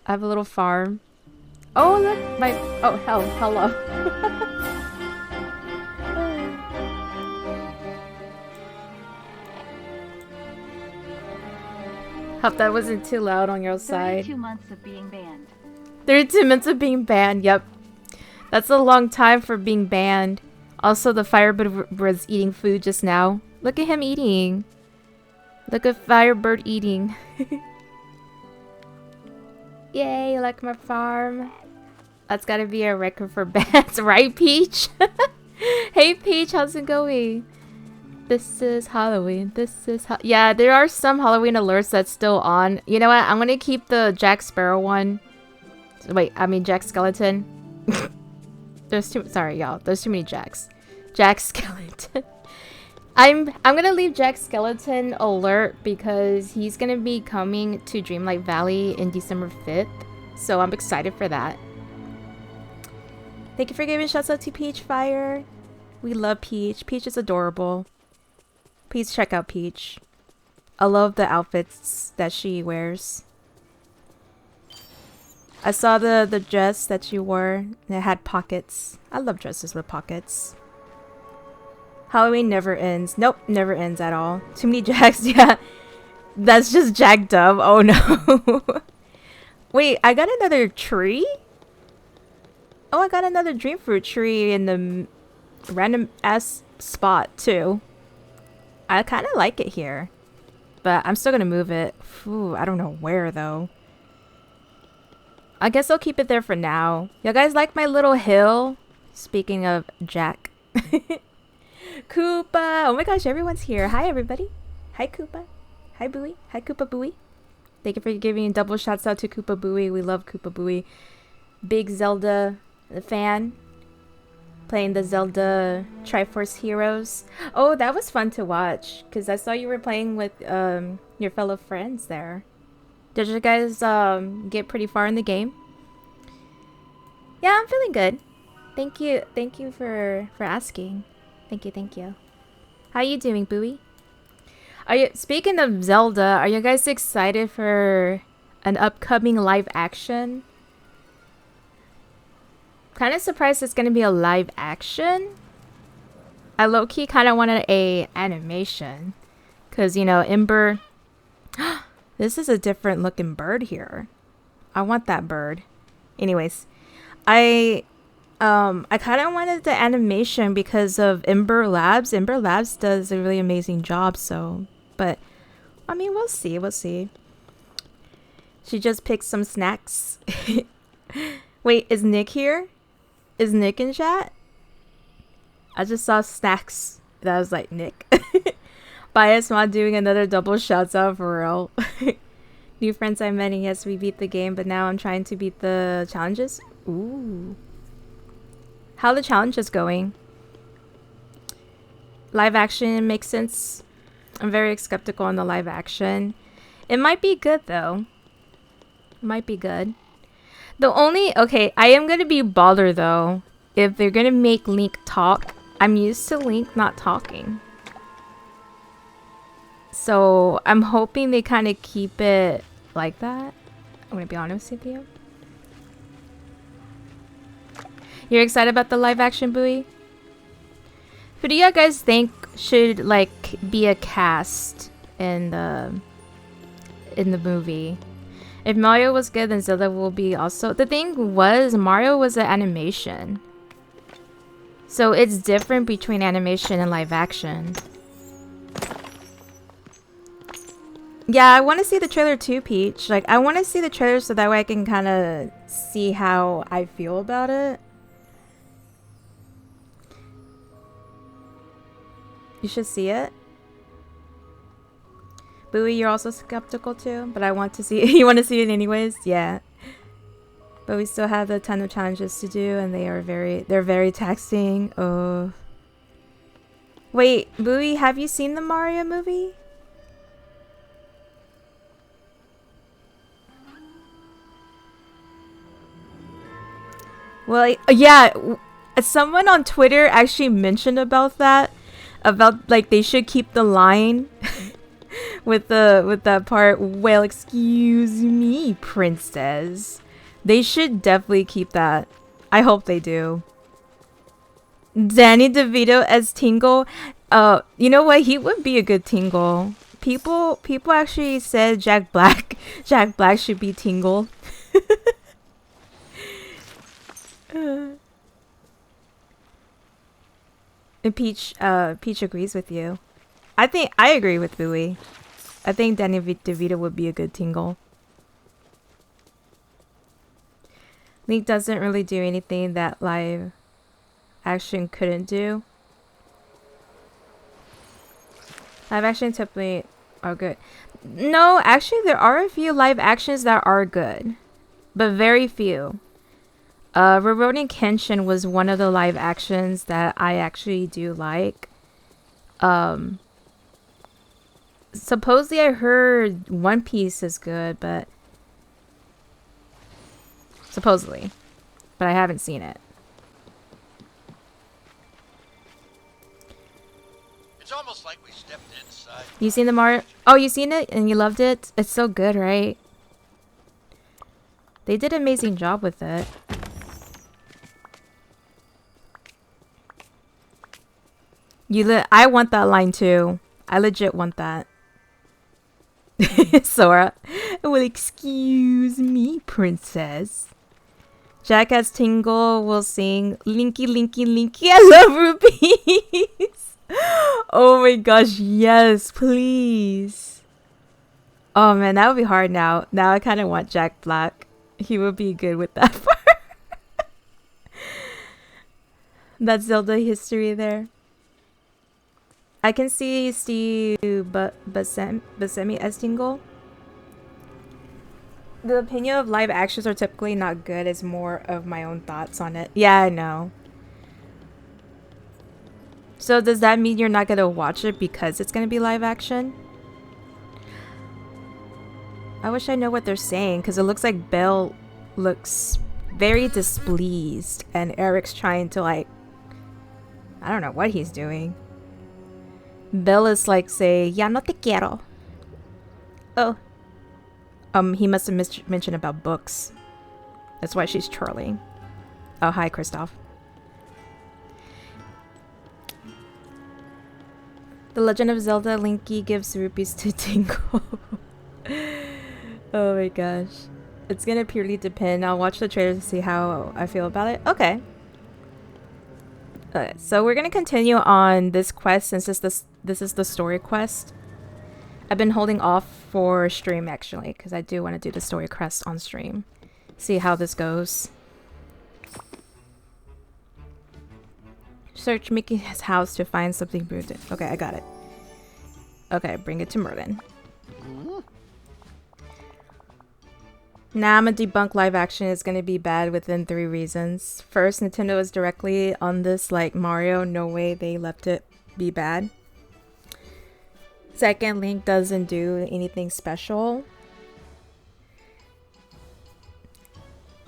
I have a little farm. Oh, look, my... Oh, hell, hello. Hope that wasn't too loud on your side. 32 months of being banned. 32 months of being banned, yep. That's a long time for being banned. Also, the Firebird was eating food just now. Look at him eating. Look at Firebird eating. Yay, I like my farm. That's gotta be a record for bans, right, Peach? Hey, Peach, how's it going? This is Halloween. This is... yeah, there are some Halloween alerts that's still on. You know what? I'm gonna keep the Jack Sparrow one. Wait, I mean Jack Skeleton. There's too... Sorry, y'all. There's too many Jacks. Jack Skeleton. I'm gonna leave Jack Skeleton alert because he's gonna be coming to Dreamlight Valley in December 5th. So I'm excited for that. Thank you for giving shouts out to Peach Fire. We love Peach. Peach is adorable. Please check out Peach. I love the outfits that she wears. I saw the dress that you wore. It had pockets. I love dresses with pockets. Halloween never ends. Nope, never ends at all. Too many Jacks, yeah. That's just jacked up. Oh no. Wait, I got another tree? Oh, I got another dream fruit tree in the random ass spot too. I kind of like it here. But I'm still gonna move it. Ooh, I don't know where though. I guess I'll keep it there for now. You guys like my little hill? Speaking of Jack. Koopa! Oh my gosh, everyone's here. Hi, everybody. Hi, Koopa. Hi, Booey. Hi, Koopa Booey. Thank you for giving double shouts out to Koopa Booey. We love Koopa Booey. Big Zelda fan. Playing the Zelda Triforce Heroes. Oh, that was fun to watch. Because I saw you were playing with your fellow friends there. Did you guys get pretty far in the game? Yeah, I'm feeling good. Thank you. Thank you for asking. Thank you, thank you. How you doing, Booey? Are you speaking of Zelda, are you guys excited for an upcoming live action? Kind of surprised it's gonna be a live action. I low-key kind of wanted a animation. Cause you know, Ember. This is a different looking bird here. I want that bird. Anyways, I kind of wanted the animation because of Ember Labs. Ember Labs does a really amazing job, so... But, I mean, we'll see, we'll see. She just picked some snacks. Wait, is Nick here? Is Nick in chat? I just saw snacks. That was like, Nick. Bias Mod doing another double shouts out for real. New friends I met, and yes, we beat the game, but now I'm trying to beat the challenges. Ooh. How the challenge is going? Live action makes sense. I'm very skeptical on the live action. It might be good though. It might be good. The only okay, I am gonna be baller though. If they're gonna make Link talk, I'm used to Link not talking. So I'm hoping they kind of keep it like that. I'm gonna be honest with you. You're excited about the live action, Bowie? Who do you guys think should like be a cast in the movie? If Mario was good, then Zelda will be also. The thing was, Mario was an animation, so it's different between animation and live action. Yeah, I want to see the trailer too, Peach. Like, I want to see the trailer so that way I can kind of see how I feel about it. You should see it. Bowie, you're also skeptical too, but I want to see it. You want to see it anyways? Yeah. But we still have a ton of challenges to do, and they're very taxing. Oh. Wait, Bowie, have you seen the Mario movie? Well, yeah, someone on Twitter actually mentioned about that. About, like, they should keep the line with that part. Well, excuse me, princess. They should definitely keep that. I hope they do. Danny DeVito as Tingle. You know what? He would be a good Tingle. People actually said Jack Black should be Tingle. And Peach agrees with you. I agree with Bowie. I think Danny DeVito would be a good Tingle. Link doesn't really do anything that live action couldn't do. Live action typically are good. No, actually there are a few live actions that are good, but very few. Rurouni Kenshin was one of the live actions that I actually do like. Supposedly I heard One Piece is good, but supposedly, but I haven't seen it. It's almost like we stepped inside. You seen the Mario? Oh, you seen it and you loved it? It's so good, right? They did an amazing job with it. I want that line too. I legit want that. Sora. Well, excuse me, princess. Jack as Tingle will sing Linky, Linky, Linky. I love rupees. Oh my gosh, yes, please. Oh man, that would be hard now. Now I kind of want Jack Black. He would be good with that part. That's Zelda history there. I can see Steve Buscemi as Tingle. The opinion of live actions are typically not good is more of my own thoughts on it. Yeah, I know. So does that mean you're not going to watch it because it's going to be live action? I wish I know what they're saying because it looks like Belle looks very displeased and Eric's trying to I don't know what he's doing. Belle is like say, ya no te quiero. Oh. He must have mentioned about books. That's why she's trolling. Oh, hi, Kristoff. The Legend of Zelda Linky gives rupees to Tingle. Oh my gosh. It's gonna purely depend. I'll watch the trailer to see how I feel about it. Okay. Okay, so we're gonna continue on this quest since this is the story quest. I've been holding off for stream actually because I do want to do the story quest on stream. See how this goes. Search Mickey's house to find something brewed. Okay, I got it. Okay, bring it to Merlin. Now I'm gonna debunk live action is gonna be bad within 3 reasons. First, Nintendo is directly on this like Mario. No way they left it be bad. Second, Link doesn't do anything special.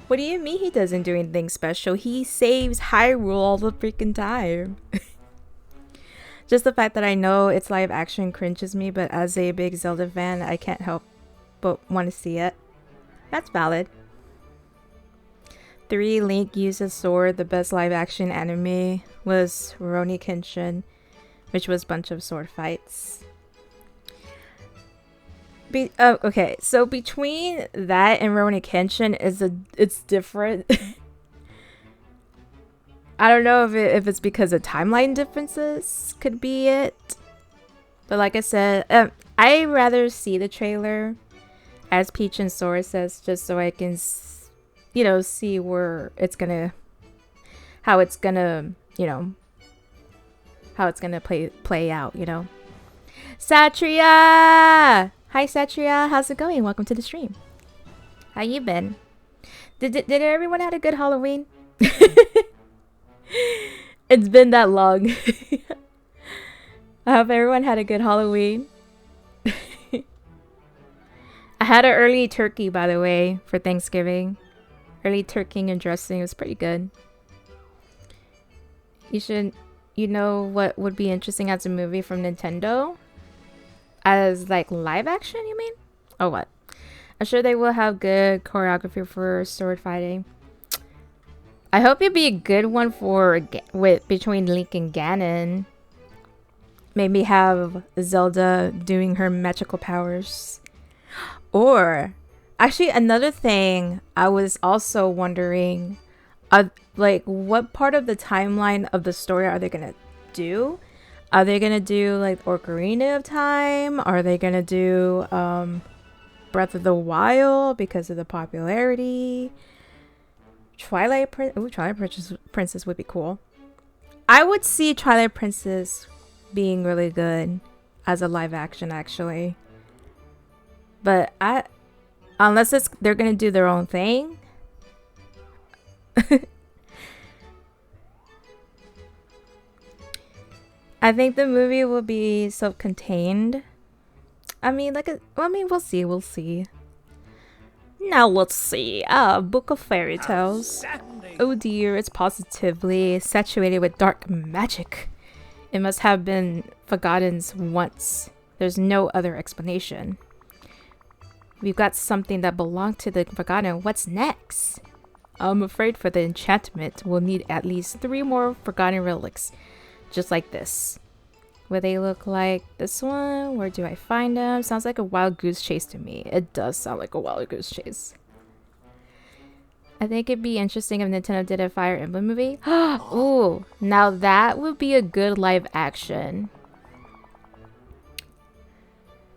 What do you mean he doesn't do anything special? He saves Hyrule all the freaking time. Just the fact that I know it's live action cringes me, but as a big Zelda fan, I can't help but want to see it. That's valid. 3, Link uses sword. The best live action anime was Rurouni Kenshin, which was a bunch of sword fights. Okay, so between that and Rurouni Kenshin it's different. I don't know if it's because of timeline differences could be it. But like I said, I rather see the trailer as Peach and Sora says, just so I can, you know, see where it's gonna, how it's gonna, you know, how it's gonna play out, you know. Satria! Hi Satria, how's it going? Welcome to the stream. How you been? Did everyone had a good Halloween? It's been that long. I hope everyone had a good Halloween. I had an early turkey, by the way, for Thanksgiving. Early turkey and dressing was pretty good. You know what would be interesting as a movie from Nintendo? As like live action, you mean? Or what? I'm sure they will have good choreography for sword fighting. I hope it'd be a good one for with between Link and Ganon. Maybe have Zelda doing her magical powers. Or actually another thing I was also wondering, like what part of the timeline of the story are they gonna do? Are they gonna do like Ocarina of Time? Are they gonna do Breath of the Wild because of the popularity? Twilight Princess would be cool. I would see Twilight Princess being really good as a live action actually. But unless they're gonna do their own thing. I think the movie will be self-contained. I mean, we'll see. We'll see. Now let's see. Book of Fairy Tales. Oh dear, it's positively saturated with dark magic. It must have been forgotten once. There's no other explanation. We've got something that belonged to the Forgotten. What's next? I'm afraid for the enchantment, we'll need at least 3 more Forgotten relics. Just like this. Will they look like this one? Where do I find them? Sounds like a wild goose chase to me. It does sound like a wild goose chase. I think it'd be interesting if Nintendo did a Fire Emblem movie. Ooh, now that would be a good live action.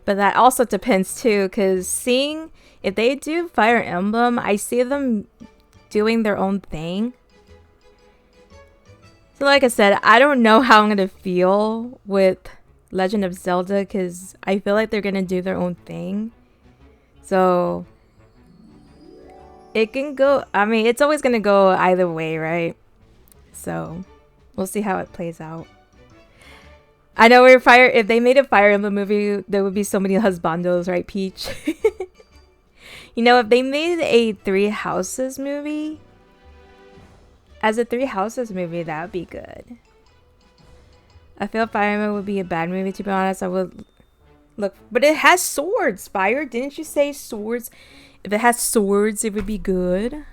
But that also depends too, because seeing if they do Fire Emblem, I see them doing their own thing. So like I said, I don't know how I'm going to feel with Legend of Zelda because I feel like they're going to do their own thing. So it can go, I mean, it's always going to go either way, right? So we'll see how it plays out. I know if they made a Fire Emblem movie, there would be so many husbandos, right, Peach? You know, if they made a Three Houses movie, as a Three Houses movie, that would be good. I feel Fire Emblem would be a bad movie, to be honest. I would look, but it has swords. Fire, didn't you say swords? If it has swords, it would be good.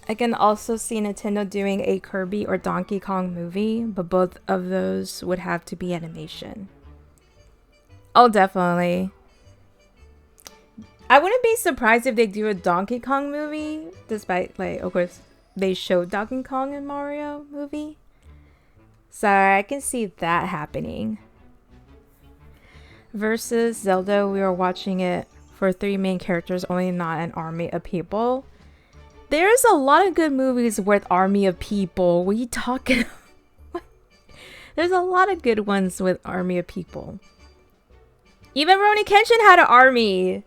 I can also see Nintendo doing a Kirby or Donkey Kong movie, but both of those would have to be animation. Oh, definitely. I wouldn't be surprised if they do a Donkey Kong movie, despite, like, of course, they showed Donkey Kong in Mario movie. So I can see that happening. Versus Zelda, we were watching it for 3 main characters, only not an army of people. There's a lot of good movies with army of people. What are you talking about? There's a lot of good ones with army of people. Even Rurouni Kenshin had an army.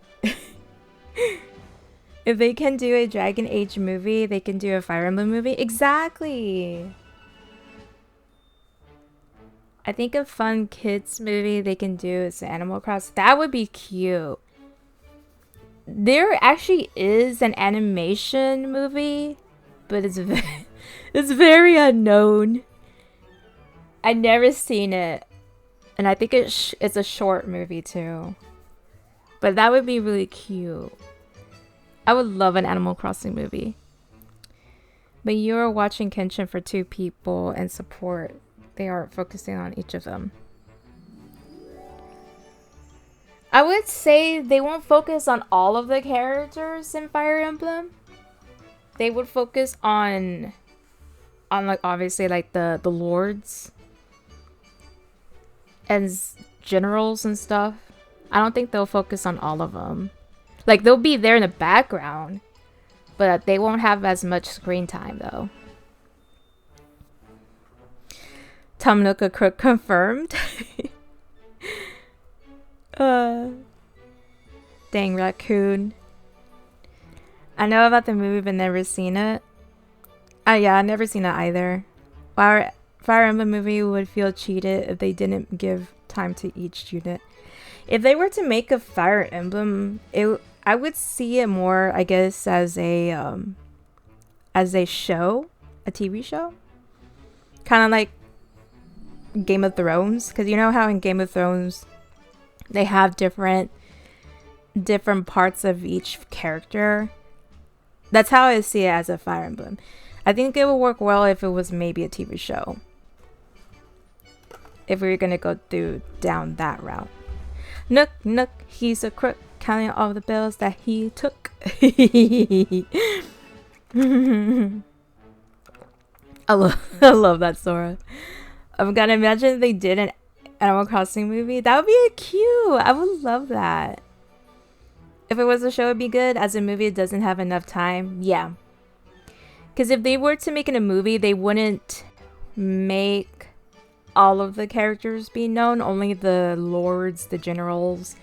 If they can do a Dragon Age movie, they can do a Fire Emblem movie. Exactly. I think a fun kids movie they can do is Animal Crossing. That would be cute. There actually is an animation movie, but it's very unknown. I've never seen it, and I think it's a short movie too. But that would be really cute. I would love an Animal Crossing movie. But you're watching Kenshin for 2 people and support. They aren't focusing on each of them. I would say they won't focus on all of the characters in Fire Emblem. They would focus on like obviously like the lords and generals and stuff. I don't think they'll focus on all of them. Like they'll be there in the background, but they won't have as much screen time though. Tamnuka Crook confirmed. Dang raccoon. I know about the movie but never seen it. Yeah, I never seen it either. Fire Emblem movie would feel cheated if they didn't give time to each unit. If they were to make a Fire Emblem, I would see it more, I guess, as a show, a TV show. Kind of like Game of Thrones, because you know how in Game of Thrones they have different parts of each character. That's how I see it as a Fire Emblem. I think it would work well if it was maybe a TV show. If we were gonna go down that route. Nook, nook, he's a crook, counting all the bills that he took. I love that, Sora. I'm gonna imagine if they did an Animal Crossing movie. That would be cute. I would love that. If it was a show, it'd be good. As a movie, it doesn't have enough time. Yeah. Because if they were to make it a movie, they wouldn't make all of the characters be known. Only the lords, the generals,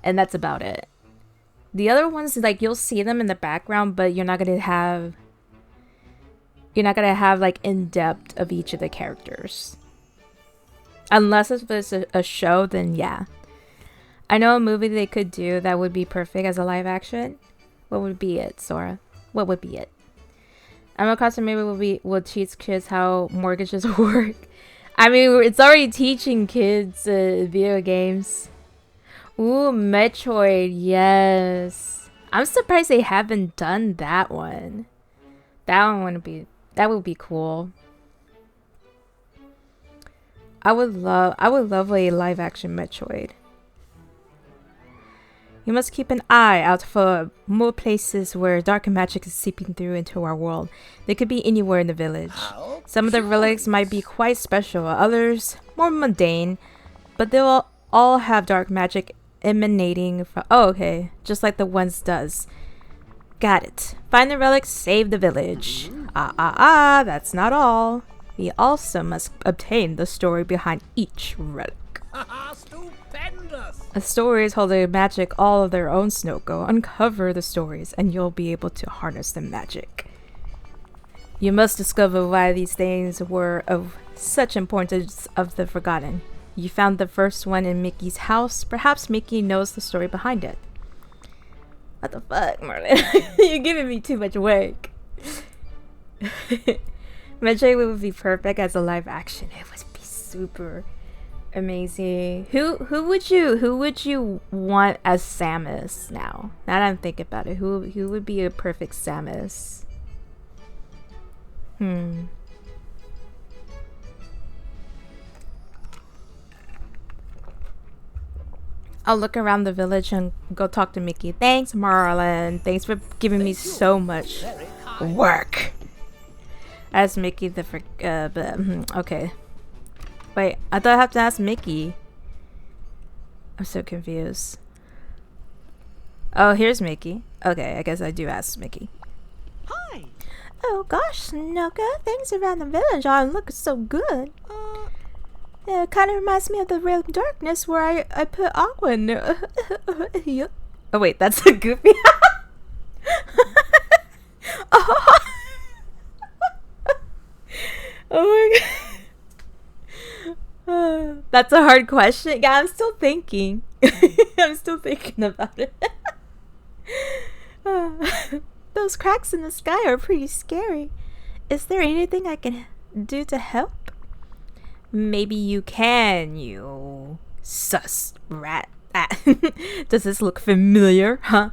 and that's about it. The other ones, like, you'll see them in the background, but you're not gonna have like in-depth of each of the characters. Unless it's a show, then yeah. I know a movie they could do that would be perfect as a live action. What would be it, Sora? What would be it? Animal Crossing maybe will teach kids how mortgages work. I mean, it's already teaching kids video games. Ooh, Metroid, yes. I'm surprised they haven't done that one. That would be cool. I would love a live action Metroid. You must keep an eye out for more places where dark magic is seeping through into our world. They could be anywhere in the village. Some of the relics might be quite special, others more mundane, but they'll all have dark magic emanating from... Oh, okay. Just like the ones does. Got it. Find the relics, save the village. That's not all. We also must obtain the story behind each relic. Stupendous! The stories hold their magic all of their own, Snow. Go uncover the stories and you'll be able to harness the magic. You must discover why these things were of such importance of the forgotten. You found the first one in Mickey's house. Perhaps Mickey knows the story behind it. What the fuck, Marlon? You're giving me too much work. Metroid would be perfect as a live action. It would be super amazing. Who would you want as Samus now? Now that I'm thinking about it, who would be a perfect Samus? I'll look around the village and go talk to Mickey. Thanks, Marlon. Thanks for giving me so much work. As Mickey okay. Wait, I thought I have to ask Mickey. I'm so confused. Oh, here's Mickey. Okay, I guess I do ask Mickey. Hi! Oh gosh, Snoka, things around the village aren't looking so good. It kind of reminds me of the Realm of Darkness where I put Aqua in there. Oh wait, that's a Goofy. Oh. Oh my god. That's a hard question. Yeah, I'm still thinking. I'm still thinking about it. Those cracks in the sky are pretty scary. Is there anything I can do to help? Maybe you can, you sus rat. Does this look familiar? Huh?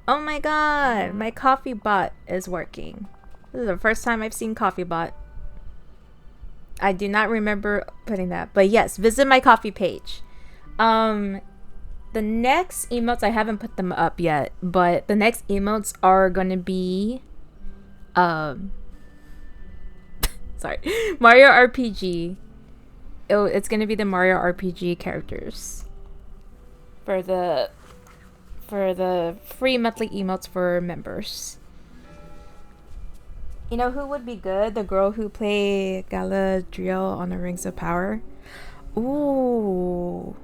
Oh my god, my coffee bot is working. This is the first time I've seen coffee bot. I do not remember putting that, but yes, visit my coffee page. The next emotes, I haven't put them up yet, but the next emotes are gonna be sorry, Mario RPG. It's gonna be the Mario RPG characters for the free monthly emotes for members. You know who would be good? The girl who played Galadriel on the Rings of Power. Ooh.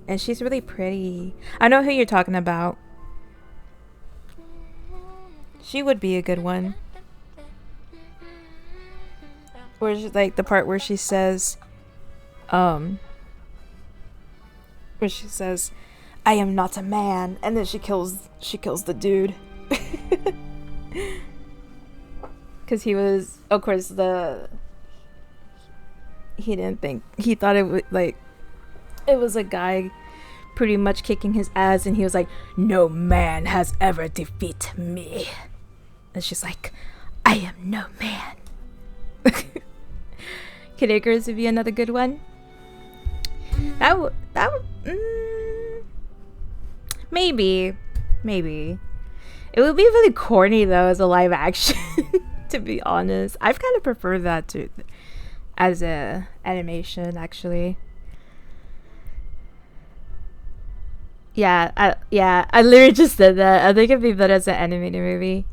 And she's really pretty. I know who you're talking about. She would be a good one. Where like the part where she says, I am not a man, and then she kills the dude. Because he was, of course, he didn't think, he thought it was like, it was a guy pretty much kicking his ass, and he was like, no man has ever defeated me. And she's like, I am no man. Kid Icarus would be another good one. That would maybe it would be really corny though as a live action. To be honest, I've kind of preferred that to as a animation actually. I literally just said that. I think it'd be better as an animated movie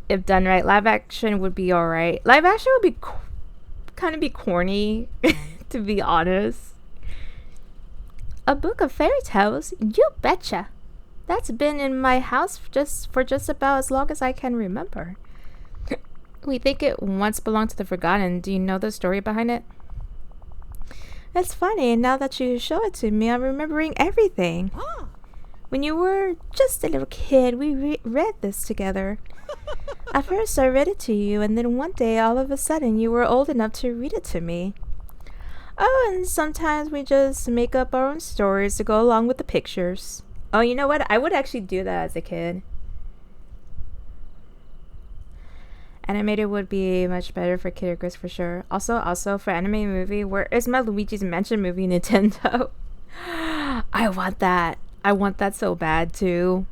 if done right. Live action would be alright. Live action would be kind of be corny, to be honest. A book of fairy tales? You betcha. That's been in my house for just about as long as I can remember. We think it once belonged to the Forgotten. Do you know the story behind it? It's funny, now that you show it to me, I'm remembering everything. When you were just a little kid, we read this together. At first I read it to you, and then one day, all of a sudden, you were old enough to read it to me. Oh, and sometimes we just make up our own stories to go along with the pictures. Oh, you know what? I would actually do that as a kid. Animated would be much better for Kid Icarus for sure. Also for anime movie, where is my Luigi's Mansion movie, Nintendo? I want that. I want that so bad too.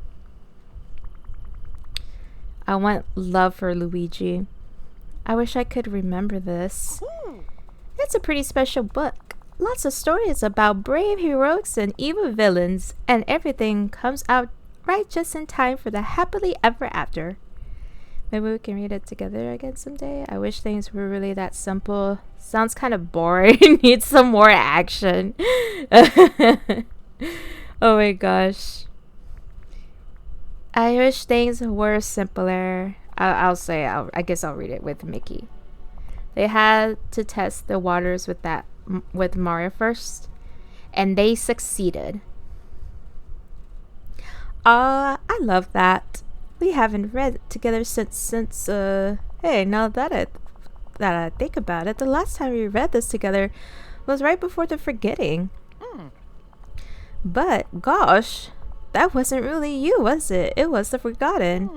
I want love for Luigi. I wish I could remember this. It's a pretty special book. Lots of stories about brave heroics and evil villains, and everything comes out right just in time for the happily ever after. Maybe we can read it together again someday. I wish things were really that simple. Sounds kind of boring. Needs some more action. Oh my gosh. I wish things were simpler. I guess I'll read it with Mickey. They had to test the waters with Mario first, and they succeeded. I love that. We haven't read together since hey, now that I think about it, the last time we read this together was right before the forgetting. But gosh, that wasn't really you, was it? It was the Forgotten.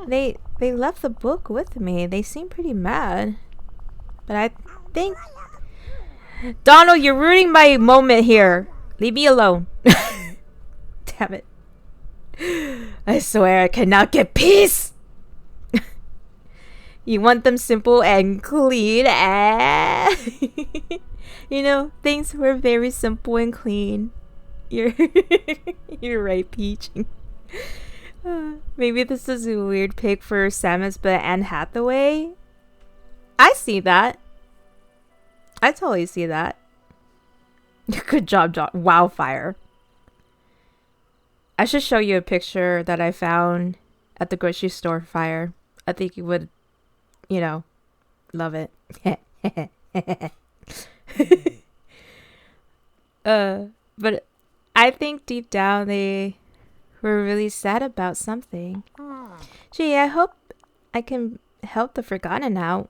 They left the book with me. They seem pretty mad. But I think Donald, you're ruining my moment here. Leave me alone. Damn it. I swear I cannot get peace. You want them simple and clean. You know, things were very simple and clean. You're right, Peach. Maybe this is a weird pick for Samus, but Anne Hathaway? I see that. I totally see that. Good job, John. Wildfire. I should show you a picture that I found at the grocery store, Fire. I think you would, love it. But I think deep down they were really sad about something. Gee, I hope I can help the Forgotten out.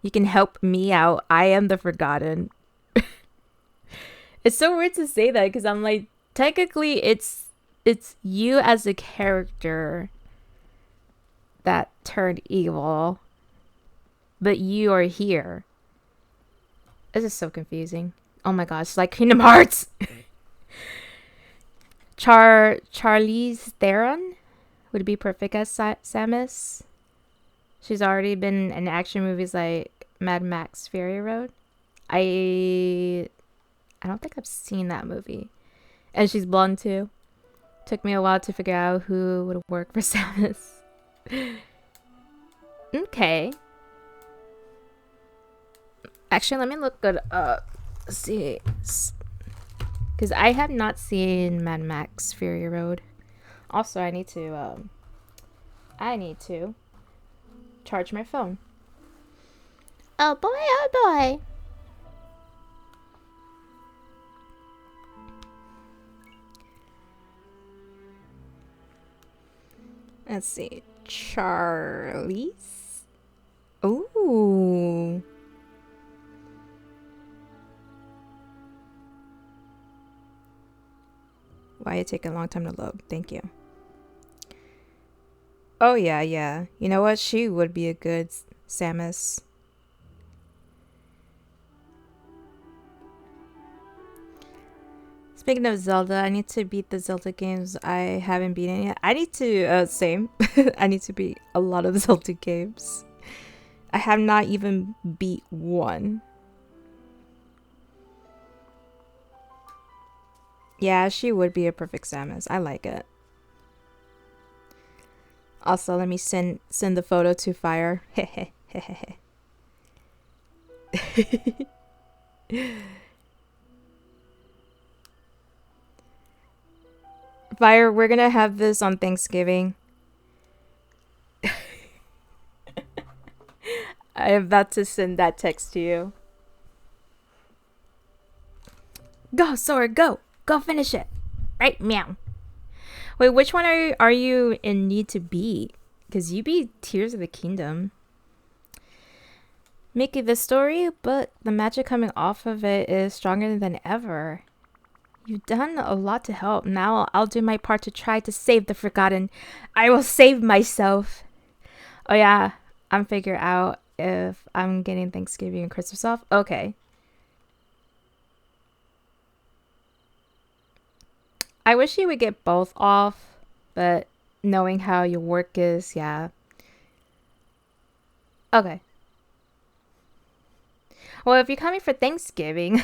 You can help me out. I am the Forgotten. It's so weird to say that because I'm like, technically it's you as a character that turned evil, but you are here. This is so confusing. Oh my gosh, like Kingdom Hearts. Charlize Theron would be perfect as Samus. She's already been in action movies like Mad Max Fury Road. I don't think I've seen that movie. And she's blonde too. Took me a while to figure out who would work for Samus. Okay. Actually, let me look it up. See. Because I have not seen Mad Max Fury Road. Also, I need to charge my phone. Oh boy, oh boy. Let's see. Charlize Why it taking a long time to load? Thank you. Oh yeah, yeah. You know what? She would be a good Samus. Speaking of Zelda, I need to beat the Zelda games I haven't beaten yet. I need to, same. I need to beat a lot of Zelda games. I have not even beat one. Yeah, she would be a perfect Samus. I like it. Also, let me send the photo to Fire. Fire, we're gonna have this on Thanksgiving. I'm about to send that text to you. Go, Sora, go! Go finish it! Right, meow. Wait, which one are you in need to beat? Because you beat Tears of the Kingdom. Mickey, the story, but the magic coming off of it is stronger than ever. You've done a lot to help. Now I'll do my part to try to save the Forgotten. I will save myself. Oh yeah, I'm figuring out if I'm getting Thanksgiving and Christmas off. Okay. I wish you would get both off, but knowing how your work is, yeah. Okay. Well, if you're coming for Thanksgiving,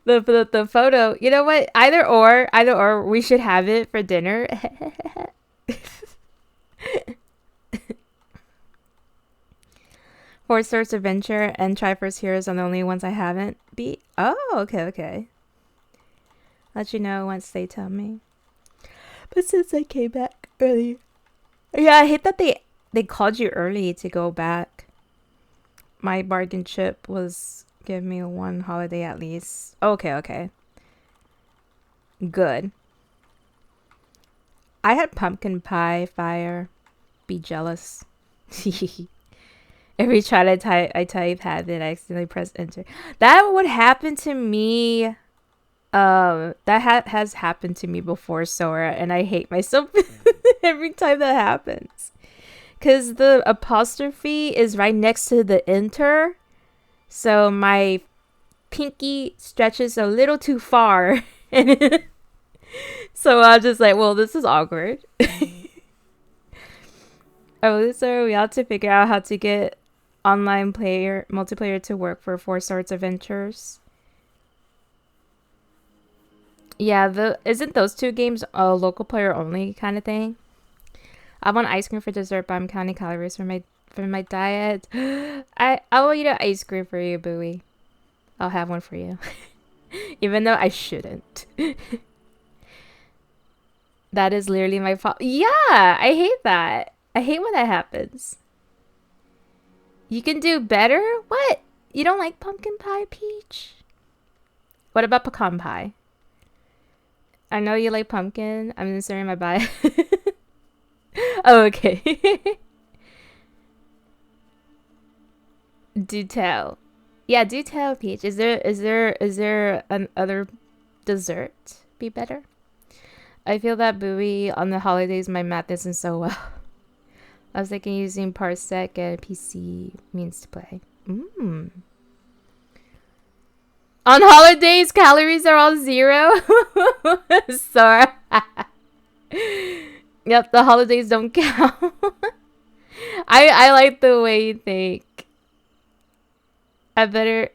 the photo, you know what? Either or, we should have it for dinner. Four Swords Adventure and Triforce Heroes are the only ones I haven't beat. Oh, okay. Let you know once they tell me. But since I came back early, yeah, I hate that they called you early to go back. My bargain chip was give me one holiday at least. Okay. Good. I had pumpkin pie. Fire. Be jealous. Every try I type have it, I accidentally press enter. That would happen to me. That has happened to me before, Sora, and I hate myself every time that happens. Because the apostrophe is right next to the enter. So my pinky stretches a little too far. So I'm just like, well, this is awkward. Oh, so we have to figure out how to get online multiplayer to work for Four Swords Adventures. Yeah, isn't those two games a local player only kind of thing? I want ice cream for dessert, but I'm counting calories for my diet. I will eat an ice cream for you, Bowie. I'll have one for you. Even though I shouldn't. That is literally my fault. Yeah, I hate that. I hate when that happens. You can do better? What? You don't like pumpkin pie, Peach? What about pecan pie? I know you like pumpkin. I'm inserting my bio. Oh, okay. Do tell. Yeah, do tell, Peach. Is there an other dessert be better? I feel that Bowie on the holidays my math isn't so well. I was thinking using parsec and PC means to play. On holidays, calories are all 0. Sorry. Yep, the holidays don't count. I like the way you think. I bet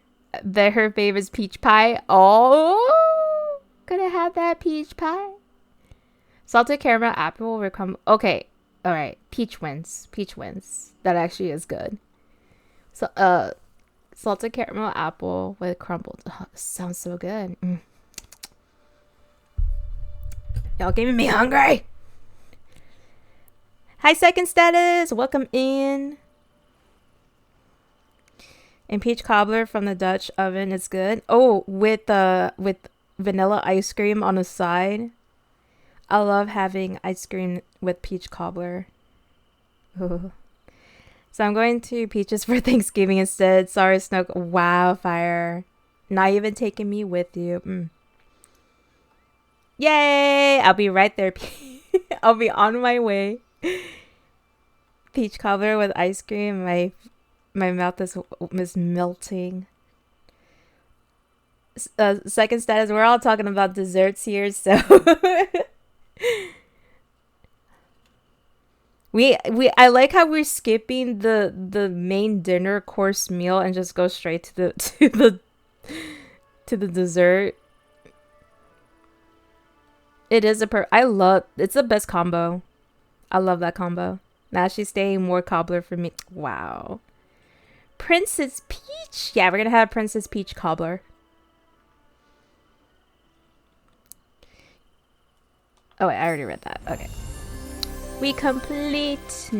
her favorite's peach pie. Oh, could have had that peach pie. Salted caramel apple will come. Okay, all right. Peach wins. That actually is good. So, salted caramel apple with crumbled. Oh, sounds so good. Y'all giving me hungry. Hi, second status. Welcome in. And peach cobbler from the Dutch oven is good. Oh, with vanilla ice cream on the side. I love having ice cream with peach cobbler. Ooh. So I'm going to Peaches for Thanksgiving instead. Sorry, Snook. Wow, Fire. Not even taking me with you. Yay! I'll be right there. I'll be on my way. Peach cobbler with ice cream. My mouth is melting. Second status. We're all talking about desserts here, so I like how we're skipping the main dinner course meal and just go straight to the to the dessert. It is it's the best combo. I love that combo. Now she's staying more cobbler for me. Wow. Princess Peach. Yeah, we're gonna have Princess Peach cobbler. Oh wait, I already read that. Okay. We complete.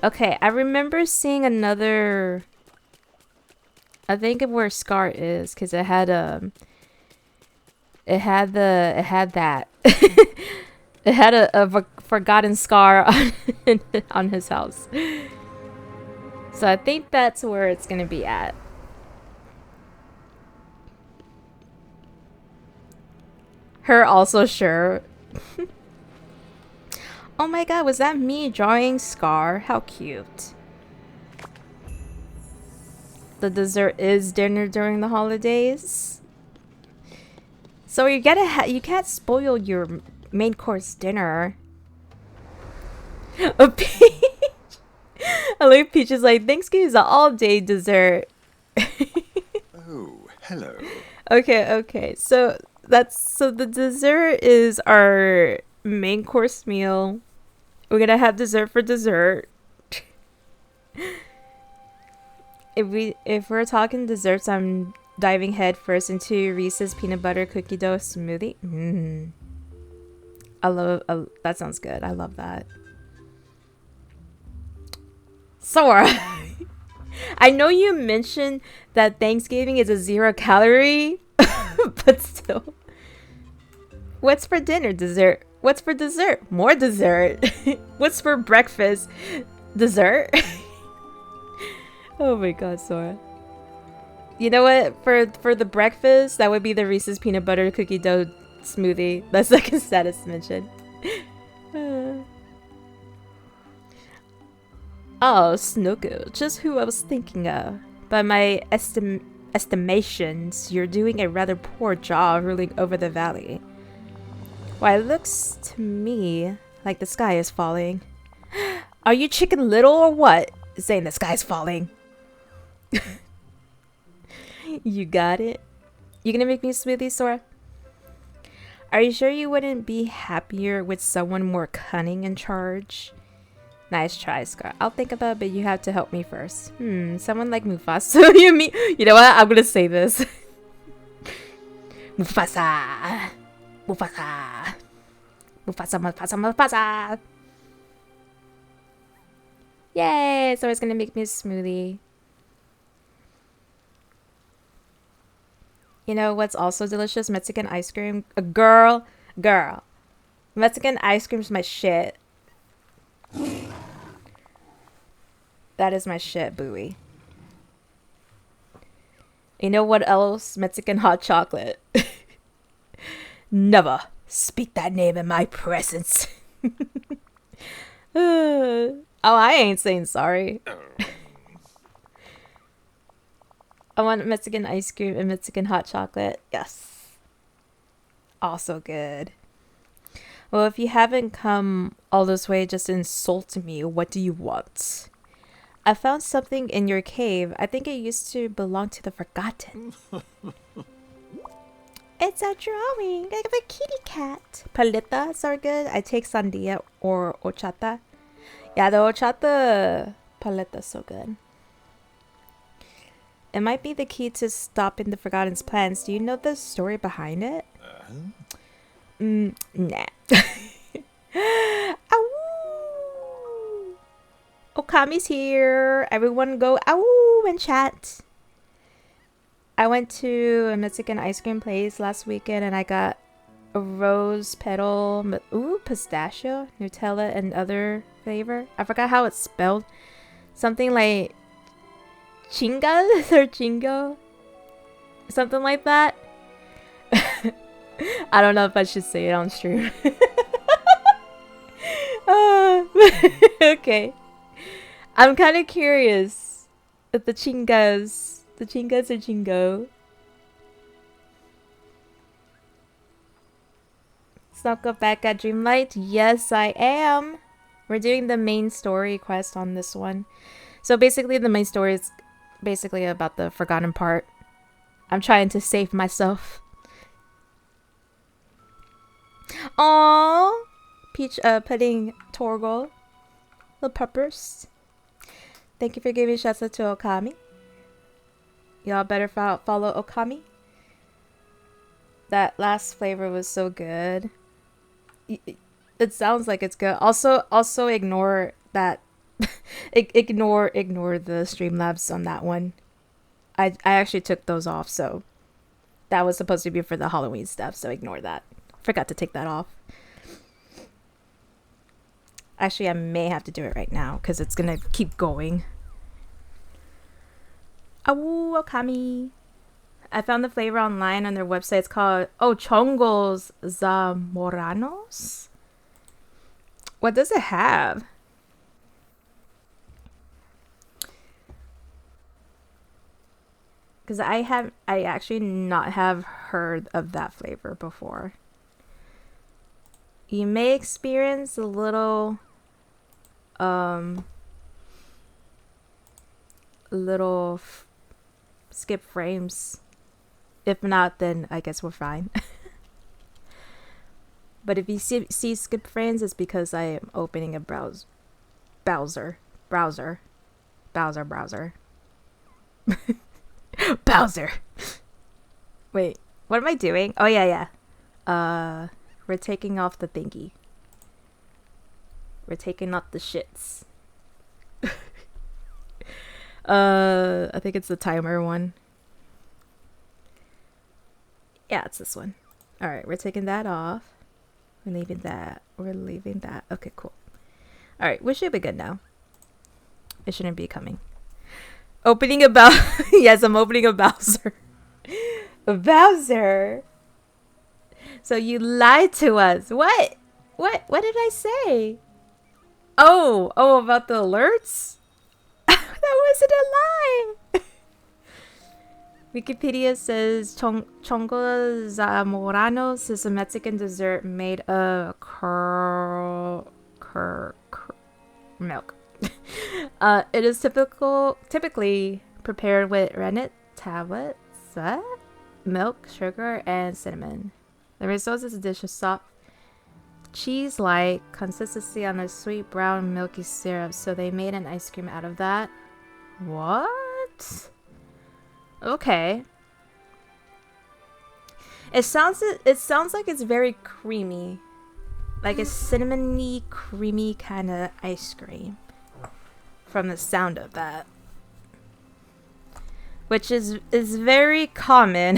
Okay, I remember seeing another. I think of where Scar is, because it had that. It had a forgotten scar on his house. So I think that's where it's gonna be at. Her also sure. Oh my god, was that me drawing Scar? How cute. The dessert is dinner during the holidays. So you can't spoil your main course dinner. A Peach. I like Peach is like, Thanksgiving is an all-day dessert. Oh, hello. Okay. So the dessert is our main course meal. We're gonna have dessert for dessert. If we're talking desserts, I'm diving head first into Reese's peanut butter cookie dough smoothie. That sounds good. I love that. Sora, I know you mentioned that Thanksgiving is a 0-calorie, but still. What's for dinner? Dessert. What's for dessert? More dessert. What's for breakfast? Dessert. Oh my god, Sora. You know what? For the breakfast, that would be the Reese's peanut butter cookie dough smoothie. That's second status mention. Oh, Snooku. Just who I was thinking of. By my estimations, you're doing a rather poor job ruling over the valley. Why, it looks to me like the sky is falling. Are you Chicken Little or what? Saying the sky's falling. You got it? You gonna make me a smoothie, Sora? Are you sure you wouldn't be happier with someone more cunning in charge? Nice try, Scar. I'll think about it, but you have to help me first. Someone like Mufasa. You know what? I'm gonna say this. Mufasa. Mufasa. Mufasa, Mufasa, Mufasa. Yay! So it's gonna make me a smoothie. You know what's also delicious? Mexican ice cream. Girl. Mexican ice cream's my shit. That is my shit, buoy. You know what else? Mexican hot chocolate. Never speak that name in my presence. Oh, I ain't saying sorry. I want Mexican ice cream and Mexican hot chocolate. Yes. Also good. Well, if you haven't come all this way just to insult me, what do you want? I found something in your cave. I think it used to belong to the Forgotten. It's a drawing of a kitty cat. Paletas are good. I take sandia or horchata. Yeah, the horchata paleta is so good. It might be the key to stopping the Forgotten's plans. Do you know the story behind it? Nah. Ow! Okami's here. Everyone go ow and chat. I went to a Mexican ice cream place last weekend and I got a rose petal, pistachio, Nutella, and other flavor. I forgot how it's spelled. Something like chingas or chingo. Something like that. I don't know if I should say it on stream. Okay. I'm kind of curious if the chingas are chingo. Snuck up back at Dreamlight? Yes, I am. We're doing the main story quest on this one. So basically the main story is basically about the forgotten part. I'm trying to save myself. Aww. Peach putting Torgal. The peppers. Thank you for giving shouts out to Okami. Y'all better follow Okami. That last flavor was so good. It sounds like it's good. Also ignore that. ignore the Streamlabs on that one. I actually took those off, so that was supposed to be for the Halloween stuff, so ignore that. Forgot to take that off. Actually, I may have to do it right now because it's gonna keep going. Oh, Okami. I found the flavor online on their website. It's called Chongos Zamoranos. What does it have? Because I actually not have heard of that flavor before. You may experience a little skip frames. If not, then I guess we're fine. But if you see skip frames, it's because I am opening a browser. Bowser. Wait, what am I doing? Oh yeah. We're taking off the thingy. We're taking off the shits. I think it's the timer one. Yeah, it's this one. All right, we're taking that off. We're leaving that. Okay, cool. All right, we should be good now. It shouldn't be coming. Opening a yes, I'm opening a Bowser. A Bowser. So you lied to us. What did I say? Oh, about the alerts? That wasn't a lie. Wikipedia says chongo zamoranos is a Mexican dessert made of milk. It is typically prepared with rennet tablets, milk, sugar, and cinnamon. The result is a dish of soft cheese-like consistency on a sweet brown milky syrup. So they made an ice cream out of that. What? Okay. It sounds like it's very creamy, like a cinnamony, creamy kind of ice cream. From the sound of that, which is very common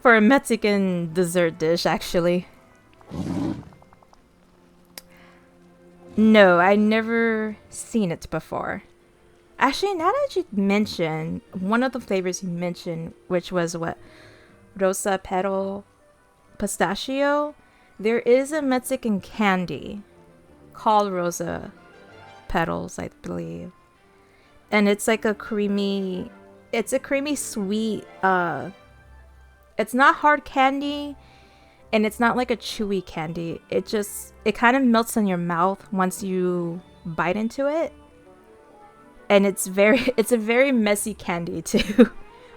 for a Mexican dessert dish, actually. No, I never seen it before. Actually, now that you mention one of the flavors you mentioned, which was what, rosa petal pistachio, there is a Mexican candy called rosa petals, I believe, and it's like a creamy sweet, it's not hard candy and it's not like a chewy candy. It kind of melts in your mouth once you bite into it, and it's a very messy candy too.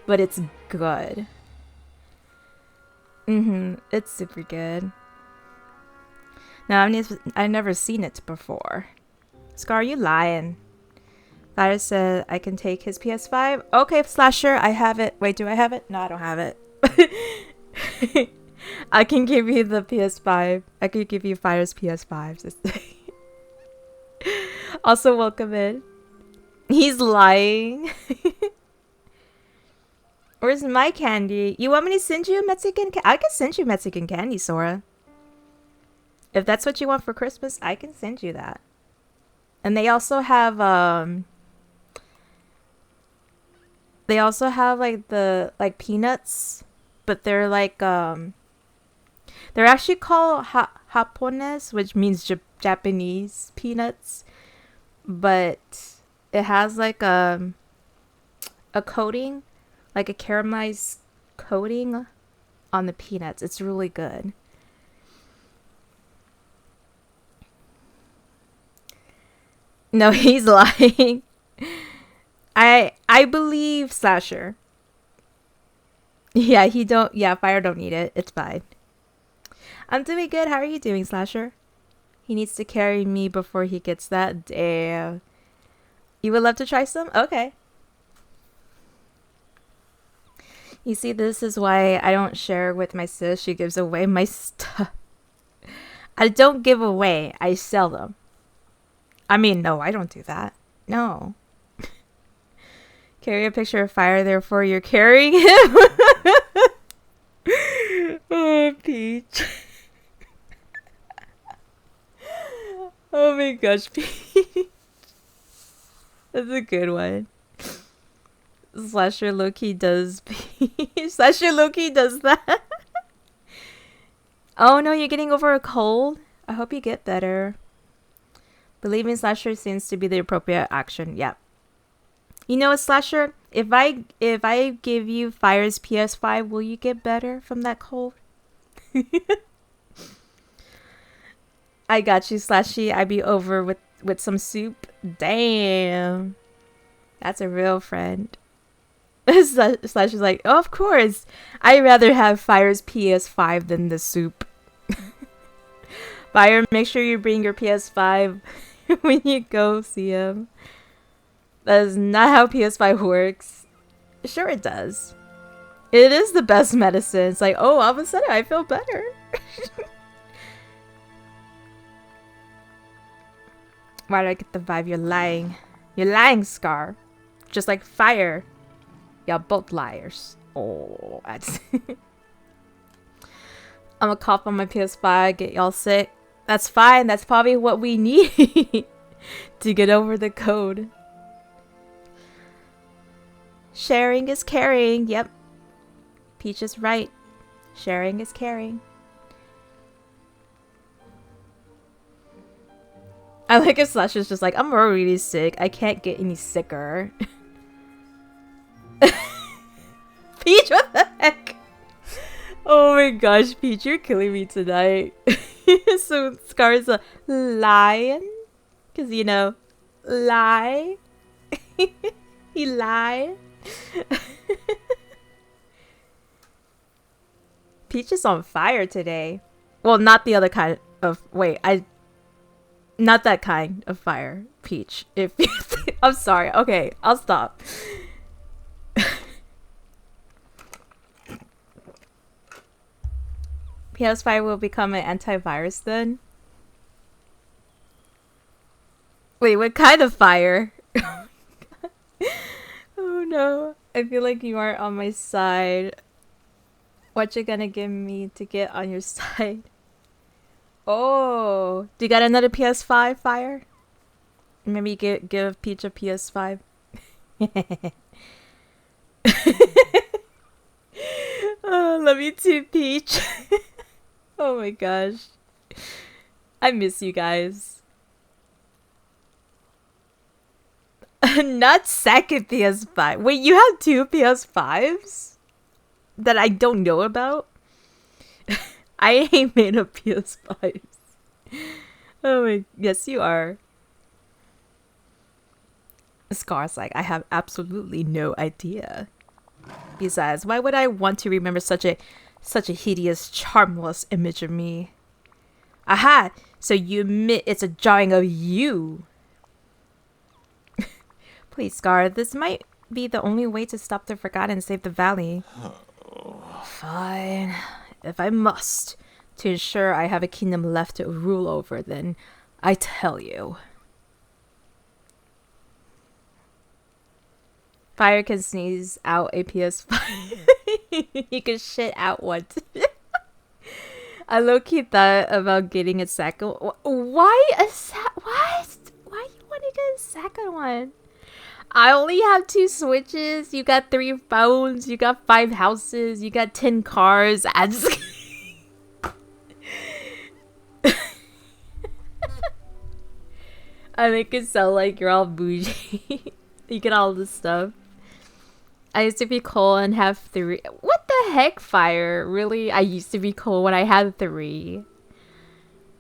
But it's good. It's super good. Now I've never seen it before. Scar, you lying. Fire said I can take his PS5. Okay, Slasher, I have it. Wait, do I have it? No, I don't have it. I can give you the PS5. I could give you Fire's PS5. Also, welcome in. He's lying. Where's my candy? You want me to send you Mexican candy? I can send you Mexican candy, Sora. If that's what you want for Christmas, I can send you that. And they also have like the peanuts, but they're like They're actually called Japones, which means Japanese peanuts, but it has like a coating, like a caramelized coating on the peanuts. It's really good. No, he's lying. I believe Slasher. Yeah, Fire don't need it. It's fine. I'm doing good. How are you doing, Slasher? He needs to carry me before he gets that. Damn. You would love to try some? Okay. You see, this is why I don't share with my sis. She gives away my stuff. I don't give away. I sell them. I mean, no, I don't do that. No. Carry a picture of Fire, therefore you're carrying him. Oh, Peach. Oh my gosh, Peach. That's a good one. Slasher Loki does Peach. Slasher Loki does that. Oh no, you're getting over a cold? I hope you get better. Believing Slasher seems to be the appropriate action. Yep. You know what, Slasher? If I give you Fire's PS5, will you get better from that cold? I got you, Slashy. I be over with some soup. Damn. That's a real friend. Slashy's like, oh, of course. I'd rather have Fire's PS5 than the soup. Fire, make sure you bring your PS5 when you go see him. That is not how PS5 works. Sure it does. It is the best medicine. It's like, oh, all of a sudden I feel better. Why do I get the vibe? You're lying. You're lying, Scar. Just like Fire. Y'all both liars. Oh, that's... I'm gonna cough on my PS5, get y'all sick. That's fine. That's probably what we need to get over the code. Sharing is caring. Yep. Peach is right. Sharing is caring. I like if Slasher's just like, I'm already sick. I can't get any sicker. Peach, what the heck? Oh my gosh, Peach, you're killing me tonight. So Scar's a lion. Because, you know, lie. He lied. Peach is on fire today. Well, not the other kind of... Wait, not that kind of fire, Peach. If I'm sorry. Okay, I'll stop. PS5 will become an antivirus then? Wait, what kind of fire? Oh no. I feel like you aren't on my side. What you gonna give me to get on your side? Oh, do you got another PS5, Fire? Maybe give Peach a PS5. Oh, love you too, Peach. Oh my gosh. I miss you guys. Not second PS5. Wait, you have two PS5s? That I don't know about? I ain't made up PS5s. Oh my, yes you are. Scar's like, I have absolutely no idea. Besides, why would I want to remember such a hideous, charmless image of me? Aha! So you admit it's a drawing of you. Please, Scar, this might be the only way to stop the Forgotten and save the valley. Fine. If I must, to ensure I have a kingdom left to rule over, then I tell you. Fire can sneeze out a PS5. You can shit out one. I low-key thought about getting a second. Why a what? Why you want to get a second one? I only have 2 Switches. You got 3 phones. You got 5 houses. You got 10 cars. I make it sound like you're all bougie. You get all this stuff. I used to be cool and have 3. What the heck, Fire? Really? I used to be cool when I had 3.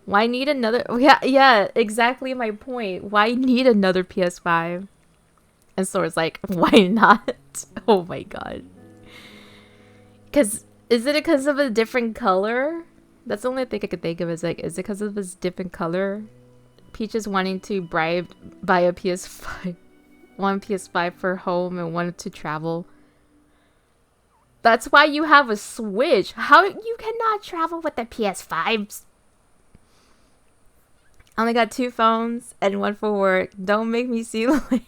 Why need another? Yeah, exactly my point. Why need another PS5? And Sora's like, why not? Oh my god. Is it because of a different color? That's the only thing I could think of is like, is it because of this different color? Peach is wanting to buy a PS5. One PS5 for home and one to travel. That's why you have a Switch. How you cannot travel with the PS5s? I only got 2 phones and 1 for work. Don't make me seem like...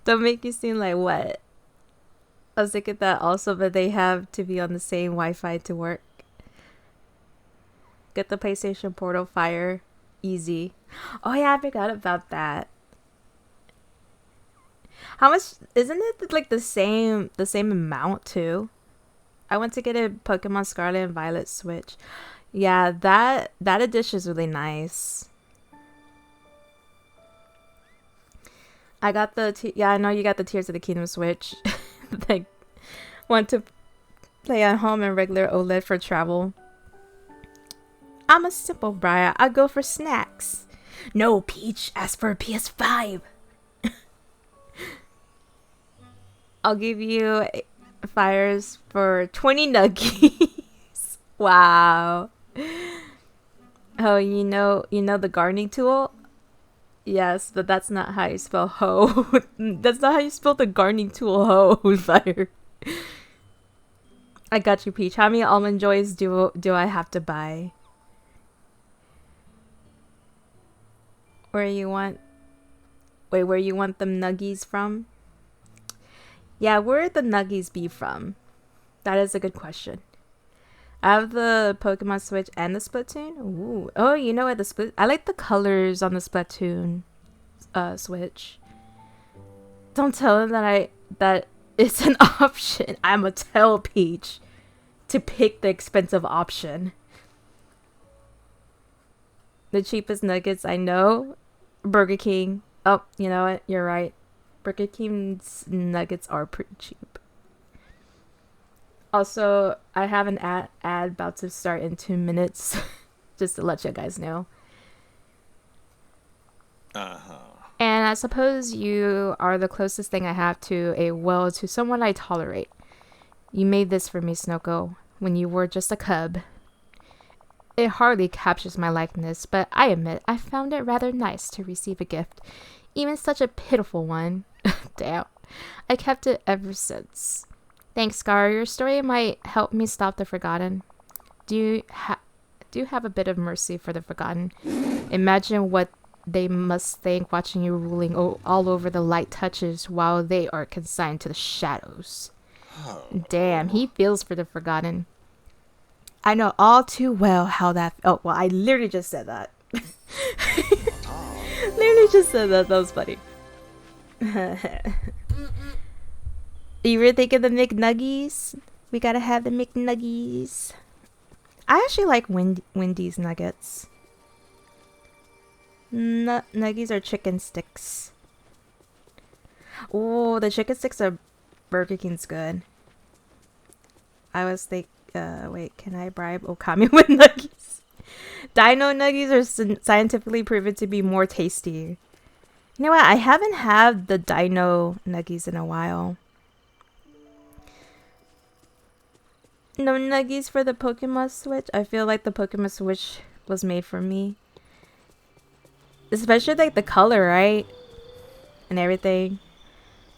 Don't make me seem like what? I was thinking that also, but they have to be on the same Wi-Fi to work. Get the PlayStation Portal Fire. Easy. Oh yeah, I forgot about that. How much isn't it like the same amount too? I went to get a Pokemon Scarlet and Violet Switch. Yeah, that edition is really nice. I got yeah, I know you got the Tears of the Kingdom Switch. Like, want to play at home and regular OLED for travel. I'm a simple Briar. I go for snacks. No, Peach, ask for a PS5. I'll give you Fires for 20 nuggies. Wow. Oh, you know the gardening tool? Yes, but that's not how you spell hoe. That's not how you spell the gardening tool hoe, Fire. I got you, Peach. How many Almond Joys do I have to buy? Where you want them nuggies from? Yeah, where the nuggies be from? That is a good question. I have the Pokemon Switch and the Splatoon. Ooh. Oh, you know what? I like the colors on the Splatoon Switch. Don't tell them that it's an option. I'ma tell Peach to pick the expensive option. The cheapest nuggets I know, Burger King. Oh, you know what? You're right. Burger King's nuggets are pretty cheap. Also, I have an ad about to start in 2 minutes, just to let you guys know. And I suppose you are the closest thing I have to someone I tolerate. You made this for me, Snoko, when you were just a cub. It hardly captures my likeness, but I admit I found it rather nice to receive a gift, even such a pitiful one. Damn. I kept it ever since. Thanks, Scar. Your story might help me stop the Forgotten. Do have a bit of mercy for the Forgotten. Imagine what they must think watching you ruling all over the light touches while they are consigned to the shadows. Damn, he feels for the Forgotten. I know all too well how that... Oh, well, I literally just said that. Literally just said that. That was funny. You were thinking the McNuggies? We gotta have the McNuggies. I actually like Wendy's nuggets. Nuggies are chicken sticks. Oh, the chicken sticks are Burger King's good. I was wait, can I bribe Okami with nuggies? Dino nuggies are scientifically proven to be more tasty. You know what? I haven't had the Dino nuggies in a while. No nuggies for the Pokemon Switch. I feel like the Pokemon Switch was made for me. Especially like the color, right? And everything.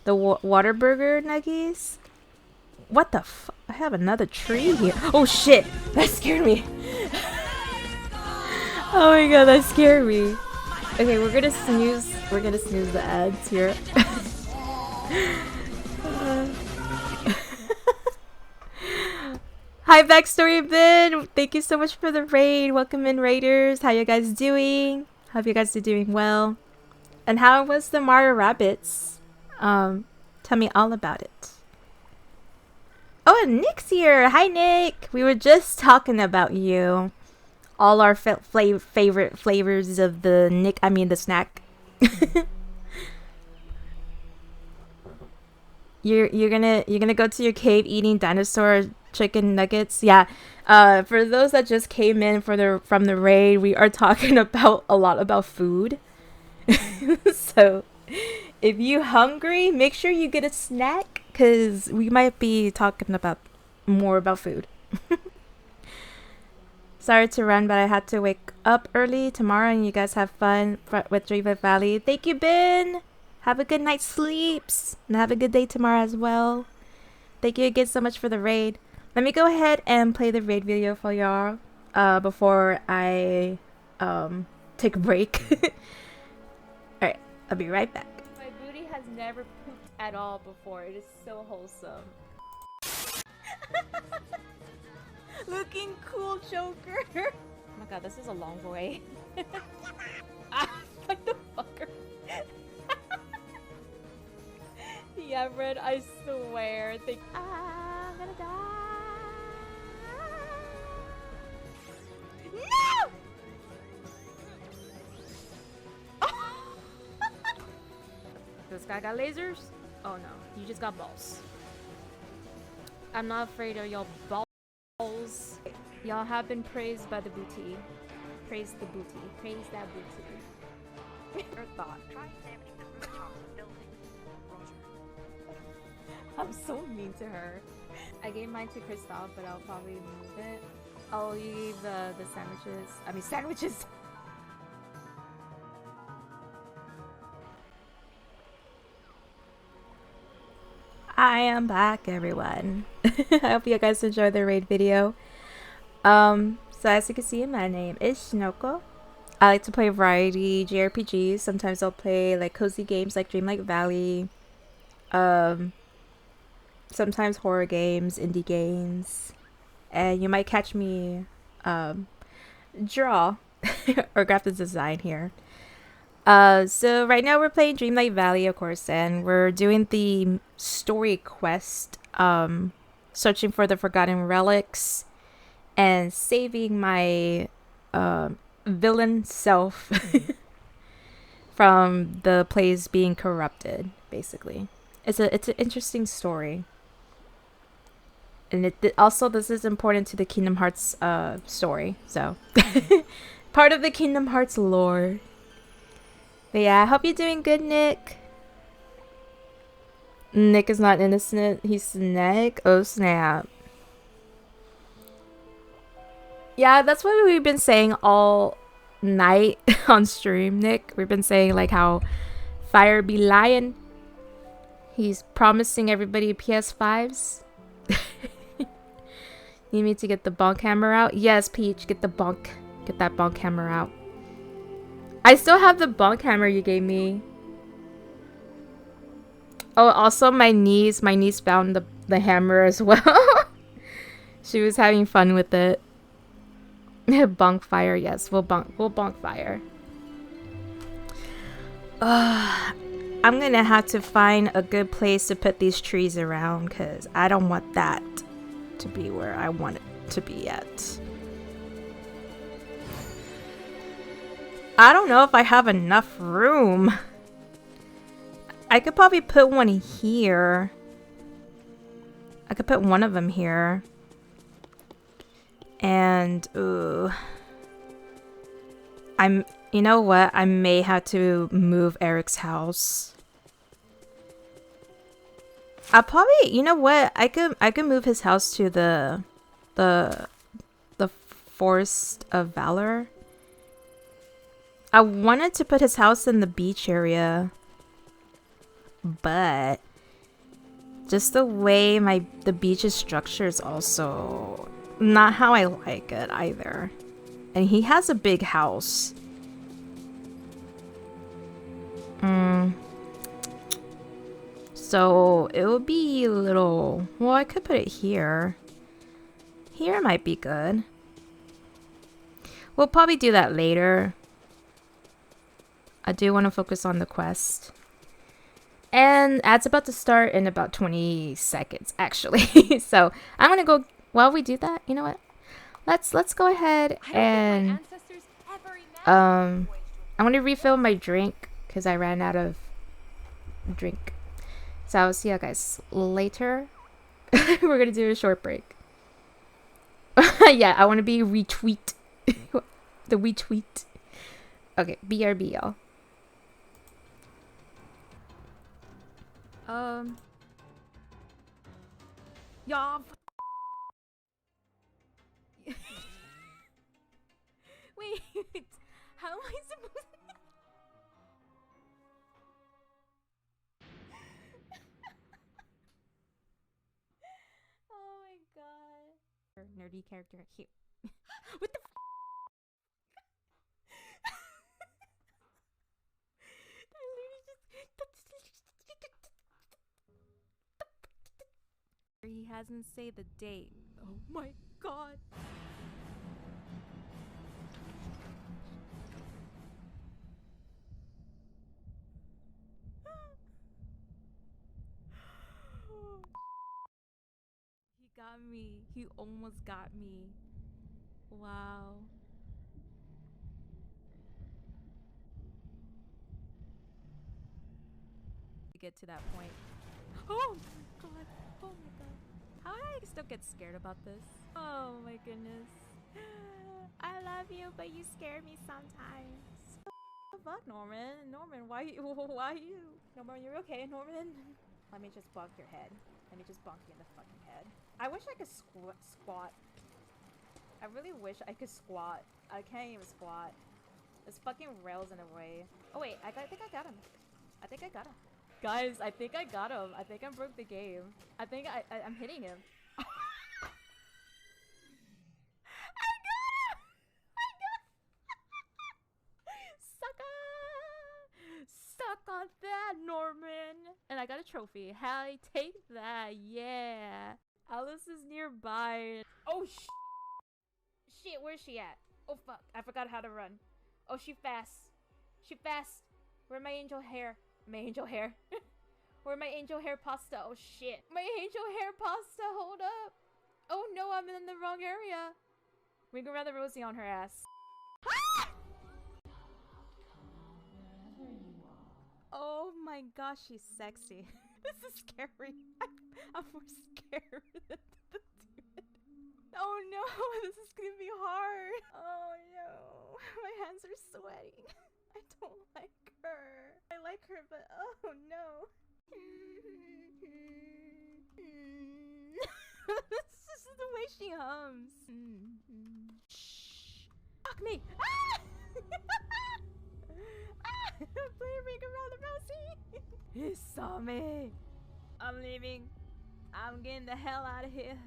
The water burger nuggies. What the f? I have another tree here. Oh shit! That scared me. Oh my god, that scared me. Okay, we're gonna snooze the ads here. Hi, Backstory Ben! Thank you so much for the raid. Welcome in, Raiders. How you guys doing? Hope you guys are doing well. And how was the Mario Rabbids? Tell me all about it. Oh, and Nick's here! Hi, Nick! We were just talking about you. all our favorite flavors of the the snack. You're gonna go to your cave eating dinosaur chicken nuggets. Yeah. For those that just came in from the raid, we are talking about a lot about food. So if you hungry, make sure you get a snack, cause we might be talking about more about food. Sorry to run, but I had to wake up early tomorrow, and you guys have fun with Dreamlight Valley. Thank you, Ben. Have a good night's sleeps, and have a good day tomorrow as well. Thank you again so much for the raid. Let me go ahead and play the raid video for y'all before I take a break. Alright, I'll be right back. My booty has never pooped at all before. It is so wholesome. Looking cool, Joker. Oh my god, this is a long way. Ah, like the fucker. Yeah, Red, I swear. I'm gonna die. No! This guy got lasers? Oh no, you just got balls. I'm not afraid of your balls. Y'all have been praised by the booty. Praise the booty. Praise that booty. Her thought. Try examining the rooftop of the building. I'm so mean to her. I gave mine to Kristoff, but I'll probably move it. Oh, you gave the sandwiches. I mean sandwiches. I am back, everyone. I hope you guys enjoyed the raid video. So as you can see, my name is Shinoko. I like to play a variety JRPGs. Sometimes I'll play like cozy games like Dreamlight Valley. Sometimes horror games, indie games, and you might catch me draw or graphic design here. So right now we're playing Dreamlight Valley, of course, and we're doing the story quest, searching for the forgotten relics and saving my villain self from the place being corrupted. Basically, it's an interesting story, and also this is important to the Kingdom Hearts story. So part of the Kingdom Hearts lore. But yeah, I hope you're doing good, Nick. Nick is not innocent. He's Snake. Oh, snap. Yeah, that's what we've been saying all night on stream, Nick. We've been saying like how Fire be lying. He's promising everybody PS5s. Need me to get the bonk hammer out? Yes, Peach, get that bonk hammer out. I still have the bonk hammer you gave me. Oh, also my niece found the hammer as well. She was having fun with it. Bonk fire, yes, we'll bonk fire. I'm gonna have to find a good place to put these trees around, because I don't want that to be where I want it to be at. I don't know if I have enough room. I could probably put one here. I could put one of them here. And, ooh. You know what? I may have to move Eric's house. I'll probably, you know what? I could move his house to the Forest of Valor. I wanted to put his house in the beach area, but just the way the beach is structured is also not how I like it either. And he has a big house. So it would be a little... Well, I could put it here. Here might be good. We'll probably do that later. I do want to focus on the quest. And ad's about to start in about 20 seconds, actually. So I'm going to go... While we do that, you know what? Let's go ahead I don't think my and ancestors ever imagined I'm gonna refill my drink because I ran out of drink. So I'll see you guys later. We're gonna do a short break. Yeah, I want to be retweet. The retweet. Okay, BRB, y'all. y'all. Wait, how am I supposed to? Oh my god. Nerdy character here. What the He hasn't said the date. Oh my god. He got me. He almost got me. Wow. To get to that point. Oh my god. Oh my god. How do I still get scared about this? Oh my goodness. I love you, but you scare me sometimes. Fuck, Norman. Norman, why you? Norman, you're okay, Norman? Let me just bonk your head. Let me just bonk you in the fucking head. I wish I could squat. I really wish I could squat. I can't even squat. There's fucking rails in the way. Oh wait, I think I got him. I think I got him. Guys, I think I got him. I think I broke the game. I think I'm hitting him. I got him! I got Sucker! Suck on that, Norman! And I got a trophy. Hey, take that, yeah. Alice is nearby. Oh, shit, where's she at? Oh, fuck, I forgot how to run. Oh, she fast. She fast. Where my angel hair? My angel hair. Where my angel hair pasta? Oh, shit. My angel hair pasta, hold up. Oh, no, I'm in the wrong area. We can rather Rosie on her ass. Ah! Oh my gosh, she's sexy. This is scary. I'm more scared than the demon. Oh no, this is gonna be hard. Oh no, my hands are sweating. I don't like her. I like her, but oh no. This is the way she hums. Shh. Fuck me. Ah! Playmaker around the Rosie. He saw me. I'm leaving. I'm getting the hell out of here.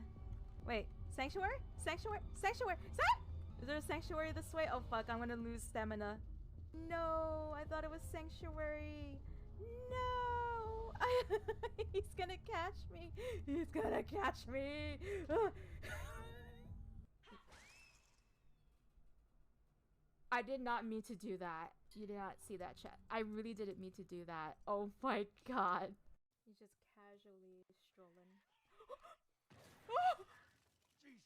Wait, sanctuary? Sanctuary? Sanctuary? Is there a sanctuary this way? Oh fuck, I'm gonna lose stamina. No, I thought it was sanctuary. No. He's gonna catch me. He's gonna catch me. I did not mean to do that. You did not see that chat. I really didn't mean to do that. Oh my god. He's just casually strolling. Jesus.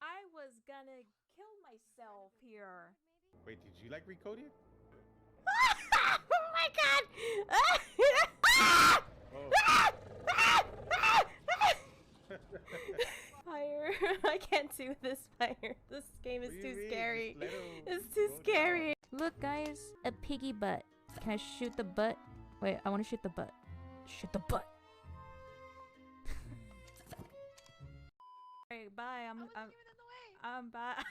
I was gonna kill myself here. Wait, did you like recoding? Oh my god! Fire. I can't do this, Fire. This game is too scary. It's too scary. Look, guys, a piggy butt. Can I shoot the butt? Wait, I want to shoot the butt. Shoot the butt. Alright, bye. I'm bye.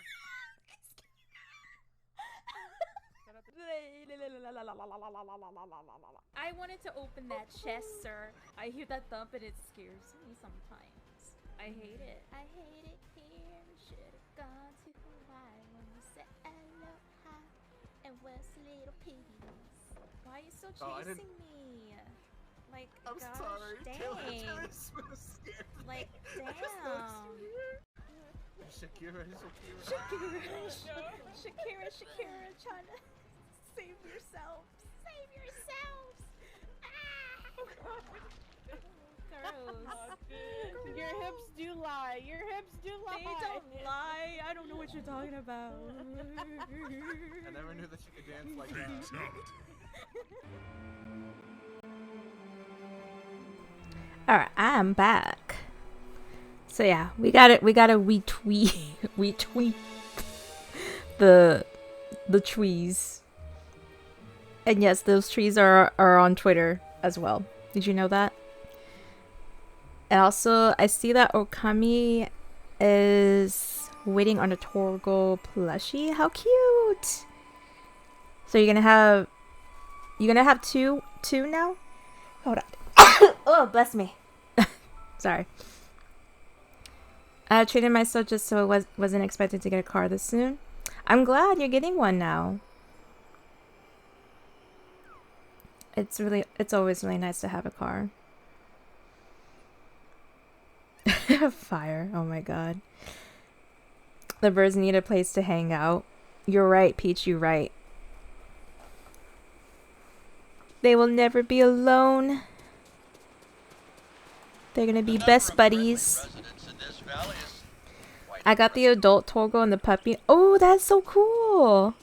I wanted to open that chest, sir. I hear that thump and it scares me sometimes. I hate it. I hate it here. We should have gone to Hawaii when we said aloha and was little piggies. Why are you still chasing me? Like, I'm gosh, sorry. dang. Taylor's so scared. Like, damn. Shakira. Shakira, trying to save yourselves. Save yourselves. Ah! Oh Your hips do lie. Your hips do lie. They don't lie. I don't know what you're talking about. I never knew that you could dance like that. Alright, I'm back. So yeah, we gotta retweet retweet the trees. And yes, those trees are on Twitter as well. Did you know that? And also, I see that Okami is waiting on a Torgo plushie. How cute! So you're gonna have two now? Hold on. Oh, bless me. Sorry. I treated myself just so I wasn't expected to get a car this soon. I'm glad you're getting one now. It's always really nice to have a car. Fire. Oh my god. The birds need a place to hang out. You're right, Peach, you're right. They will never be alone. They're gonna be best buddies. I got the adult Torgo and the puppy. Oh, that's so cool.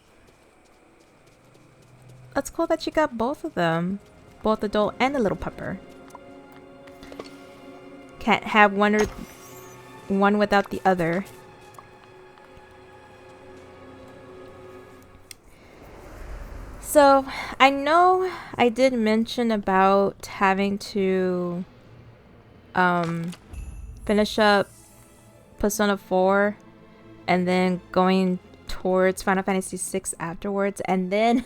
That's cool that you got both of them. Both adult and the little pupper. Can't have one without the other. So, I know I did mention about having to finish up Persona 4 and then going towards Final Fantasy 6 afterwards and then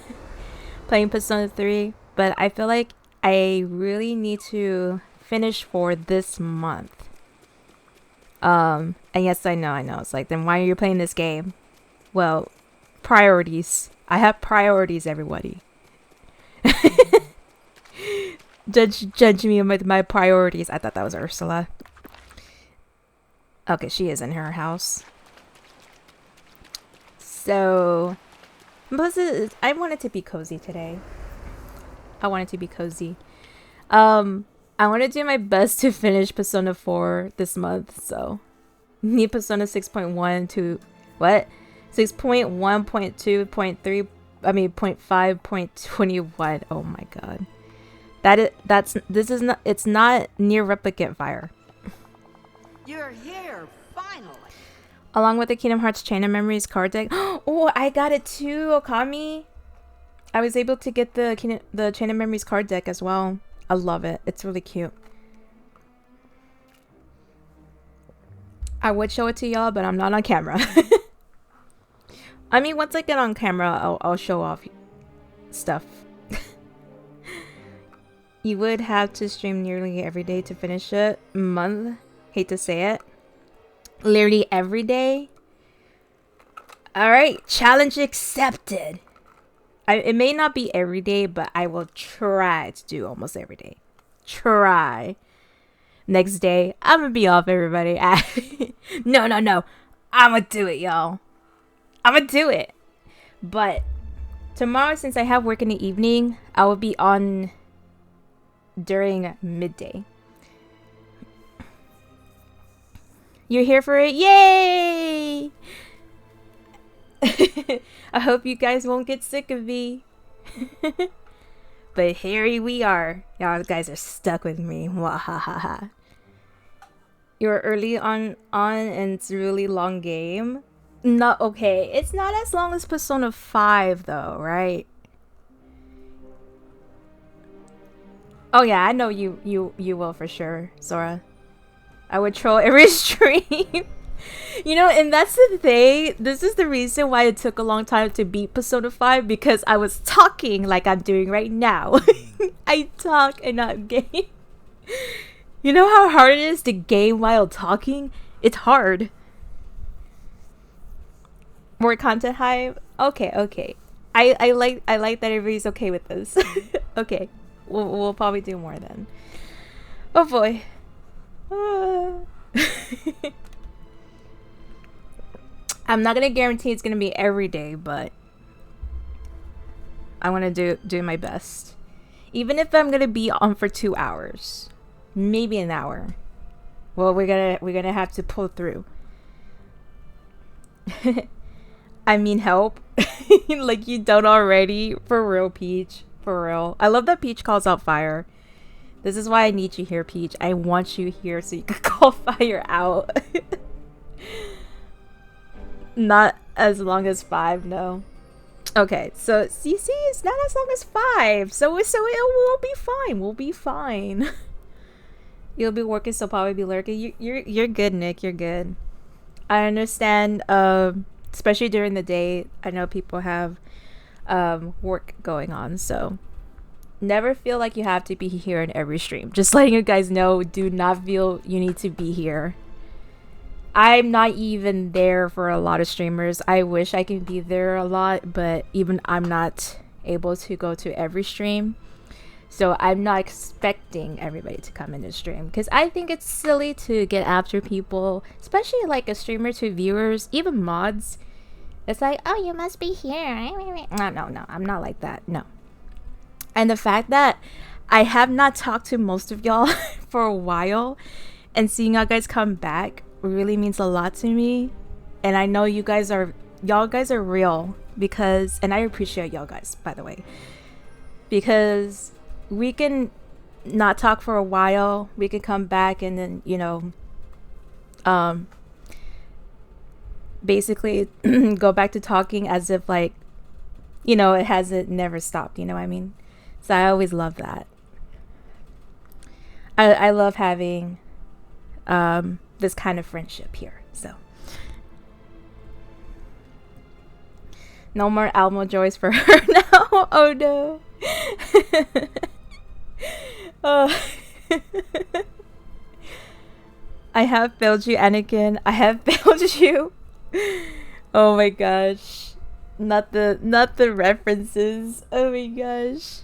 playing Persona 3, but I feel like I really need to finish for this month. And yes, I know. It's like, then why are you playing this game? Well, priorities. I have priorities, everybody. Judge me with my priorities. I thought that was Ursula. Okay, she is in her house. So, I wanted to be cozy today. I want to do my best to finish Persona 4 this month, so need Persona 6.1 to what? 6.1.2.3 I mean 0.5.21. Oh my god. It's not near replicant fire. You're here, finally. Along with the Kingdom Hearts Chain of Memories card deck. Oh, I got it too, Okami. I was able to get the Chain of Memories card deck as well. I love it. It's really cute. I would show it to y'all, but I'm not on camera. I mean, once I get on camera, I'll show off stuff. You would have to stream nearly every day to finish it. Month. Hate to say it. Literally every day. Alright, challenge accepted. It may not be every day, but I will try to do almost every day. Try. Next day, I'm gonna be off, everybody. No. I'm gonna do it, y'all. I'm gonna do it. But tomorrow, since I have work in the evening, I will be on during midday. You're here for it? Yay! I hope you guys won't get sick of me. But here we are. Y'all guys are stuck with me. Wahahaha. You're early on and it's a really long game. Not okay. It's not as long as Persona 5 though, right? Oh yeah, I know you will for sure, Sora. I would troll every stream. You know, and that's the thing. This is the reason why it took a long time to beat Persona 5, because I was talking like I'm doing right now. I talk and not game. You know how hard it is to game while talking? It's hard. More content hype? Okay. I like that everybody's okay with this. Okay. We'll probably do more then. Oh boy. I'm not gonna guarantee it's gonna be every day, but I want to do my best. Even if I'm gonna be on for 2 hours, maybe an hour. Well, we're gonna have to pull through. I mean, help. Like you don't already. For real, Peach. For real. I love that Peach calls out fire. This is why I need you here, Peach. I want you here so you can call fire out. Not as long as 5, no. Okay, so CC is not as long as 5. So it will be fine. We'll be fine. You'll be working, so probably be lurking. You're good, Nick. You're good. I understand. Especially during the day, I know people have work going on, so never feel like you have to be here in every stream. Just letting you guys know, do not feel you need to be here. I'm not even there for a lot of streamers. I wish I could be there a lot, but even I'm not able to go to every stream. So I'm not expecting everybody to come in the stream because I think it's silly to get after people, especially like a streamer to viewers, even mods. It's like, oh, you must be here. No, I'm not like that. No. And the fact that I have not talked to most of y'all for a while and seeing y'all guys come back really means a lot to me. And I know y'all guys are real because, and I appreciate y'all guys, by the way, because we can not talk for a while. We can come back and then, you know, basically go back to talking as if like, you know, it hasn't never stopped. You know what I mean? So I always love that. I love having this kind of friendship here. So no more Almo joys for her now. Oh no. I have failed you, Anakin. I have failed you. Oh my gosh. Not the references. Oh my gosh.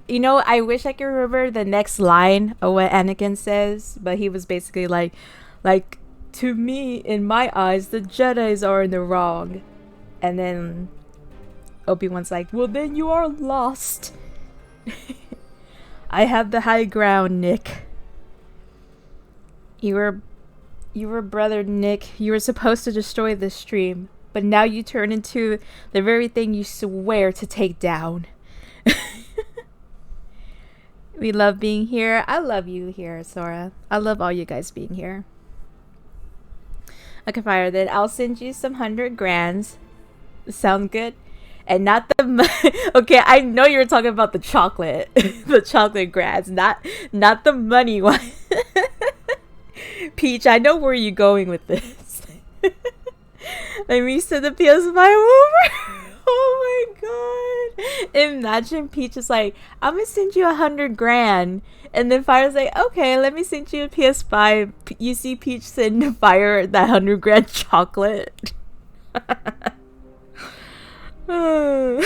You know, I wish I could remember the next line of what Anakin says, but he was basically like to me, in my eyes, the Jedis are in the wrong. And then Obi-Wan's like, well, then you are lost. I have the high ground, Nick. You were brother Nick. You were supposed to destroy this stream, but now you turn into the very thing you swear to take down. We love being here. I love you here, Sora. I love all you guys being here. Okay, fire. Then I'll send you some 100 grands. Sound good? And not the okay, I know you were talking about the chocolate. The chocolate grands, not the money one. Peach, I know where you're going with this. Let me send the PS5 over. Oh my god. Imagine Peach is like, I'm gonna send you 100 grand. And then Fire's like, okay, let me send you a PS5. You see Peach send Fire that 100 grand chocolate. Oh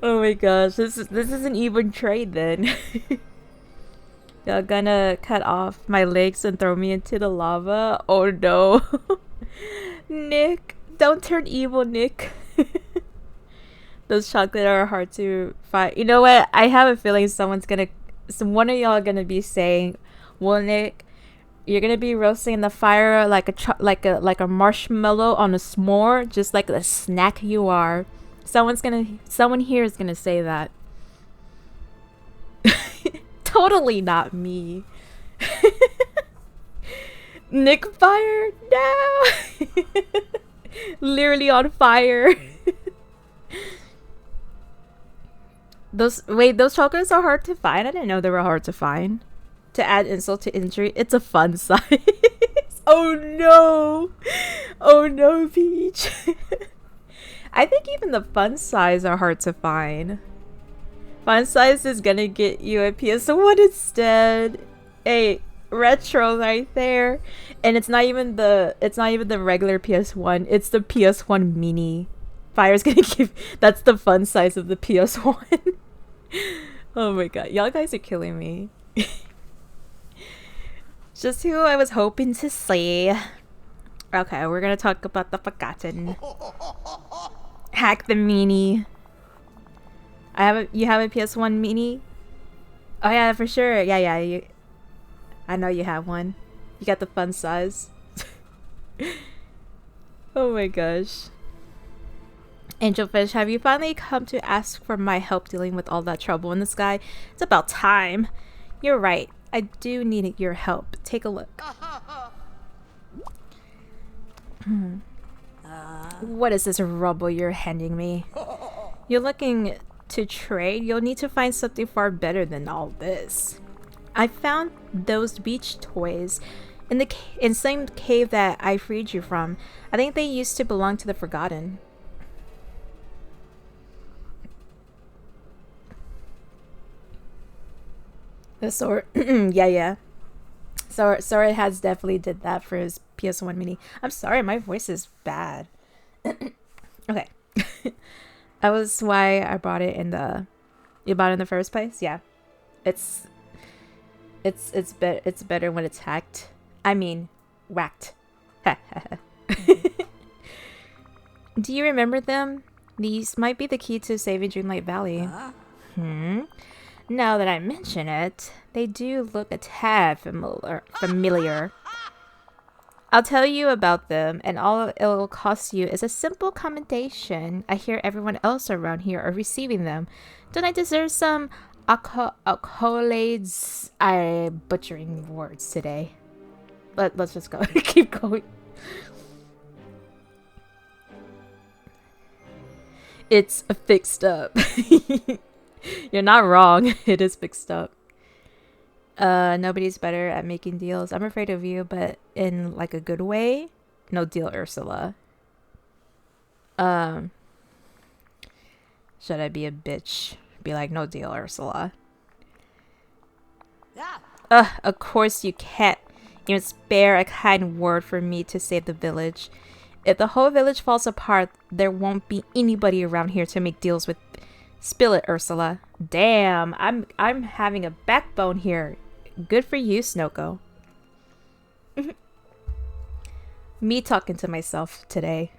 my gosh, this is an even trade then. Y'all gonna cut off my legs and throw me into the lava? Oh no. Nick, don't turn evil, Nick. Those chocolate are hard to find. You know what? I have a feeling one of y'all gonna be saying, well, Nick, you're gonna be roasting in the fire like a marshmallow on a s'more, just like the snack you are. Someone here is gonna say that. Totally not me. Nick fire? No. Literally on fire. Those chocolates are hard to find. I didn't know they were hard to find. To add insult to injury, it's a fun size. Oh no. Oh no, Peach. I think even the fun size are hard to find. Fun size is gonna get you a PS1 instead. Hey, retro right there. And it's not even the regular PS1, it's the PS1 mini. Fire's gonna give, that's the fun size of the PS1. Oh my god, y'all guys are killing me. Just who I was hoping to see. Okay, we're gonna talk about the Forgotten. Hack the meanie. You have a PS1 mini? Oh yeah, for sure. Yeah. I know you have one. You got the fun size. Oh my gosh. Angelfish, have you finally come to ask for my help dealing with all that trouble in the sky? It's about time. You're right. I do need your help. Take a look. What is this rubble you're handing me? You're looking to trade? You'll need to find something far better than all this. I found those beach toys in the same cave that I freed you from. I think they used to belong to the Forgotten. The sword, yeah. Sora has definitely did that for his PS1 mini. I'm sorry, my voice is bad. Okay. That was why I bought it in the. You bought it in the first place? Yeah. It's better when it's hacked. I mean, whacked. Do you remember them? These might be the key to saving Dreamlight Valley. Now that I mention it, they do look a tad familiar. I'll tell you about them, and all it'll cost you is a simple commendation. I hear everyone else around here are receiving them. Don't I deserve some accolades? I'm butchering words today. But let's just go. Keep going. It's fixed up. You're not wrong. It is fixed up. Nobody's better at making deals. I'm afraid of you, but in like a good way. No deal, Ursula. Should I be a bitch? Be like, no deal, Ursula. Of course you can't even spare a kind word for me to save the village. If the whole village falls apart, there won't be anybody around here to make deals with. Spill it, Ursula. Damn, I'm having a backbone here. Good for you, Snoko. Me talking to myself today.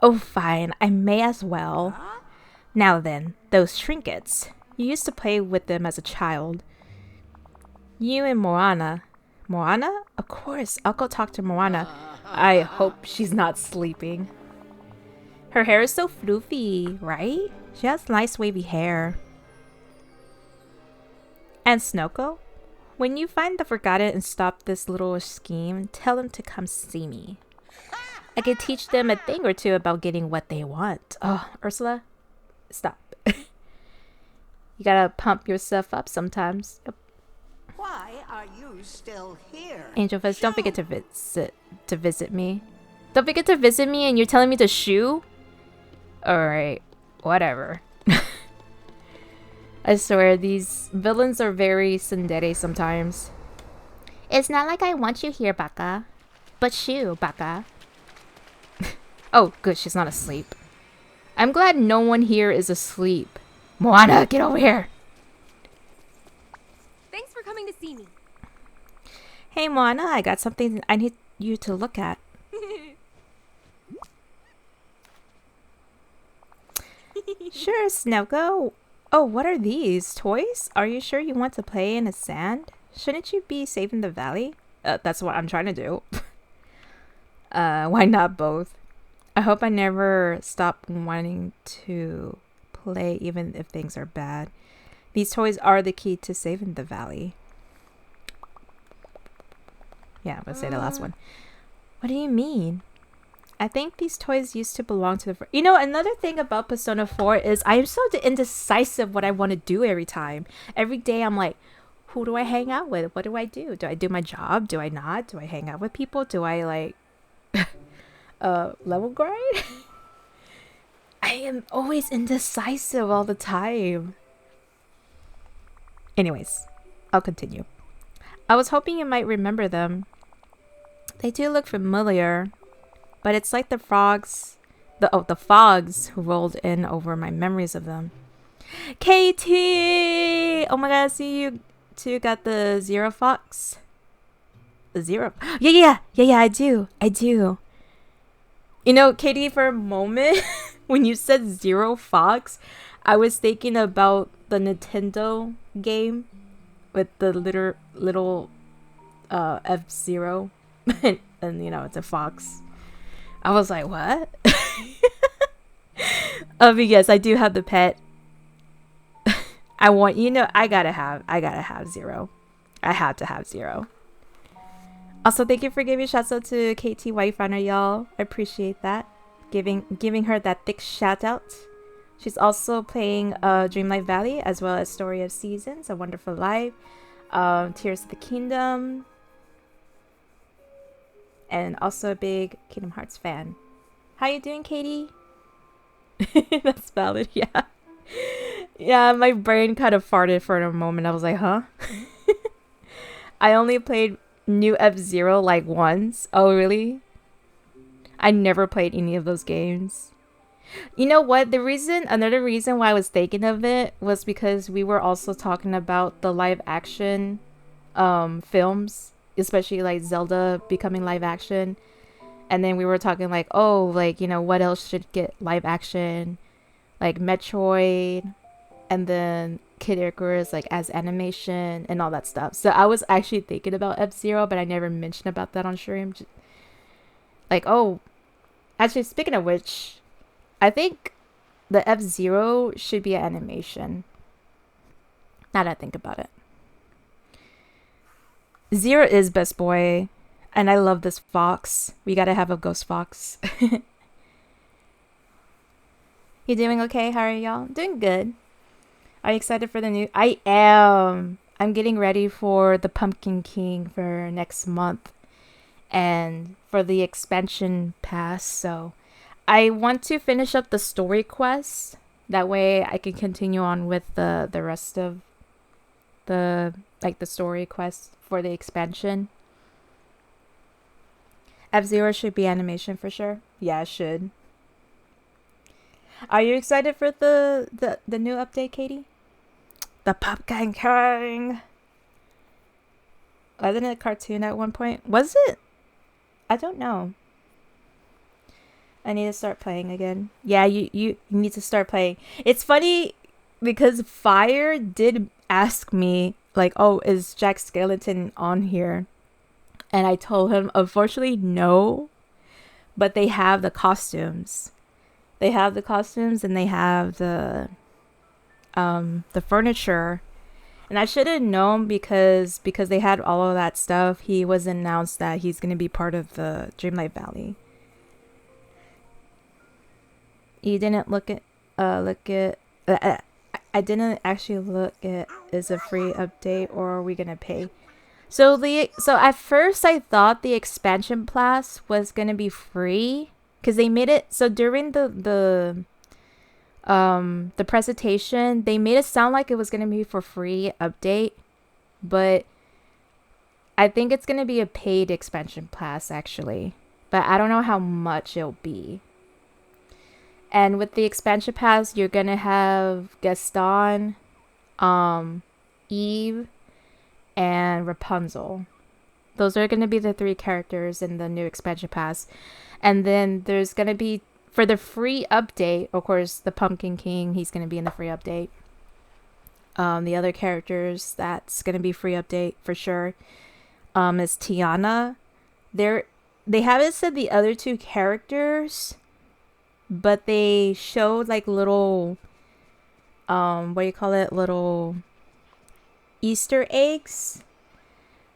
Oh, fine. I may as well. Now then, those trinkets. You used to play with them as a child. You and Moana. Moana? Of course. I'll go talk to Moana. I hope she's not sleeping. Her hair is so floofy, right? She has nice wavy hair. And Snoko? When you find the Forgotten and stop this little scheme, tell them to come see me. I can teach them a thing or two about getting what they want. Oh, Ursula, stop. You gotta pump yourself up sometimes. Yep. Why are you still here? Angelfish, don't forget to visit me. Don't forget to visit me, and you're telling me to shoo? Alright, whatever. I swear, these villains are very tsundere sometimes. It's not like I want you here, Baka. But shoo, Baka. Oh, good, she's not asleep. I'm glad no one here is asleep. Moana, get over here! Thanks for coming to see me. Hey, Moana, I got something I need you to look at. Sure, Snoko. Oh, what are these? Toys? Are you sure you want to play in the sand? Shouldn't you be saving the valley? That's what I'm trying to do. Why not both? I hope I never stop wanting to play even if things are bad. These toys are the key to saving the valley. Yeah, I'm gonna say the last one. What do you mean? I think these toys used to belong to the... You know, another thing about Persona 4 is I am so indecisive what I want to do every time. Every day I'm like, who do I hang out with? What do I do? Do I do my job? Do I not? Do I hang out with people? Do I like... level grind? I am always indecisive all the time. Anyways, I'll continue. I was hoping you might remember them. They do look familiar. But it's like the fogs who rolled in over my memories of them. Katie! Oh my god, I see you two got the Zero Fox. The Zero... Yeah, I do. You know, Katie, for a moment, when you said Zero Fox, I was thinking about the Nintendo game with the little F-Zero and you know, it's a fox. I was like, what? But yes, I do have the pet. I want, you know, I gotta have Zero. I have to have Zero. Also, thank you for giving shout out to KT Whiterunner, y'all. I appreciate that. Giving her that thick shout out. She's also playing Dreamlight Valley as well as Story of Seasons, A Wonderful Life, Tears of the Kingdom, and also a big Kingdom Hearts fan. How you doing, Katie? That's valid, yeah. Yeah, my brain kind of farted for a moment. I was like, huh? I only played New F-Zero like once. Oh, really? I never played any of those games. You know what? Another reason why I was thinking of it was because we were also talking about the live action films, especially like Zelda becoming live action. And then we were talking like, oh, like, you know, what else should get live action? Like Metroid, and then Kid Icarus like as animation and all that stuff. So I was actually thinking about F-Zero, but I never mentioned about that on stream. Like, oh, actually, speaking of which, I think the F-Zero should be an animation. Now that I think about it. Zero is best boy, and I love this fox. We gotta have a ghost fox. You doing okay? How are y'all? Doing good. Are you excited for the new? I am. I'm getting ready for the Pumpkin King for next month and for the expansion pass. So I want to finish up the story quests. That way I can continue on with the rest of the story quests for the expansion. F-Zero should be animation for sure. Yeah, it should. Are you excited for the new update, Katie? The Pumpkin King. Wasn't it a cartoon at one point? Was it? I don't know. I need to start playing again. Yeah, you need to start playing. It's funny because Fire did ask me like, oh, is Jack Skellington on here? And I told him, unfortunately, no. But they have the costumes. They have the costumes and they have the furniture. And I should have known because they had all of that stuff. He was announced that he's going to be part of the Dreamlight Valley. You didn't look at I didn't actually look at is a free update or are we going to pay? So at first I thought the expansion pass was going to be free. Because they made it so during the presentation, they made it sound like it was gonna be for free update, but I think it's gonna be a paid expansion pass actually. But I don't know how much it'll be. And with the expansion pass, you're gonna have Gaston, Eve, and Rapunzel. Those are gonna be the 3 characters in the new expansion pass. And then there's going to be, for the free update, of course, the Pumpkin King, he's going to be in the free update. The other characters, that's going to be free update for sure, is Tiana. They haven't said the other 2 characters, but they showed like little, little Easter eggs.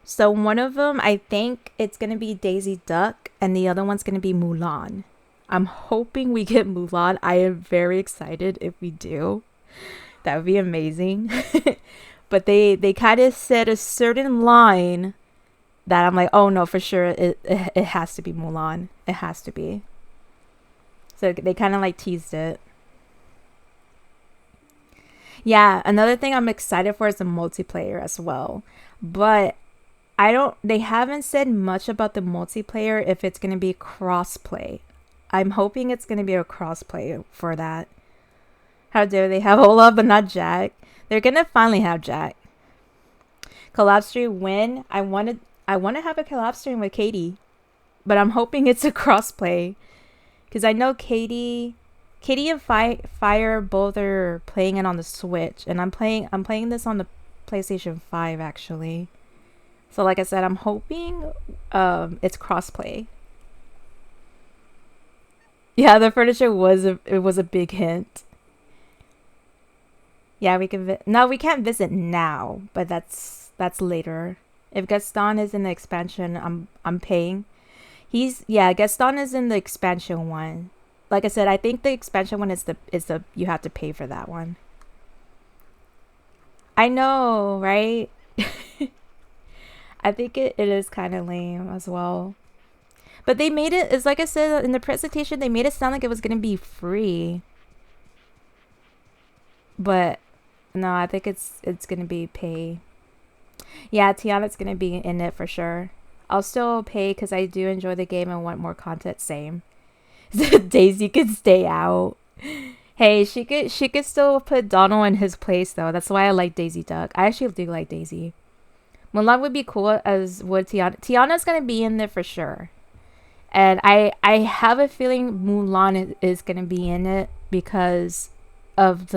So one of them, I think it's going to be Daisy Duck, and the other one's going to be Mulan. I'm hoping we get Mulan. I am very excited if we do. That would be amazing. But they kind of said a certain line that I'm like, oh no, for sure, it has to be Mulan. It has to be. So they kind of like teased it. Yeah, another thing I'm excited for is the multiplayer as well. But they haven't said much about the multiplayer if it's going to be crossplay. I'm hoping it's going to be a crossplay for that. How dare they have Olaf but not Jack? They're going to finally have Jack. Collab stream when? I want to have a collab stream with Katie. But I'm hoping it's a crossplay. Because I know Katie Katie and Fire both are playing it on the Switch, and I'm playing this on the PlayStation 5 actually. So like I said, I'm hoping it's crossplay. Yeah, the furniture was a big hint. Yeah, we can no, we can't visit now, but that's later. If Gaston is in the expansion, I'm paying. Gaston is in the expansion one. Like I said, I think the expansion one is the you have to pay for that one. I know, right? I think it is kind of lame as well. But they made it, it's like I said in the presentation, they made it sound like it was going to be free. But no, I think it's going to be pay. Yeah, Tiana's going to be in it for sure. I'll still pay because I do enjoy the game and want more content. Same. Daisy could stay out. Hey, she could still put Donald in his place though. That's why I like Daisy Duck. I actually do like Daisy. Mulan would be cool, as would Tiana. Tiana's gonna be in there for sure. And I have a feeling Mulan is gonna be in it because of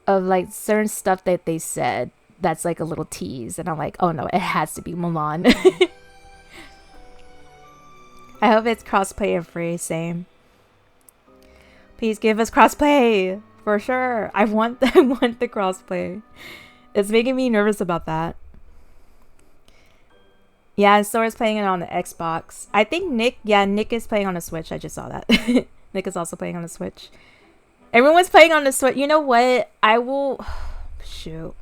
like certain stuff that they said that's like a little tease, and I'm like, oh no, it has to be Mulan. I hope it's crossplay and free. Same. Please give us crossplay for sure. I want the crossplay. It's making me nervous about that. Yeah, and Sora's playing it on the Xbox. I think Nick is playing on the Switch. I just saw that. Nick is also playing on the Switch. Everyone's playing on the Switch. You know what? I will... Shoot.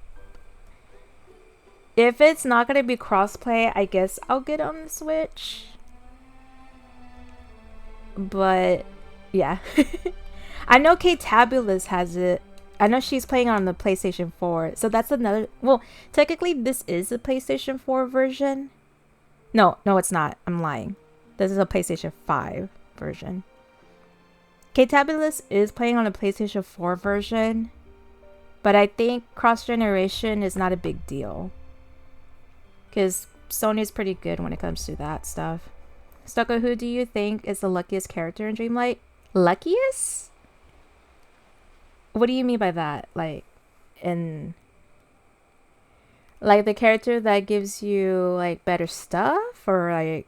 If it's not going to be crossplay, I guess I'll get on the Switch. But, yeah. I know Kate Tabulous has it. I know she's playing on the PlayStation 4. So that's another... Well, technically, this is a PlayStation 4 version. No, it's not. I'm lying. This is a PlayStation 5 version. Kate Tabulous is playing on a PlayStation 4 version. But I think cross-generation is not a big deal. Because Sony's pretty good when it comes to that stuff. Stucco, who do you think is the luckiest character in Dreamlight? Luckiest? What do you mean by that? Like the character that gives you like better stuff, or like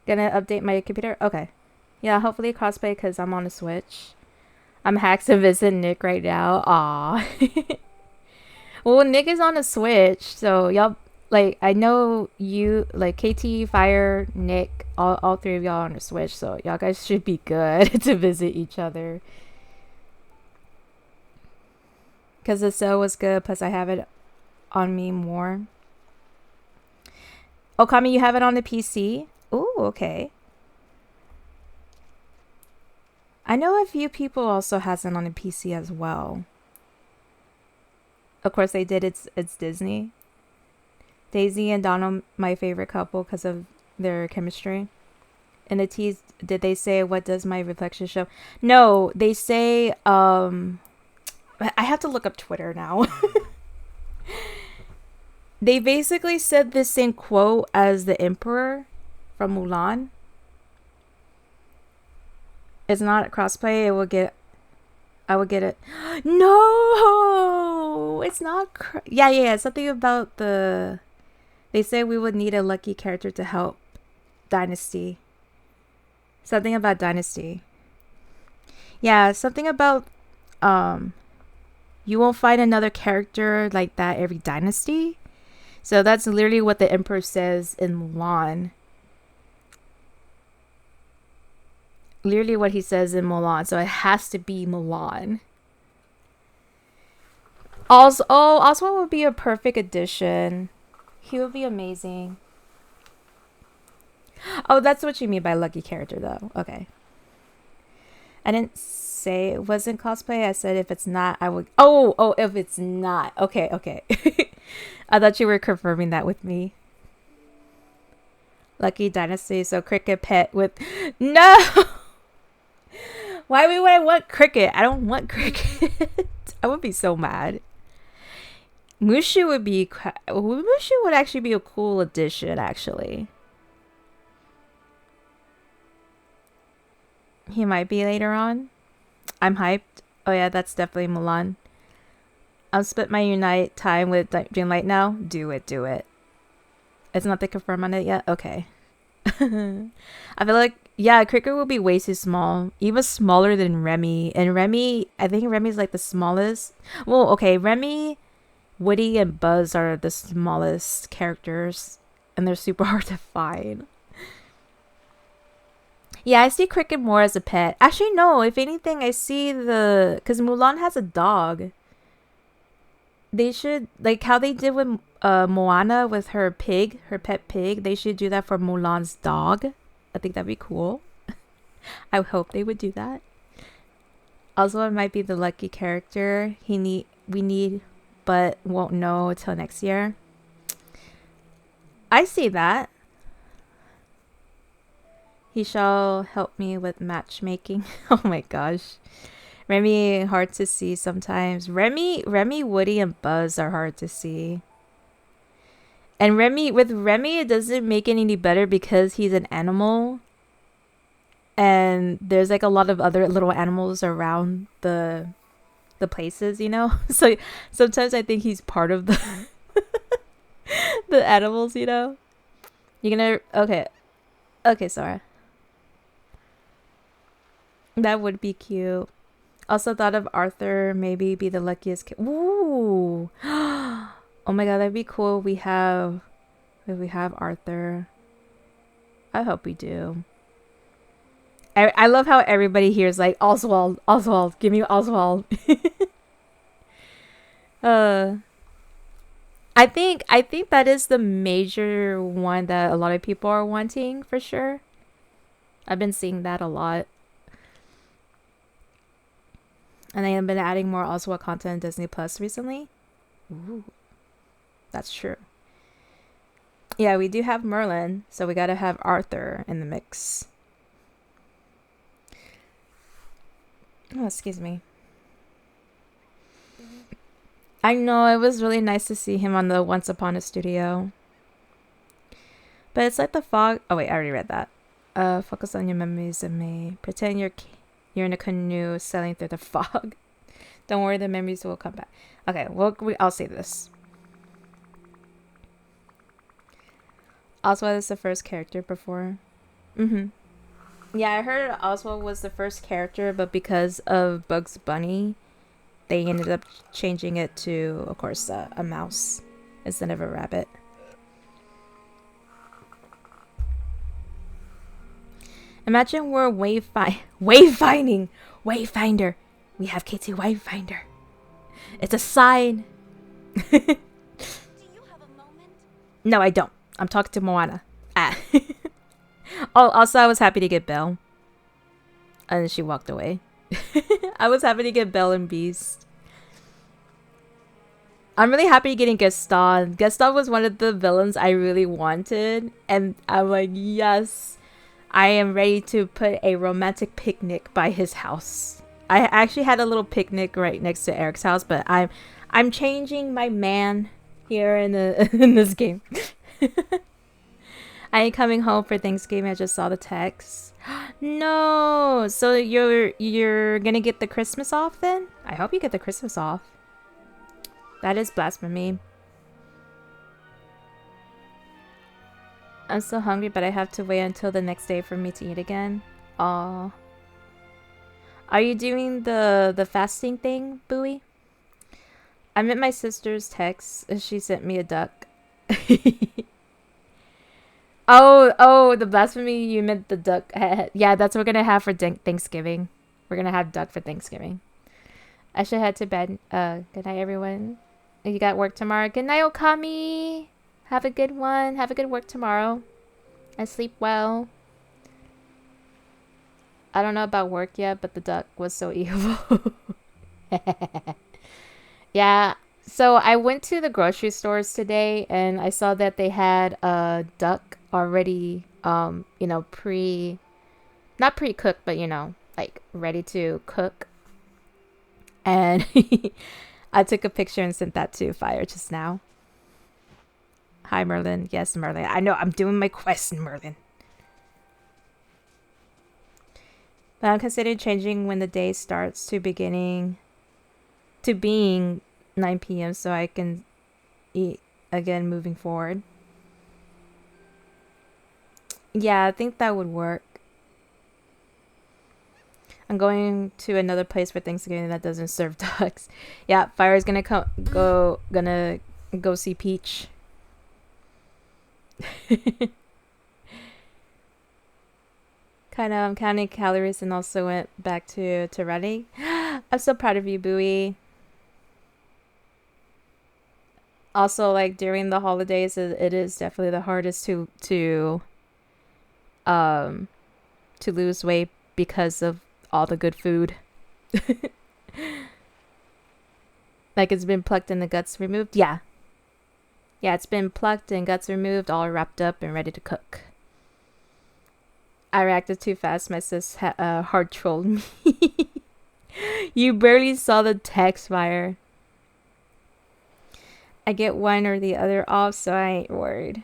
gonna update my computer? Okay. Yeah, hopefully crossplay because I'm on a Switch. I'm hacked to visit Nick right now. Aw. Well, Nick is on a Switch, so y'all... Like, I know you, like, KT, Fire, Nick, all three of y'all on the Switch, so y'all guys should be good to visit each other. Because the sale was good, plus I have it on me more. Oh, Kami, you have it on the PC? Ooh, okay. I know a few people also has it on the PC as well. Of course, they did. It's Disney. Daisy and Donald, my favorite couple because of their chemistry. In the tease, did they say, what does my reflection show? No, they say, I have to look up Twitter now. They basically said the same quote as the Emperor from Mulan. It's not crossplay. I would get it. No, it's not. Yeah. Something about the... They say we would need a lucky character to help Dynasty. Something about Dynasty. Yeah, something about you won't find another character like that every Dynasty. So that's literally what the Emperor says in Mulan. Literally what he says in Mulan. So it has to be Mulan. Also, Oswald would be a perfect addition. He would be amazing. Oh, that's what you mean by lucky character, though. Okay. I didn't say it wasn't cosplay. I said if it's not, I would... Oh, if it's not. Okay. I thought you were confirming that with me. Lucky Dynasty, so Cricket pet with... No! Why would I want Cricket? I don't want Cricket. I would be so mad. Mushu would actually be a cool addition, actually. He might be later on. I'm hyped. Oh yeah, that's definitely Mulan. I'll split my unite time with Dreamlight now. Do it, do it. It's not the confirm on it yet? Okay. I feel like, yeah, Cricket will be way too small. Even smaller than Remy. And Remy, I think Remy's like the smallest. Well, okay, Remy, Woody, and Buzz are the smallest characters. And they're super hard to find. Yeah, I see Cricket more as a pet. Actually, no. If anything, I see the... Because Mulan has a dog. They should... Like how they did with Moana with her pig, her pet pig. They should do that for Mulan's dog. I think that'd be cool. I hope they would do that. Also, it might be the lucky character we need, but won't know till next year. I see that. He shall help me with matchmaking. Oh my gosh. Remy, hard to see sometimes. Remy, Woody, and Buzz are hard to see. And with Remy, it doesn't make it any better because he's an animal. And there's like a lot of other little animals around the places, you know? So sometimes I think he's part of the the animals, you know? You're gonna... Okay, Sora. That would be cute. Also thought of Arthur maybe be the luckiest kid. Ooh. Oh my god, that'd be cool. If we have Arthur. I hope we do. I love how everybody here is like, Oswald, give me Oswald. I think that is the major one that a lot of people are wanting for sure. I've been seeing that a lot. And they have been adding more Oswald content in Disney Plus recently. Ooh, that's true. Yeah, we do have Merlin, so we gotta have Arthur in the mix. Oh, excuse me. I know, it was really nice to see him on the Once Upon a Studio. But it's like the fog. Oh wait, I already read that. Focus on your memories of me. Pretend you're in a canoe sailing through the fog. Don't worry, the memories will come back. Okay, well, I'll say this. Oswald is the first character before. Yeah, I heard Oswald was the first character, but because of Bugs Bunny, they ended up changing it to, of course, a mouse instead of a rabbit. Imagine we're wayfinding. Wayfinder. We have KT Wayfinder. It's a sign. Do you have a moment? No, I don't. I'm talking to Moana. Oh, also, I was happy to get Belle. And then she walked away. I was happy to get Belle and Beast. I'm really happy getting Gaston. Gaston was one of the villains I really wanted. And I'm like, yes. I am ready to put a romantic picnic by his house. I actually had a little picnic right next to Eric's house, but I'm changing my man here in this game. I ain't coming home for Thanksgiving. I just saw the text. No, so you're gonna get the Christmas off then? I hope you get the Christmas off. That is blasphemy. I'm still hungry, but I have to wait until the next day for me to eat again. Aw. Are you doing the fasting thing, Bowie? I met my sister's text and she sent me a duck. Oh, the blasphemy, you meant the duck. Yeah, that's what we're gonna have for Thanksgiving. We're gonna have duck for Thanksgiving. I should head to bed. Good night, everyone. You got work tomorrow. Good night, Okami. Have a good one. Have a good work tomorrow. And sleep well. I don't know about work yet, but the duck was so evil. Yeah. So I went to the grocery stores today and I saw that they had a duck already, not pre-cooked, but like ready to cook. And I took a picture and sent that to Fire just now. Hi, Merlin. Yes, Merlin. I know I'm doing my quest, Merlin. But I'm considering changing when the day starts to being 9 p.m. so I can eat again moving forward. Yeah, I think that would work. I'm going to another place for Thanksgiving that doesn't serve ducks. Yeah, Fire's gonna go see Peach. I'm counting calories and also went back to running. I'm so proud of you, Bowie. Also, like during the holidays, it is definitely the hardest to lose weight because of all the good food. Like it's been plucked and the guts removed. Yeah, it's been plucked and guts removed, all wrapped up and ready to cook. I reacted too fast. My sis hard trolled me. You barely saw the text, Fire. I get one or the other off, so I ain't worried.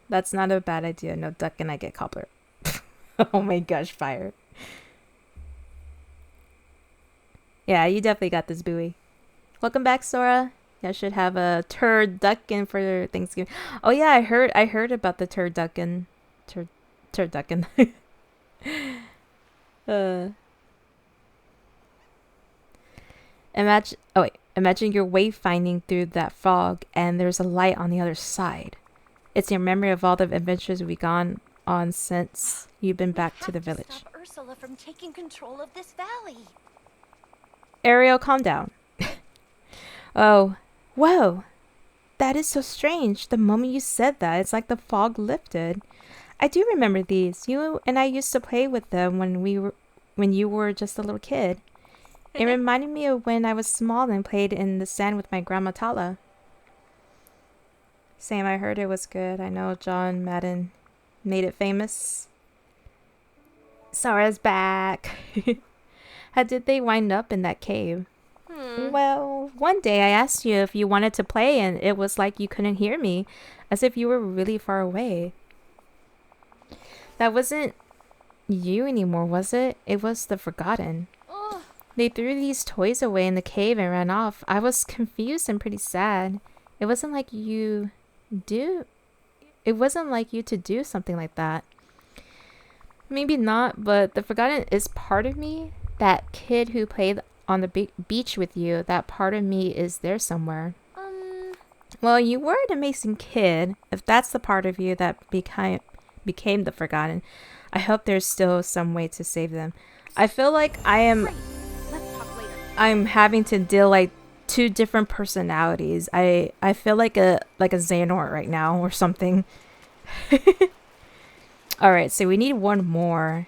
That's not a bad idea. No duck and I get cobbler. Oh my gosh, Fire. Yeah, you definitely got this, Bowie. Welcome back, Sora. I should have a turducken for Thanksgiving. Oh yeah, I heard about the turducken. Turducken. Imagine you're wayfinding through that fog and there's a light on the other side. It's your memory of all the adventures we've gone on since you've been back to the village. Stop Ursula from taking control of this valley. Ariel, calm down. Oh, whoa. That is so strange. The moment you said that, it's like the fog lifted. I do remember these. You and I used to play with them when you were just a little kid. It reminded me of when I was small and played in the sand with my grandma Tala. Same, I heard it was good. I know John Madden made it famous. Sora's back. How did they wind up in that cave? Well, one day I asked you if you wanted to play and it was like you couldn't hear me, as if you were really far away. That wasn't you anymore, was it? It was the Forgotten. They threw these toys away in the cave and ran off. I was confused and pretty sad. It wasn't like you to do something like that. Maybe not, but the Forgotten is part of me. That kid who played on the beach with you, that part of me is there somewhere. Well, you were an amazing kid. If that's the part of you that became the Forgotten, I hope there's still some way to save them. I feel like I'm having to deal like two different personalities. I feel like a Xehanort right now or something. All right, so we need one more.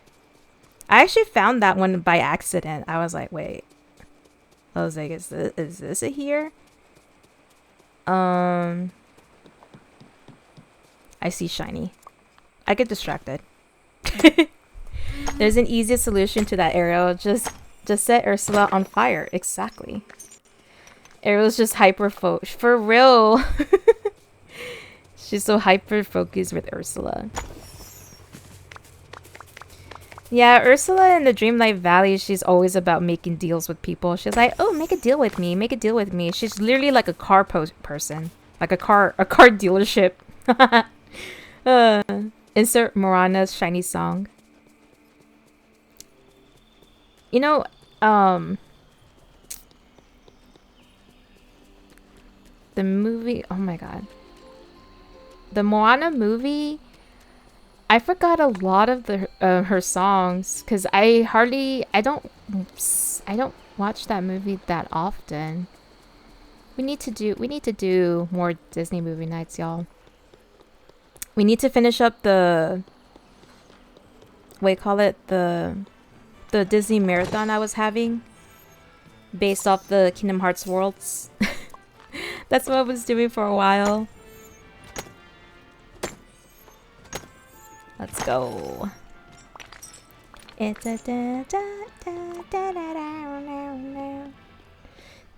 I actually found that one by accident. I was like, wait. I was like, is this it here? I see shiny. I get distracted. There's an easy solution to that, Ariel. Just set Ursula on fire. Exactly. Ariel's just for real. She's so hyper focused with Ursula. Yeah, Ursula in the Dreamlight Valley, she's always about making deals with people. She's like, oh, make a deal with me. Make a deal with me. She's literally like a car person. Like a car dealership. Insert Morana's shiny song. You know, the movie, oh my god. The Moana movie, I forgot a lot of her songs because I don't watch that movie that often. We need to do more Disney movie nights, y'all. We need to finish up the Disney marathon I was having based off the Kingdom Hearts worlds. That's what I was doing for a while. Let's go. Do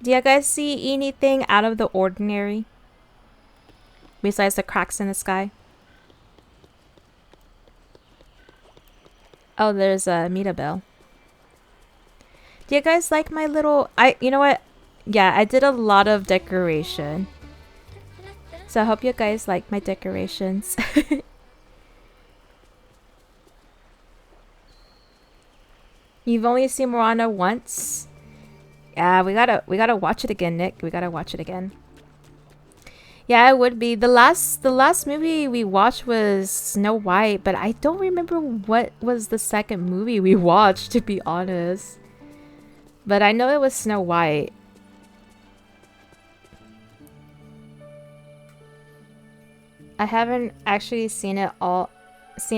you guys see anything out of the ordinary besides the cracks in the sky? Oh, there's a Mirabelle. Do you guys like my little... you know what? Yeah, I did a lot of decoration. So I hope you guys like my decorations. You've only seen Moana once? Yeah, we gotta watch it again, Nick. We gotta watch it again. Yeah, it would be. The last movie we watched was Snow White, but I don't remember what was the second movie we watched, to be honest. But I know it was Snow White. I haven't actually seen it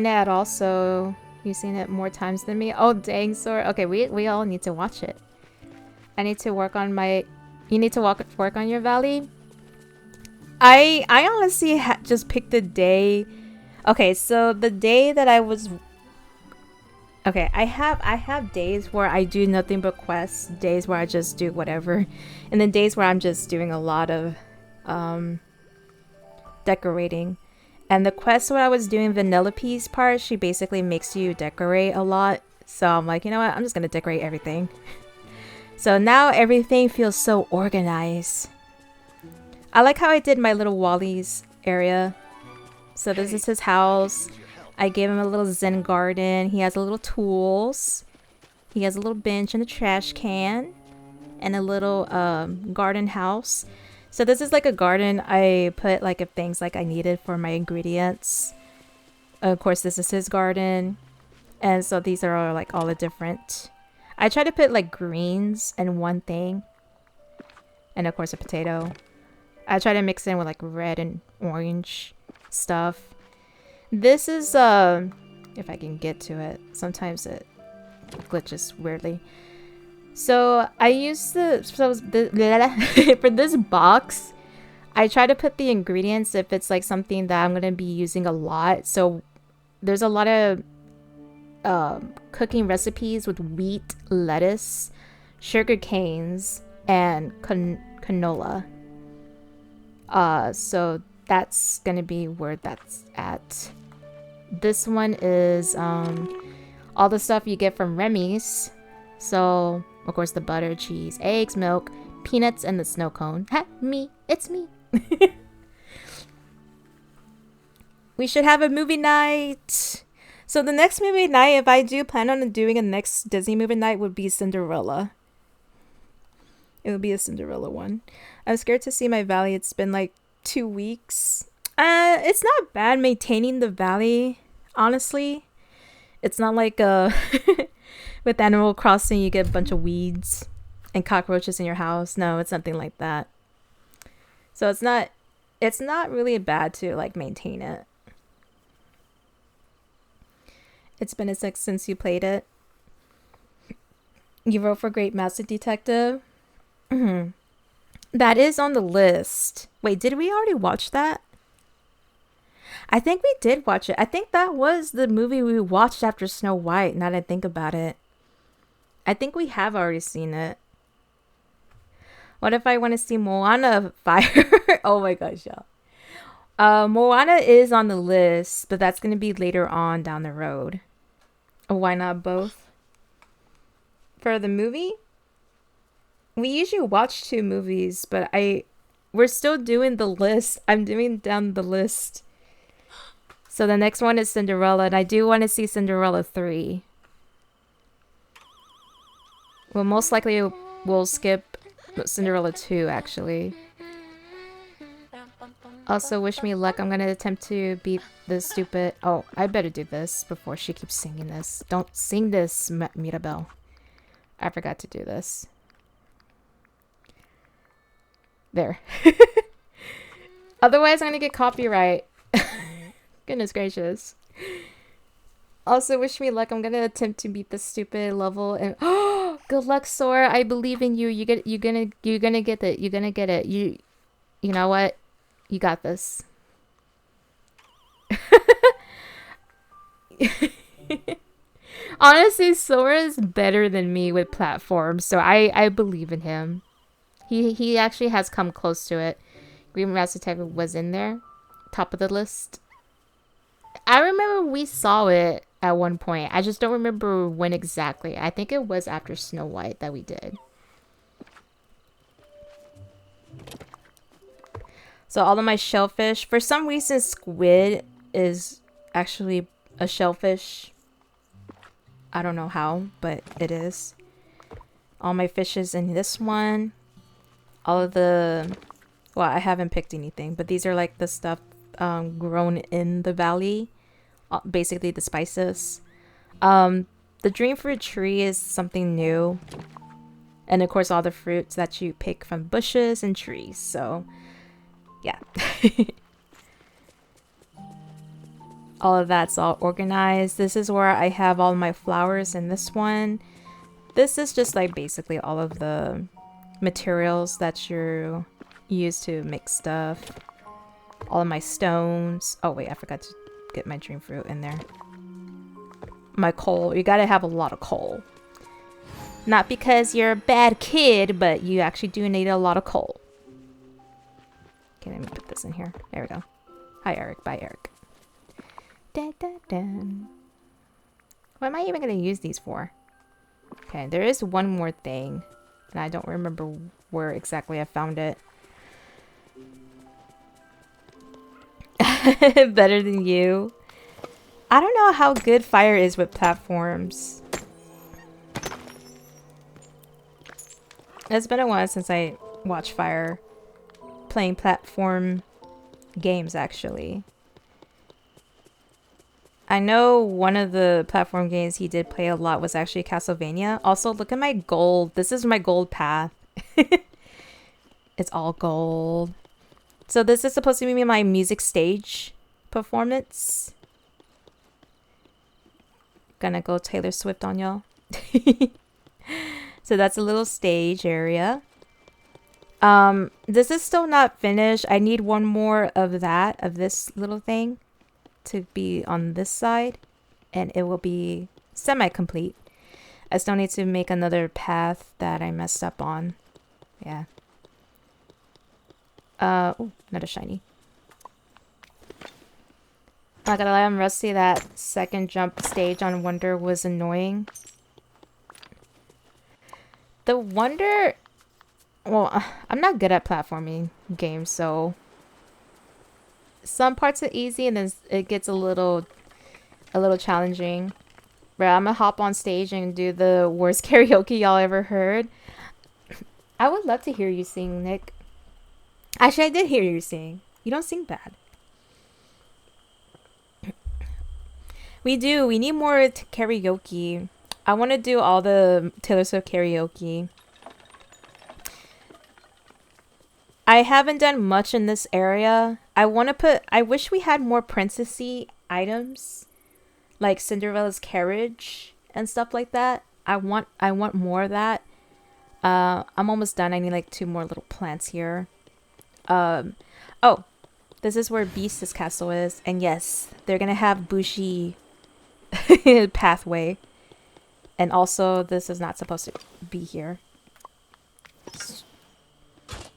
at all, so you've seen it more times than me. Oh dang, Sora. Okay, we all need to watch it. I need to work on my... You need to work on your valley? I honestly just picked the day. Okay, so the day that I was... Okay, I have days where I do nothing but quests, days where I just do whatever, and then days where I'm just doing a lot of decorating. And the quest where I was doing Vanellope's part, she basically makes you decorate a lot. So I'm like, you know what? I'm just gonna decorate everything. So now everything feels so organized. I like how I did my little Wally's area. So this is his house. I gave him a little zen garden. He has a little tools. He has a little bench and a trash can. And a little garden house. So this is like a garden I put like things like I needed for my ingredients. Of course, this is his garden. And so these are all, like all the different... I try to put like greens in one thing. And of course a potato. I try to mix in with like red and orange stuff. This is if I can get to it. Sometimes it glitches weirdly. So I use for this box, I try to put the ingredients if it's like something that I'm gonna be using a lot. So there's a lot of cooking recipes with wheat, lettuce, sugar canes, and canola. So that's gonna be where that's at. This one is all the stuff you get from Remy's. So of course the butter, cheese, eggs, milk, peanuts, and the snow cone. Ha, me, it's me. We should have a movie night. So the next movie night, if I do plan on doing a next Disney movie night, would be Cinderella. It would be a Cinderella one. I'm scared to see my valley. It's been like 2 weeks. It's not bad maintaining the valley, honestly. It's not like with Animal Crossing you get a bunch of weeds and cockroaches in your house. No, it's nothing like that. So it's not really bad to like maintain it. It's been a sec since you played it. You wrote for Great Master Detective. That is on the list. Wait, did we already watch that? I think we did watch it. I think that was the movie we watched after Snow White, now that I think about it. I think we have already seen it. What if I want to see Moana Fire? Oh my gosh, y'all. Moana is on the list, but that's going to be later on down the road. Why not both? For the movie? We usually watch 2 movies, but we're still doing the list. I'm doing down the list. So the next one is Cinderella, and I do want to see Cinderella 3. Well, most likely we'll skip Cinderella 2, actually. Also, wish me luck. I'm going to attempt to beat this stupid... Oh, I better do this before she keeps singing this. Don't sing this, Mirabelle. I forgot to do this. There. Otherwise, I'm going to get copyright. Goodness gracious. Also, wish me luck. I'm going to attempt to beat this stupid level. And oh, good luck, Sora. I believe in you. You're gonna get it. You're gonna get it. You know what? You got this. Honestly, Sora is better than me with platforms, so I believe in him. He actually has come close to it. Green Master Detective was in there, top of the list. I remember we saw it at one point. I just don't remember when exactly. I think it was after Snow White that we did. So all of my shellfish, for some reason squid is actually a shellfish. I don't know how, but it is. All my fishes in this one. All of the, well, I haven't picked anything, but these are like the stuff grown in the valley. Basically the spices. The dream fruit tree is something new. And of course all the fruits that you pick from bushes and trees. So yeah. All of that's all organized. This is where I have all my flowers in this one. This is just like basically all of the materials that you use to make stuff. All of my stones. Oh wait, I forgot to get my dream fruit in there. My coal. You gotta have a lot of coal. Not because you're a bad kid, but you actually do need a lot of coal. Okay, let me put this in here. There we go. Hi, Eric. Bye, Eric. Da, da, da. What am I even going to use these for? Okay, there is one more thing. And I don't remember where exactly I found it. Better than you. I don't know how good fire is with platforms. It's been a while since I watched Fire playing platform games, actually. I know one of the platform games he did play a lot was actually Castlevania. Also, look at my gold. This is my gold path. It's all gold. So this is supposed to be my music stage performance. Gonna go Taylor Swift on y'all. So that's a little stage area. This is still not finished. I need one more of that, of this little thing, to be on this side, and it will be semi-complete. I still need to make another path that I messed up on. Yeah. Oh, not a shiny. Not gonna lie, I'm rusty. That second jump stage on Wonder was annoying. The Wonder... Well, I'm not good at platforming games, so... Some parts are easy, and then it gets a little challenging. But I'm gonna hop on stage and do the worst karaoke y'all ever heard. I would love to hear you sing, Nick. Actually, I did hear you sing. You don't sing bad. We do. We need more karaoke. I want to do all the Taylor Swift karaoke. I haven't done much in this area. I wish we had more princessy items, like Cinderella's carriage and stuff like that. I want more of that. I'm almost done. I need like 2 more little plants here. Oh, this is where Beast's castle is, and yes, they're gonna have Bushi pathway, and also this is not supposed to be here.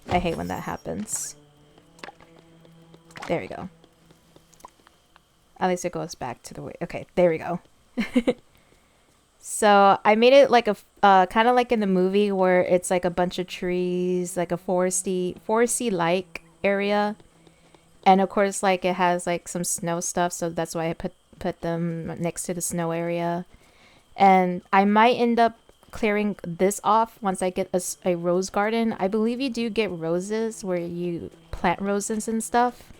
I hate when that happens. There we go. At least it goes back to the way. Okay, there we go. So I made it like a kind of like in the movie where it's like a bunch of trees, like a foresty like area, and of course like it has like some snow stuff. So that's why I put them next to the snow area, and I might end up clearing this off once I get a rose garden. I believe you do get roses where you plant roses and stuff.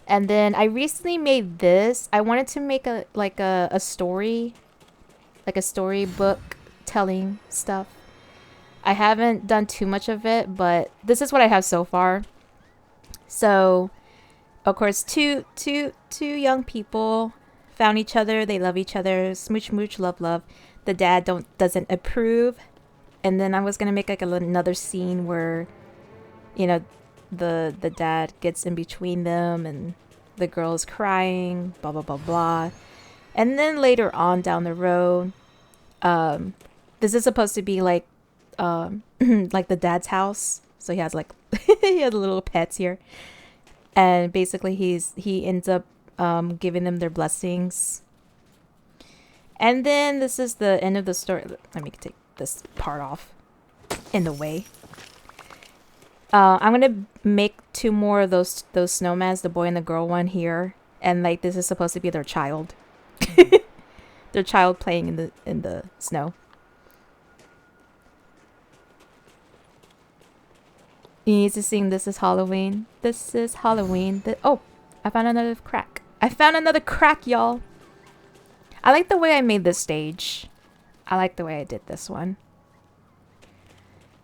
And then I recently made this. I wanted to make a story, like a storybook telling stuff. I haven't done too much of it, but this is what I have so far. So, of course, two young people found each other. They love each other. Smooch, smooch, love, love. The dad doesn't approve. And then I was gonna make like another scene where, you know, the dad gets in between them and the girl is crying, blah blah blah blah. And then later on down the road, this is supposed to be like like the dad's house. So he has like he has little pets here, and basically he ends up giving them their blessings And then this is the end of the story. Let me take this part off in the way. I'm gonna make 2 more of those snowmans, the boy and the girl one here, and like this is supposed to be their child. Their child playing in the snow. You need to sing "This is Halloween." This is Halloween. Oh, I found another crack. I found another crack, y'all. I like the way I made this stage. I like the way I did this one.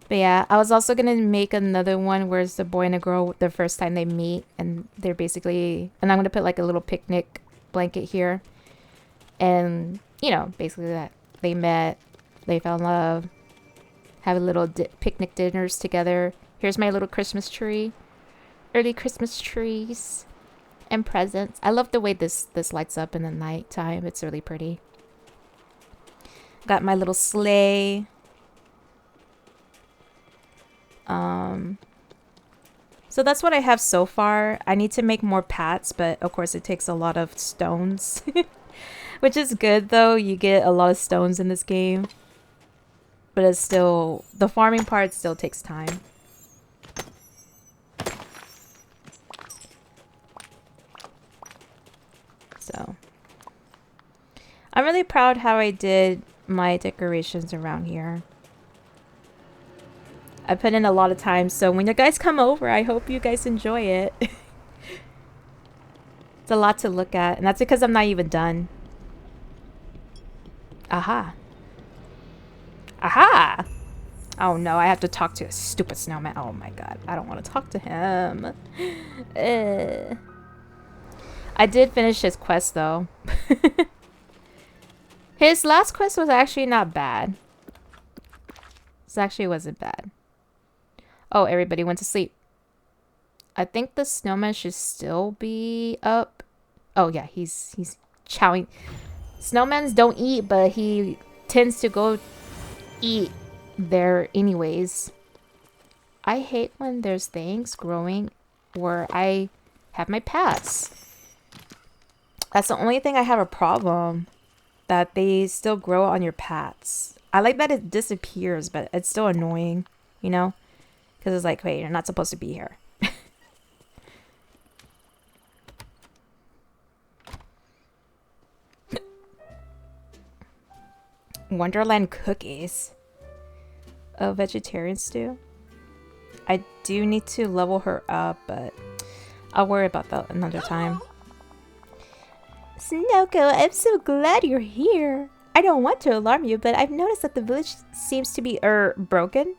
But yeah, I was also gonna make another one where it's the boy and a girl the first time they meet, and they're basically, and I'm gonna put like a little picnic blanket here, and you know, basically that they met, they fell in love, have a little picnic dinners together. Here's my little Christmas tree, early Christmas trees, and presents. I love the way this lights up in the nighttime. It's really pretty. Got my little sleigh. So that's what I have so far. I need to make more pats, but of course it takes a lot of stones. Which is good though, you get a lot of stones in this game. But it's still, the farming part still takes time. So I'm really proud how I did my decorations around here. I put in a lot of time, so when you guys come over, I hope you guys enjoy it. It's a lot to look at, and that's because I'm not even done. Aha. Aha! Oh no, I have to talk to a stupid snowman. Oh my god, I don't want to talk to him. I did finish his quest though. His last quest was actually not bad. This actually wasn't bad. Oh, everybody went to sleep. I think the snowman should still be up. Oh yeah, he's chowing. Snowmans don't eat, but he tends to go eat there anyways. I hate when there's things growing where I have my pets. That's the only thing I have a problem. That they still grow on your pats. I like that it disappears, but it's still annoying, you know? Because it's like, wait, you're not supposed to be here. Wonderland cookies. Oh, vegetarian stew? I do need to level her up, but I'll worry about that another time. Snoko, I'm so glad you're here. I don't want to alarm you, but I've noticed that the village seems to be, broken.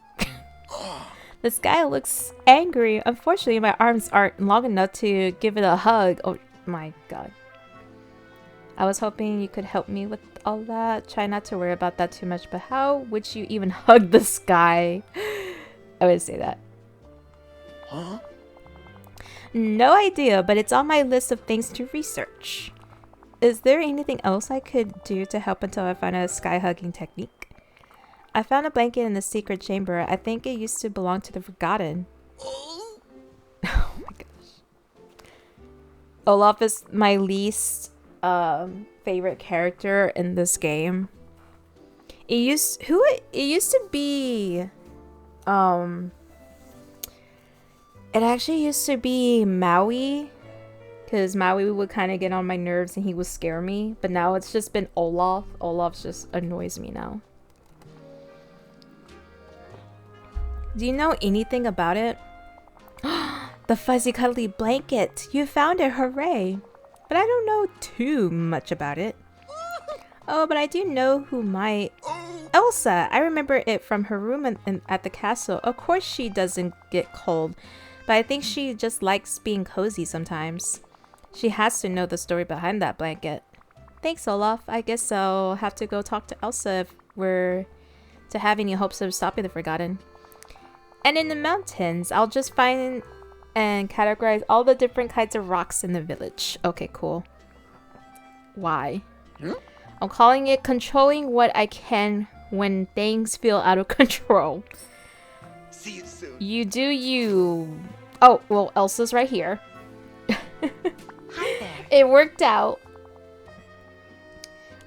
The sky looks angry. Unfortunately, my arms aren't long enough to give it a hug. Oh my god. I was hoping you could help me with all that. Try not to worry about that too much, but how would you even hug the sky? I would say that. Huh? No idea, but it's on my list of things to research. Is there anything else I could do to help until I find a sky hugging technique? I found a blanket in the secret chamber. I think it used to belong to the Forgotten. Oh my gosh. Olaf is my least favorite character in this game. It used to be it actually used to be Maui. Because Maui would kind of get on my nerves and he would scare me. But now it's just been Olaf. Olaf just annoys me now. Do you know anything about it? The fuzzy cuddly blanket. You found it. Hooray. But I don't know too much about it. Oh, but I do know who might. Elsa. I remember it from her room at the castle. Of course she doesn't get cold. But I think she just likes being cozy sometimes. She has to know the story behind that blanket. Thanks, Olaf. I guess I'll have to go talk to Elsa if we're to have any hopes of stopping the Forgotten. And in the mountains, I'll just find and categorize all the different kinds of rocks in the village. Okay, cool. Why? I'm calling it controlling what I can when things feel out of control. See you soon. You do you. Oh, well, Elsa's right here. Hi there. It worked out.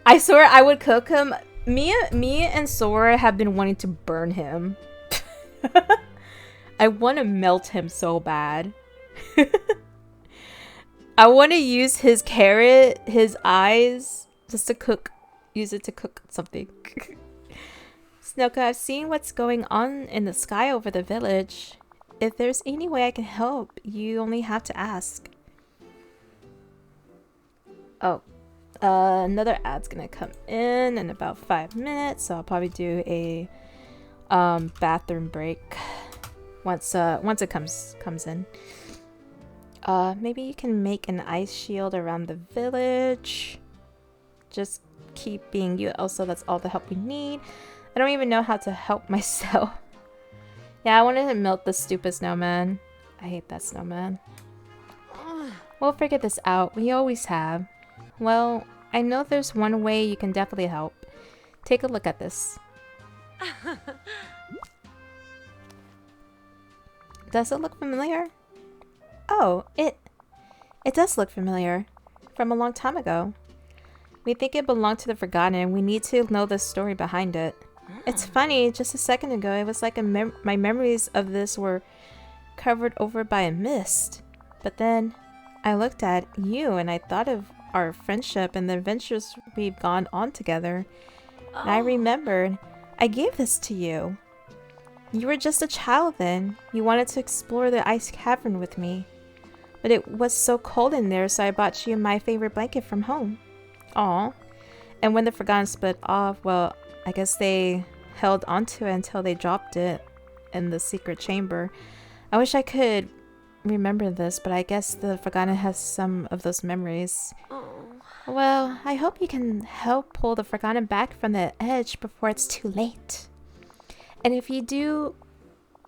I swear I would cook him. Me and Sora have been wanting to burn him. I want to melt him so bad. I want to use his carrot, his eyes, just to cook. Use it to cook something. Snoka, I've seen what's going on in the sky over the village. If there's any way I can help, you only have to ask. Oh, another ad's gonna come in about 5 minutes, so I'll probably do a bathroom break once it comes in. Maybe you can make an ice shield around the village. Just keep being you, Elsa. That's all the help we need. I don't even know how to help myself. Yeah, I wanted to melt the stupid snowman. I hate that snowman. We'll figure this out. We always have. Well, I know there's one way you can definitely help. Take a look at this. Does it look familiar? Oh, it does look familiar. From a long time ago. We think it belonged to the Forgotten and we need to know the story behind it. It's funny, just a second ago it was like my memories of this were covered over by a mist. But then I looked at you and I thought of our friendship and the adventures we've gone on together. And I remembered I gave this to you. You were just a child then. You wanted to explore the ice cavern with me. But it was so cold in there, so I bought you my favorite blanket from home. Aw. And when the Forgotten split off, well, I guess they held onto it until they dropped it in the secret chamber. I wish I could remember this, but I guess the Forgotten has some of those memories. Well, I hope you can help pull the Forgotten back from the edge before it's too late. And if you do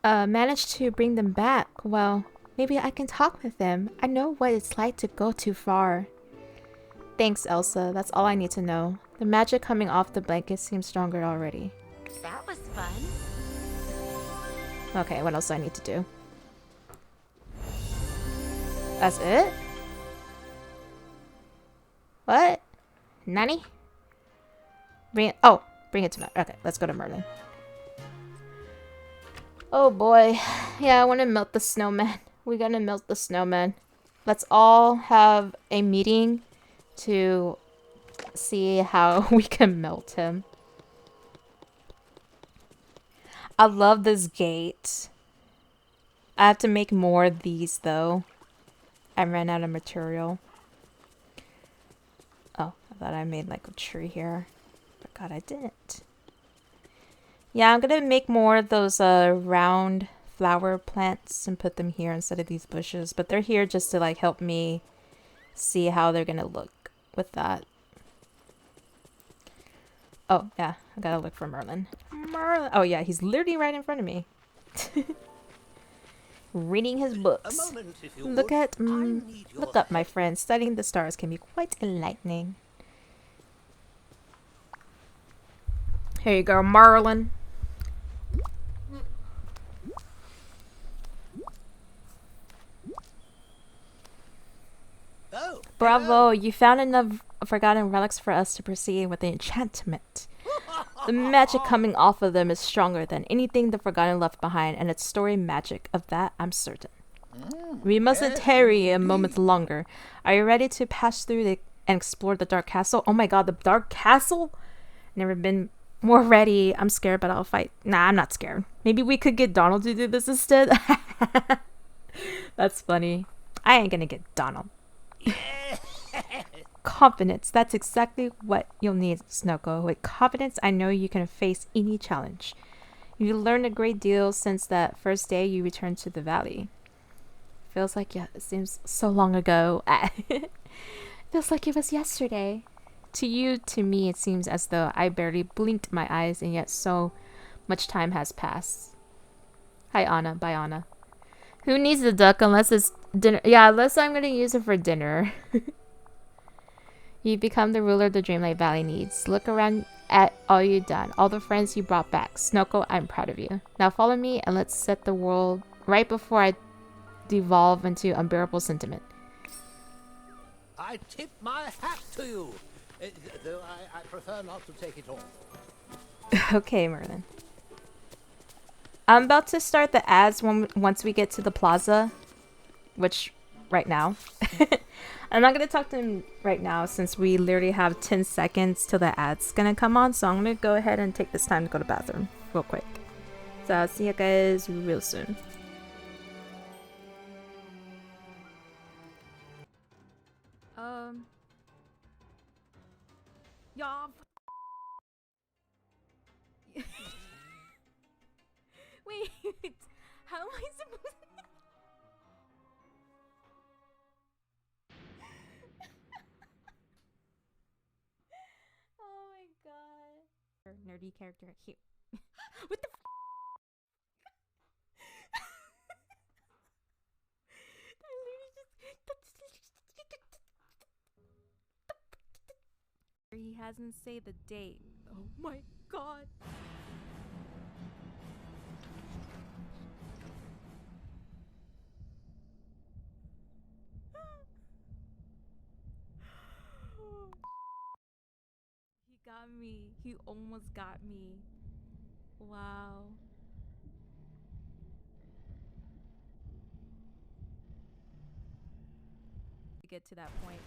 manage to bring them back, well, maybe I can talk with them. I know what it's like to go too far. Thanks, Elsa. That's all I need to know. The magic coming off the blanket seems stronger already. That was fun. Okay, what else do I need to do? That's it? What? Nani? Bring it to Merlin. Okay, let's go to Merlin. Oh boy. Yeah, I want to melt the snowman. We gotta melt the snowman. Let's all have a meeting to see how we can melt him. I love this gate. I have to make more of these though. I ran out of material. Oh, I thought I made like a tree here. But God, I didn't. Yeah, I'm gonna make more of those round flower plants and put them here instead of these bushes. But they're here just to like help me see how they're gonna look with that. Oh, yeah, I gotta look for Merlin. Merlin! Oh yeah, he's literally right in front of me. Reading his books. Look up, my friend. Studying the stars can be quite enlightening. Here you go, Merlin. Oh, Bravo, you found enough forgotten relics for us to proceed with the enchantment. The magic coming off of them is stronger than anything the Forgotten left behind, and it's story magic. Of that, I'm certain. We mustn't tarry a moment longer. Are you ready to pass through and explore the Dark Castle? Oh my god, the Dark Castle? Never been more ready. I'm scared, but I'll fight. Nah, I'm not scared. Maybe we could get Donald to do this instead? That's funny. I ain't gonna get Donald. Confidence. That's exactly what you'll need, Snoko. With confidence, I know you can face any challenge. You learned a great deal since that first day you returned to the valley. Feels like, yeah, it seems so long ago. Feels like it was yesterday. To you, to me, it seems as though I barely blinked my eyes and yet so much time has passed. Hi, Anna. Bye, Anna. Who needs the duck unless it's dinner? Yeah, unless I'm gonna use it for dinner. You've become the ruler the Dreamlight Valley needs. Look around at all you've done, all the friends you brought back. Snoko, I'm proud of you. Now follow me and let's set the world right before I devolve into unbearable sentiment. I tip my hat to you. Though I prefer not to take it all. Okay, Merlin. I'm about to start the ads once we get to the plaza, which right now. I'm not gonna talk to him right now since we literally have 10 seconds till the ad's gonna come on. So I'm gonna go ahead and take this time to go to the bathroom real quick. So I'll see you guys real soon. Yeah. Wait, how am I supposed to? Oh my god. Nerdy character here. What the f? I literally just. He hasn't said the date. Oh my god. He got me. He almost got me. Wow. To get to that point.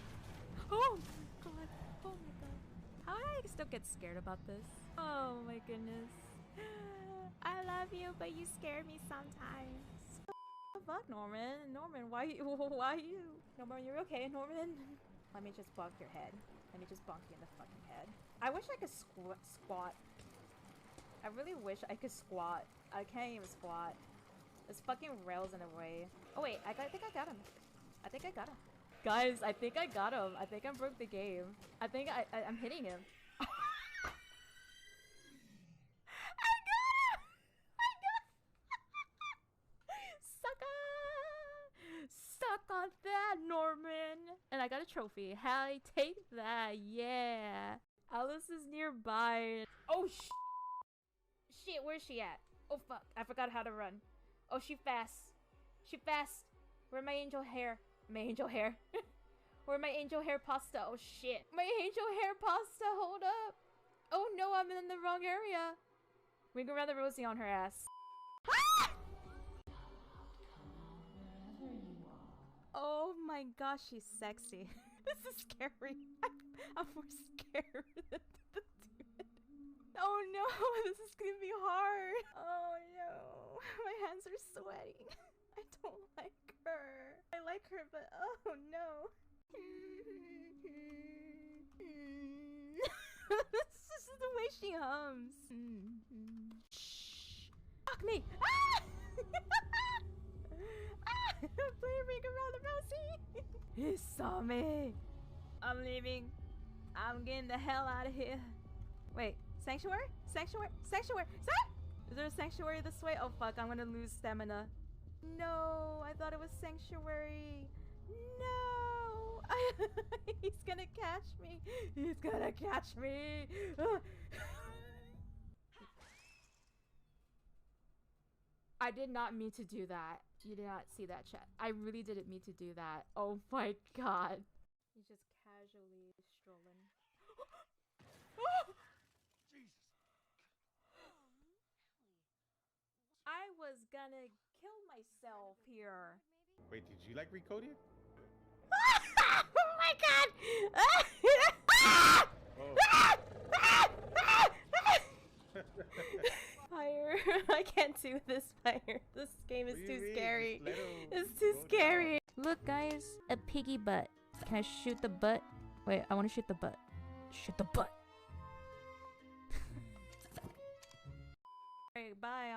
Oh my god. Oh my god. How do I still get scared about this? Oh my goodness. I love you, but you scare me sometimes. Fuck, Norman. Norman, why you? Norman, you're okay, Norman? Let me just bonk your head. Let me just bonk you in the fucking head. I wish I could squat. I really wish I could squat. I can't even squat. There's fucking rails in the way. Oh wait, I think I got him. I think I got him. Guys, I think I got him. I think I broke the game. I think I'm hitting him. I got him! I got Sucker! Suck on that, Norman! And I got a trophy. Hey, take that, yeah. Alice is nearby. Oh shit, where's she at? Oh fuck, I forgot how to run. Oh, she fast. She fast. Where's my angel hair? My angel hair. Where my angel hair pasta? Oh shit. My angel hair pasta, hold up. Oh no, I'm in the wrong area. We can rather Rosie on her ass. Ah! Oh my gosh, she's sexy. This is scary. I'm more scared than the dude. Oh no, this is gonna be hard. Oh no, my hands are sweating. I don't like her. I like her, but oh no. This is the way she hums. Shh. Fuck me. Ah! Ah! Play ring around the Rosie. He saw me. I'm leaving. I'm getting the hell out of here. Wait, sanctuary? Sanctuary? Sanctuary? Is there a sanctuary this way? Oh fuck, I'm gonna lose stamina. No, I thought it was sanctuary. No. He's gonna catch me. He's gonna catch me. I did not mean to do that. You did not see that, chat. I really didn't mean to do that. Oh my god. He's just casually strolling. Jesus. I was gonna kill myself here. Wait, did you like Recoded? Oh my god! Fire. I can't do this, fire. This game is too scary. It's too scary. Look, guys, a piggy butt. Can I shoot the butt? Wait, I want to shoot the butt. Shoot the butt. Alright, bye.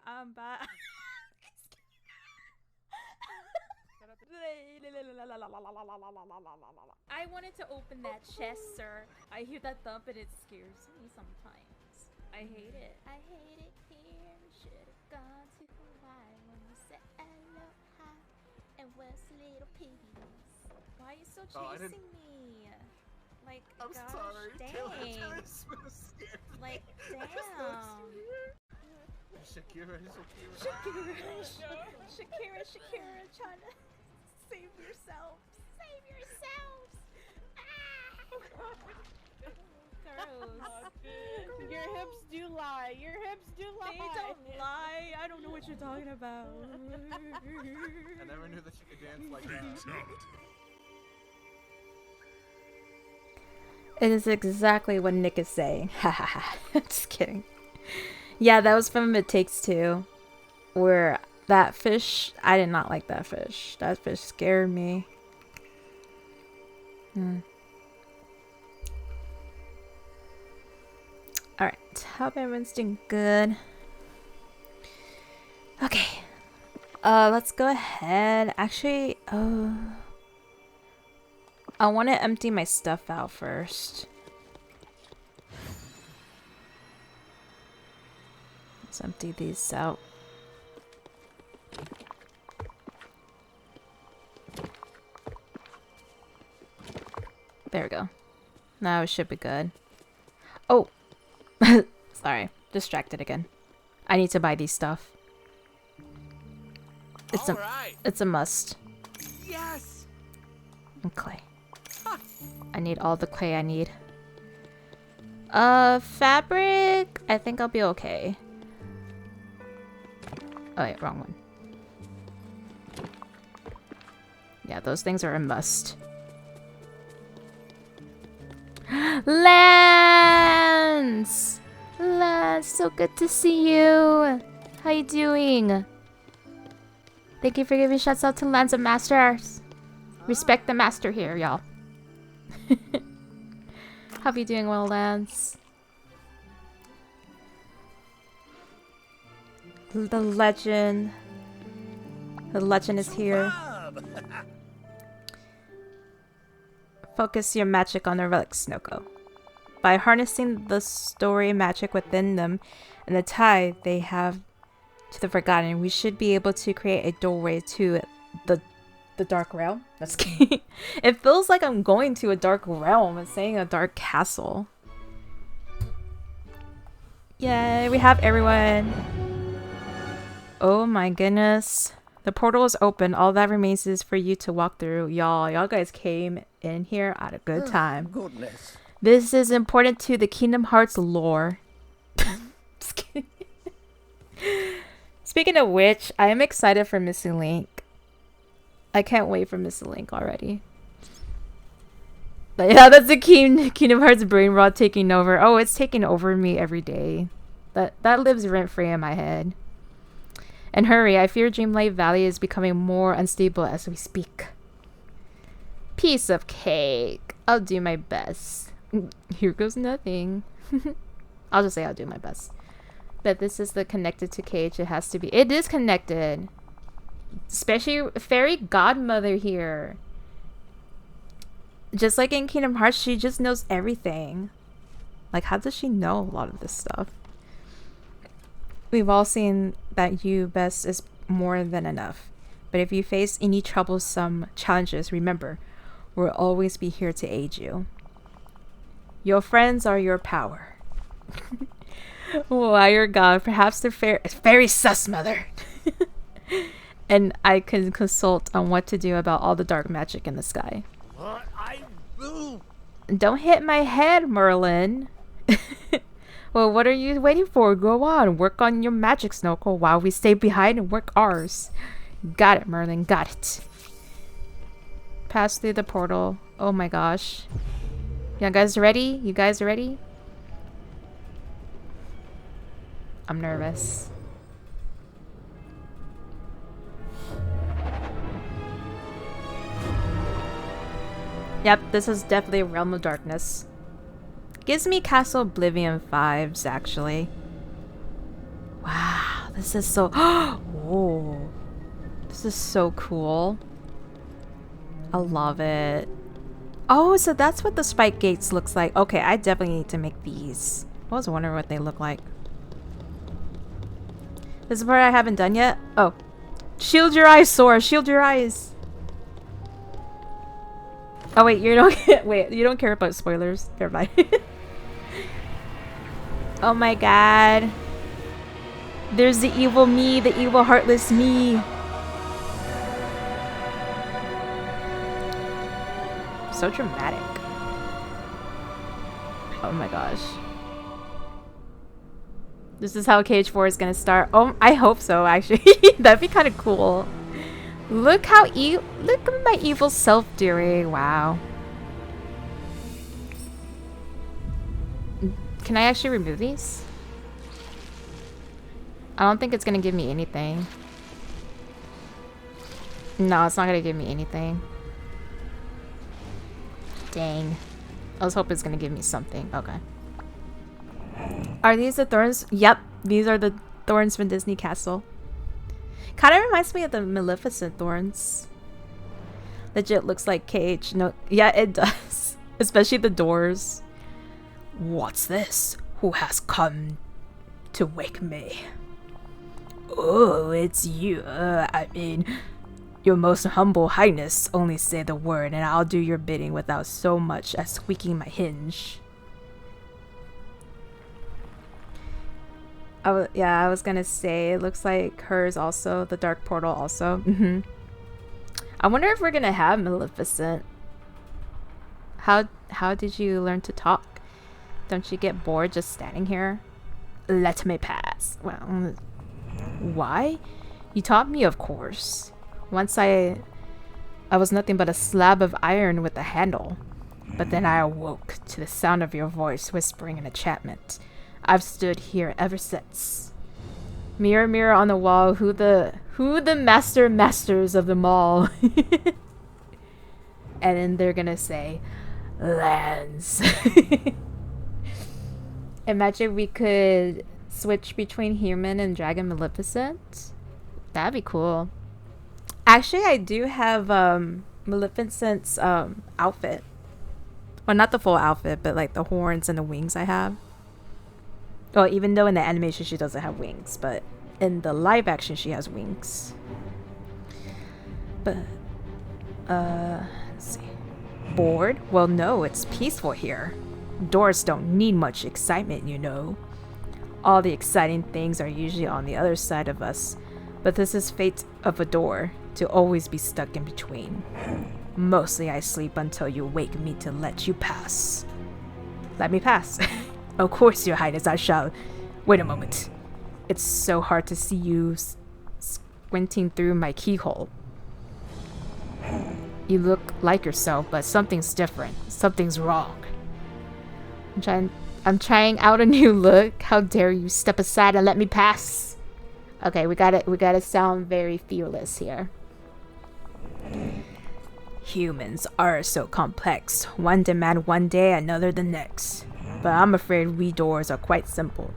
I'm bye. I wanted to open that chest, sir. I hear that thump and it scares me sometimes. I hate it. I hate it here. Should've gone to Hawaii when we said aloha and was little piggies. Why are you still chasing me? Like, I'm gosh, sorry. dang. Taylor Swift scared me. Like, damn. Shakira. Shakira, trying to save yourselves. Save yourselves. Ah! Your hips do lie. Your hips do lie. They don't lie. I don't know what you're talking about. I never knew that you could dance like that. It is exactly what Nick is saying. Hahaha. Just kidding. Yeah, that was from It Takes Two. Where that fish, I did not like that fish. That fish scared me. Alright, hope everyone's doing good. Okay. Let's go ahead. Actually, I want to empty my stuff out first. Let's empty these out. There we go. Now it should be good. Oh! Sorry. Distracted again. I need to buy these stuff. It's a must. Yes. And clay. I need all the clay I need. Fabric. I think I'll be okay. Oh wait, wrong one. Yeah, those things are a must. Lance! Lance, so good to see you. How you doing? Thank you for giving shouts out to Lance and Masters. Respect the master here, y'all. Hope you doing well, Lance. The legend. The legend is here. Focus your magic on the relics, Snoko. By harnessing the story magic within them and the tie they have to the Forgotten, we should be able to create a doorway to the Dark Realm. That's kidding. It feels like I'm going to a Dark Realm and saying a Dark Castle. Yay, we have everyone. Oh my goodness. The portal is open. All that remains is for you to walk through. Y'all guys came in here at a good time. Goodness. This is important to the Kingdom Hearts lore. Just kidding. Speaking of which, I am excited for Missing Link. I can't wait for Missing Link already. But yeah, that's the Kingdom Hearts brain rot taking over. Oh, it's taking over me every day. That lives rent free in my head. And hurry, I fear Dreamlight Valley is becoming more unstable as we speak. Piece of cake. I'll do my best. Here goes nothing. I'll just say I'll do my best. But this is the connected to cage. It has to be. It is connected. Especially fairy godmother here. Just like in Kingdom Hearts, she just knows everything. Like, how does she know a lot of this stuff? We've all seen that you best is more than enough. But if you face any troublesome challenges, remember, we'll always be here to aid you. Your friends are your power. Why, your god, perhaps they're very sus, mother. And I can consult on what to do about all the dark magic in the sky. What I do? Don't hit my head, Merlin. Well, what are you waiting for? Go on, work on your magic, Snowco, while we stay behind and work ours. Got it, Merlin, got it. Pass through the portal. Oh my gosh. You guys ready? You guys ready? I'm nervous. Yep, this is definitely a Realm of Darkness. Gives me Castle Oblivion vibes, actually. Wow, this is so... Oh, this is so cool. I love it. Oh, so that's what the spike gates looks like. Okay, I definitely need to make these. I was wondering what they look like. This is the part I haven't done yet. Oh. Shield your eyes, Sora. Shield your eyes. Oh, wait, you don't wait, you don't care about spoilers. Never mind. Oh my god. There's the evil me, the evil heartless me. So dramatic. Oh my gosh. This is how KH4 is gonna start. Oh, I hope so, actually. That'd be kind of cool. Look how look at my evil self doing. Wow. Can I actually remove these? I don't think it's gonna give me anything. No, it's not gonna give me anything. Dang. I was hoping it's gonna give me something. Okay. Are these the thorns? Yep, these are the thorns from Disney Castle. Kind of reminds me of the Maleficent thorns. Legit looks like KH. No, yeah, it does. Especially the doors. What's this? Who has come to wake me? Oh, it's you. I mean, your most humble highness. Only say the word and I'll do your bidding without so much as squeaking my hinge. I was gonna say, it looks like hers also, the dark portal also. I wonder if we're gonna have Maleficent. How did you learn to talk? Don't you get bored just standing here? Let me pass. Well, why? You taught me, of course. Once I was nothing but a slab of iron with a handle. But then I awoke to the sound of your voice whispering an enchantment. I've stood here ever since. Mirror, mirror on the wall, who the masters of them all? And then they're gonna say, Lance. Imagine we could switch between human and dragon Maleficent. That'd be cool. Actually, I do have Maleficent's outfit. Well, not the full outfit, but like the horns and the wings I have. Well, even though in the animation she doesn't have wings, but in the live action she has wings. But, let's see. Bored? Well, no, it's peaceful here. Doors don't need much excitement, you know. All the exciting things are usually on the other side of us, but this is fate of a door, to always be stuck in between. Mostly I sleep until you wake me to let you pass. Let me pass. Of course, your highness, I shall. Wait a moment. It's so hard to see you squinting through my keyhole. You look like yourself, but something's different. Something's wrong. I'm trying out a new look. How dare you step aside and let me pass? Okay, we gotta sound very fearless here. Humans are so complex. One demand one day, another the next. But I'm afraid we doors are quite simple.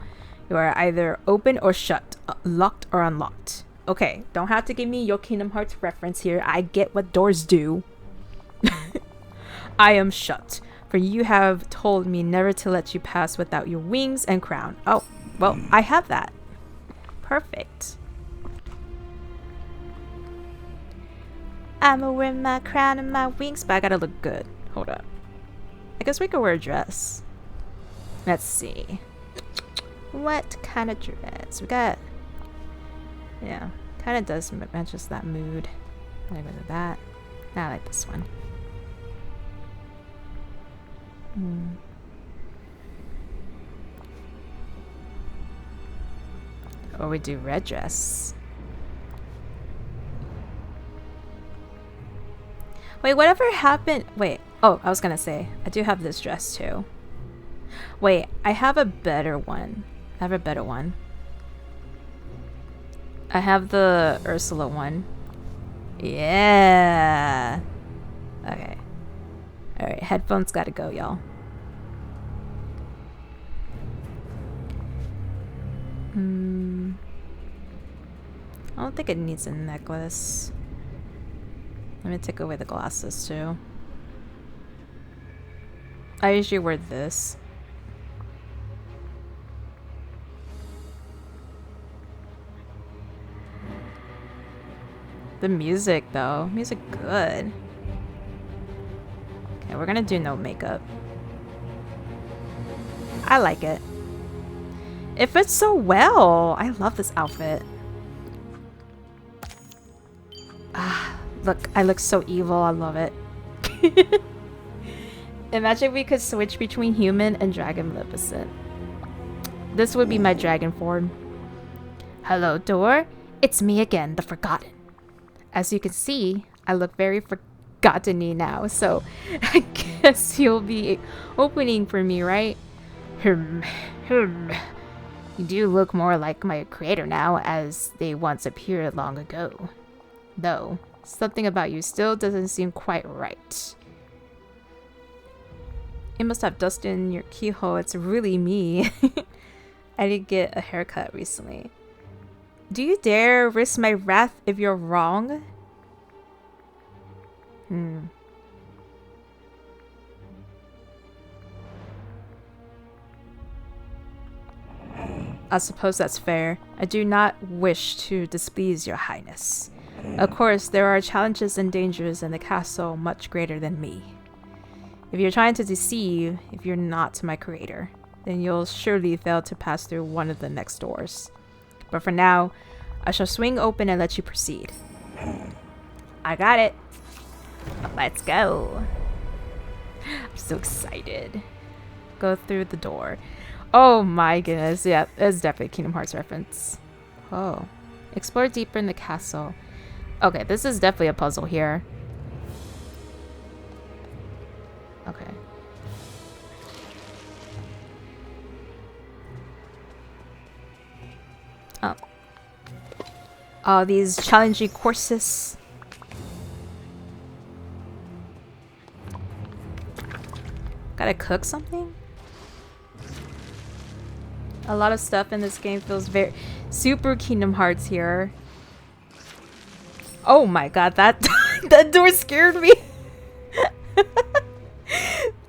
You are either open or shut, locked or unlocked. Okay, don't have to give me your Kingdom Hearts reference here. I get what doors do. I am shut, for you have told me never to let you pass without your wings and crown. Oh, well, I have that. Perfect. I'ma wear my crown and my wings, but I gotta look good. Hold up. I guess we could wear a dress. Let's see. What kind of dress? We got... Yeah, kind of does match us that mood. I'm gonna go to that. I like this one. Or we do red dress. Wait, whatever happened? Wait. Oh, I was gonna say, I do have this dress too. Wait, I have a better one. I have a better one. I have the Ursula one. Yeah. Okay. Alright, headphones gotta go, y'all. I don't think it needs a necklace. Let me take away the glasses too. I usually wear this. The music though, music good. Okay, we're gonna do no makeup. I like it. It fits so well. I love this outfit. Ah, look, I look so evil. I love it. Imagine we could switch between human and dragon Maleficent. This would be my dragon form. Hello, door. It's me again, the Forgotten. As you can see, I look very forgotten-y now, so I guess you'll be opening for me, right? You do look more like my creator now, as they once appeared long ago. Though, something about you still doesn't seem quite right. You must have dust in your keyhole. It's really me. I did get a haircut recently. Do you dare risk my wrath if you're wrong? I suppose that's fair. I do not wish to displease your highness. Of course, there are challenges and dangers in the castle much greater than me. If you're trying to deceive, if you're not my creator, then you'll surely fail to pass through one of the next doors. But for now, I shall swing open and let you proceed. I got it. Let's go. I'm so excited. Go through the door. Oh my goodness. Yeah, it's definitely a Kingdom Hearts reference. Oh. Explore deeper in the castle. Okay, this is definitely a puzzle here. Okay. Oh. Oh, these challenging courses. Gotta cook something? A lot of stuff in this game feels very super Kingdom Hearts here. Oh my god, that that door scared me.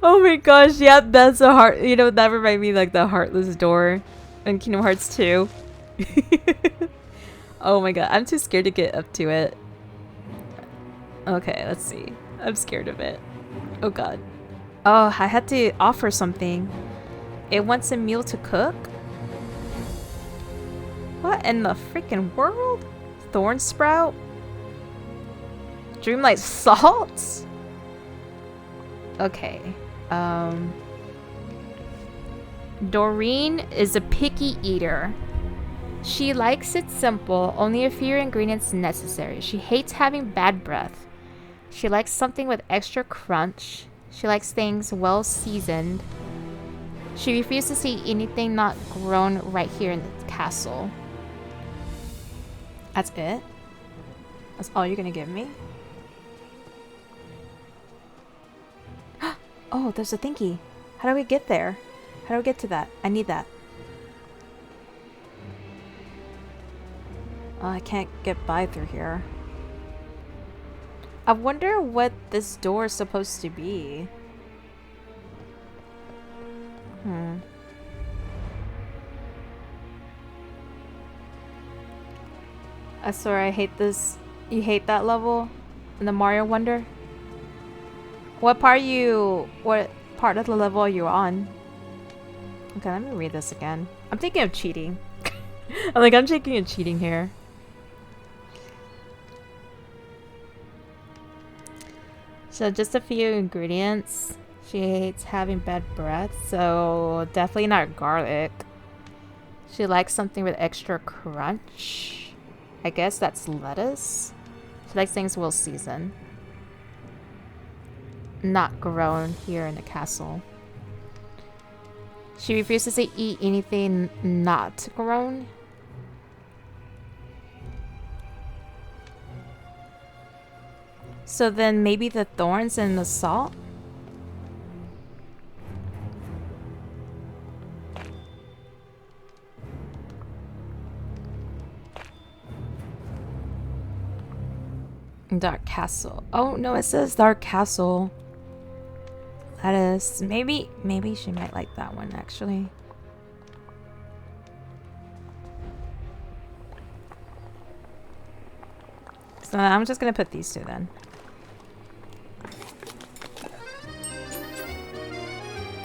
Oh my gosh, yeah, that's a heart. You know, that reminded me like the heartless door in Kingdom Hearts 2. Oh my god, I'm too scared to get up to it. Okay, let's see. I'm scared of it. Oh god. Oh, I had to offer something. It wants a meal to cook? What in the freaking world? Thorn sprout? Dreamlight salt? Okay. Doreen is a picky eater. She likes it simple, only a few ingredients necessary. She hates having bad breath. She likes something with extra crunch. She likes things well seasoned. She refuses to eat anything not grown right here in the castle. That's it? That's all you're gonna give me? Oh, there's a thingy. How do we get there? How do we get to that? I need that. Oh, I can't get by through here. I wonder what this door is supposed to be. I swear I hate this. You hate that level in the Mario Wonder? What part of the level are you on? Okay, let me read this again. I'm thinking of cheating. I'm thinking of cheating here. So just a few ingredients. She hates having bad breath, so definitely not garlic. She likes something with extra crunch. I guess that's lettuce. She likes things well seasoned. Not grown here in the castle. She refuses to eat anything not grown. So then maybe the thorns and the salt? Dark Castle. Oh no, it says Dark Castle. Lettuce. Maybe she might like that one actually. So I'm just gonna put these two then.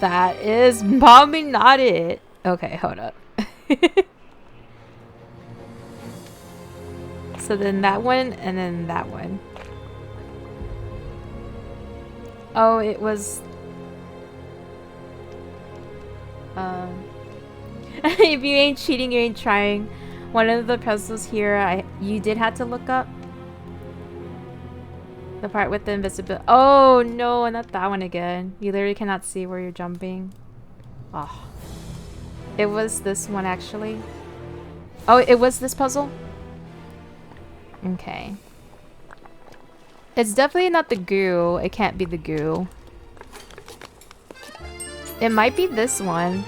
That is probably not it. Okay, hold up. So then that one, and then that one. Oh, it was If you ain't cheating, you ain't trying. One of the puzzles here, you did have to look up. The part with the invisibility. Oh no, not that one again. You literally cannot see where you're jumping. Oh. It was this one actually. Oh, it was this puzzle? Okay. It's definitely not the goo. It can't be the goo. It might be this one.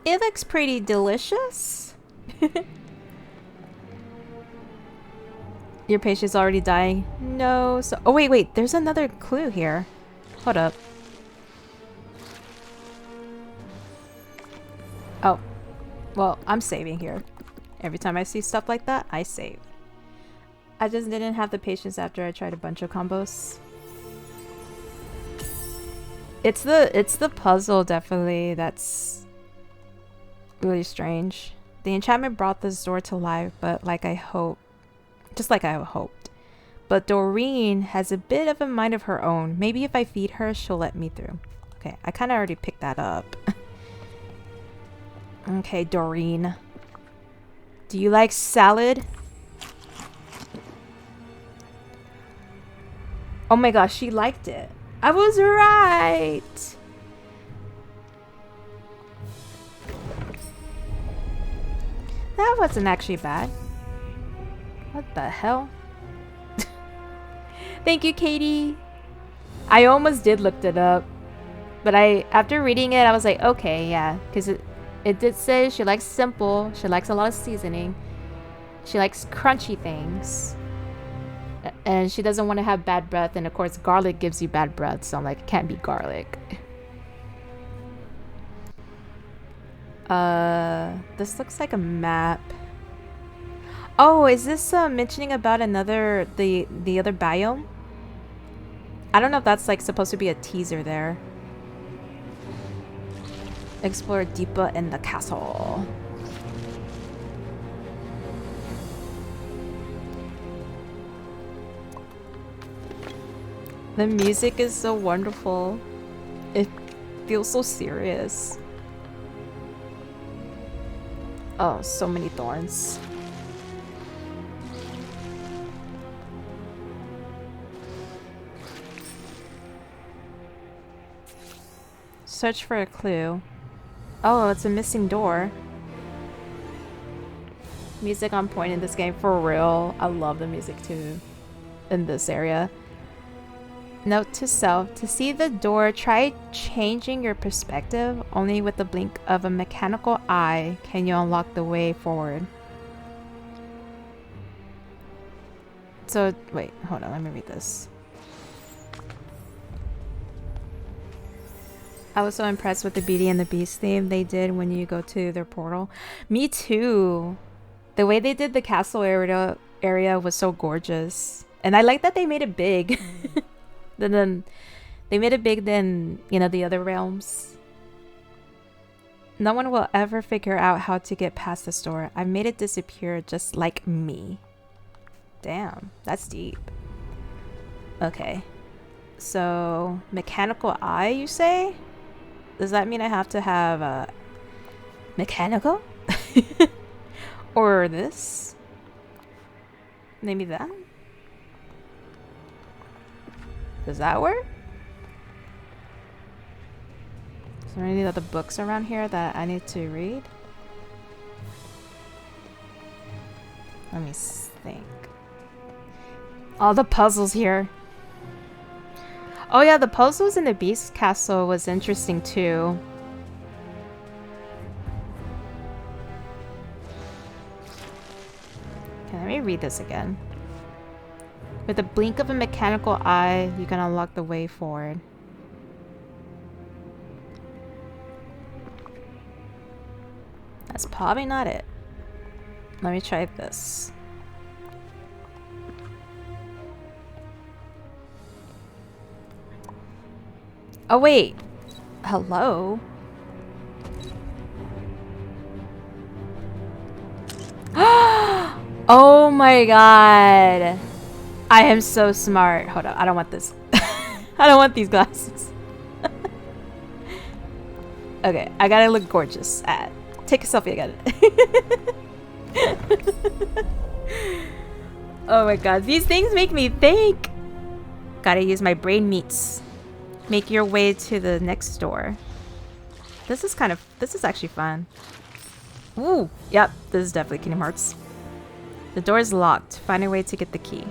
It looks pretty delicious. Your patient's already dying. No, so oh wait, there's another clue here. Hold up. Oh. Well, I'm saving here. Every time I see stuff like that, I save. I just didn't have the patience after I tried a bunch of combos. It's the puzzle definitely that's really strange. The enchantment brought this door to life, but like I hoped. Just like I hoped. But Doreen has a bit of a mind of her own. Maybe if I feed her, she'll let me through. Okay, I kind of already picked that up. Okay, Doreen. Do you like salad? Oh my gosh, she liked it. I was right. That wasn't actually bad. What the hell? Thank you, Katie. I almost did look it up. But after reading it, I was like, okay, yeah. Because it did say she likes simple. She likes a lot of seasoning. She likes crunchy things. And she doesn't want to have bad breath. And of course, garlic gives you bad breath. So I'm like, it can't be garlic. This looks like a map. Oh, is this mentioning about the other biome? I don't know if that's like supposed to be a teaser there. Explore deeper in the castle. The music is so wonderful. It feels so serious. Oh, so many thorns. Search for a clue. Oh, it's a missing door. Music on point in this game, for real. I love the music too in this area. Note to self, to see the door, try changing your perspective. Only with the blink of a mechanical eye can you unlock the way forward. So, wait, hold on, let me read this. I was so impressed with the Beauty and the Beast theme they did when you go to their portal. Me too. The way they did the castle area was so gorgeous. And I like that they made it big. Then they made it big than, you know, the other realms. No one will ever figure out how to get past this door. I've made it disappear just like me. Damn, that's deep. Okay. So, mechanical eye, you say? Does that mean I have to have a mechanical? Or this? Maybe that? Does that work? Is there any other books around here that I need to read? Let me think. All the puzzles here. Oh yeah, the puzzles in the Beast Castle was interesting too. Okay, let me read this again. With the blink of a mechanical eye, you can unlock the way forward. That's probably not it. Let me try this. Oh wait. Hello? Oh my god. I am so smart. Hold on. I don't want this. I don't want these glasses. Okay, I gotta look gorgeous. Take a selfie again. Oh my god, these things make me think. Gotta use my brain meats. Make your way to the next door. This is actually fun. Ooh, yep, this is definitely Kingdom Hearts. The door is locked. Find a way to get the key.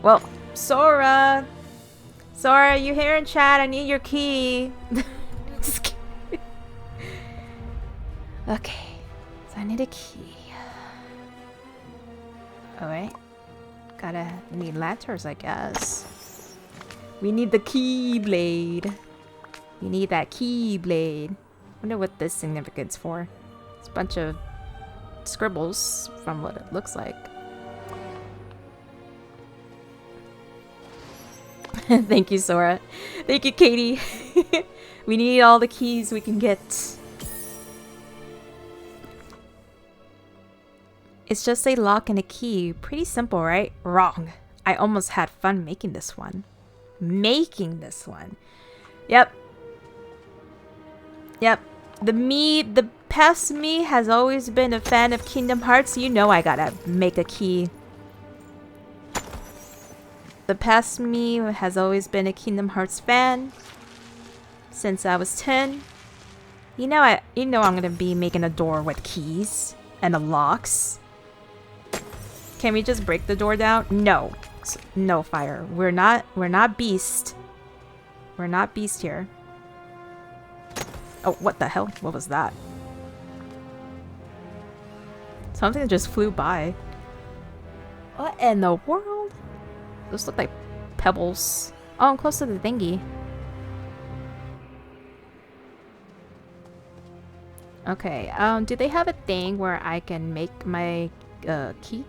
Well, Sora! Sora, you here in chat? I need your key. Just kidding. Okay, so I need a key. Alright. Need lanterns, I guess. We need the keyblade. We need that keyblade. Wonder what this significance for. It's a bunch of scribbles from what it looks like. Thank you, Sora. Thank you, Katie. We need all the keys we can get. It's just a lock and a key. Pretty simple, right? Wrong. I almost had fun making this one. Yep. The past me has always been a fan of Kingdom Hearts. You know I gotta make a key. The past me has always been a Kingdom Hearts fan since I was 10. You know I'm gonna be making a door with keys and the locks. Can we just break the door down? No. No, Fire. We're not beast. We're not beast here. Oh, what the hell? What was that? Something just flew by. What in the world? Those look like pebbles. Oh, I'm close to the thingy. Okay, do they have a thing where I can make my key?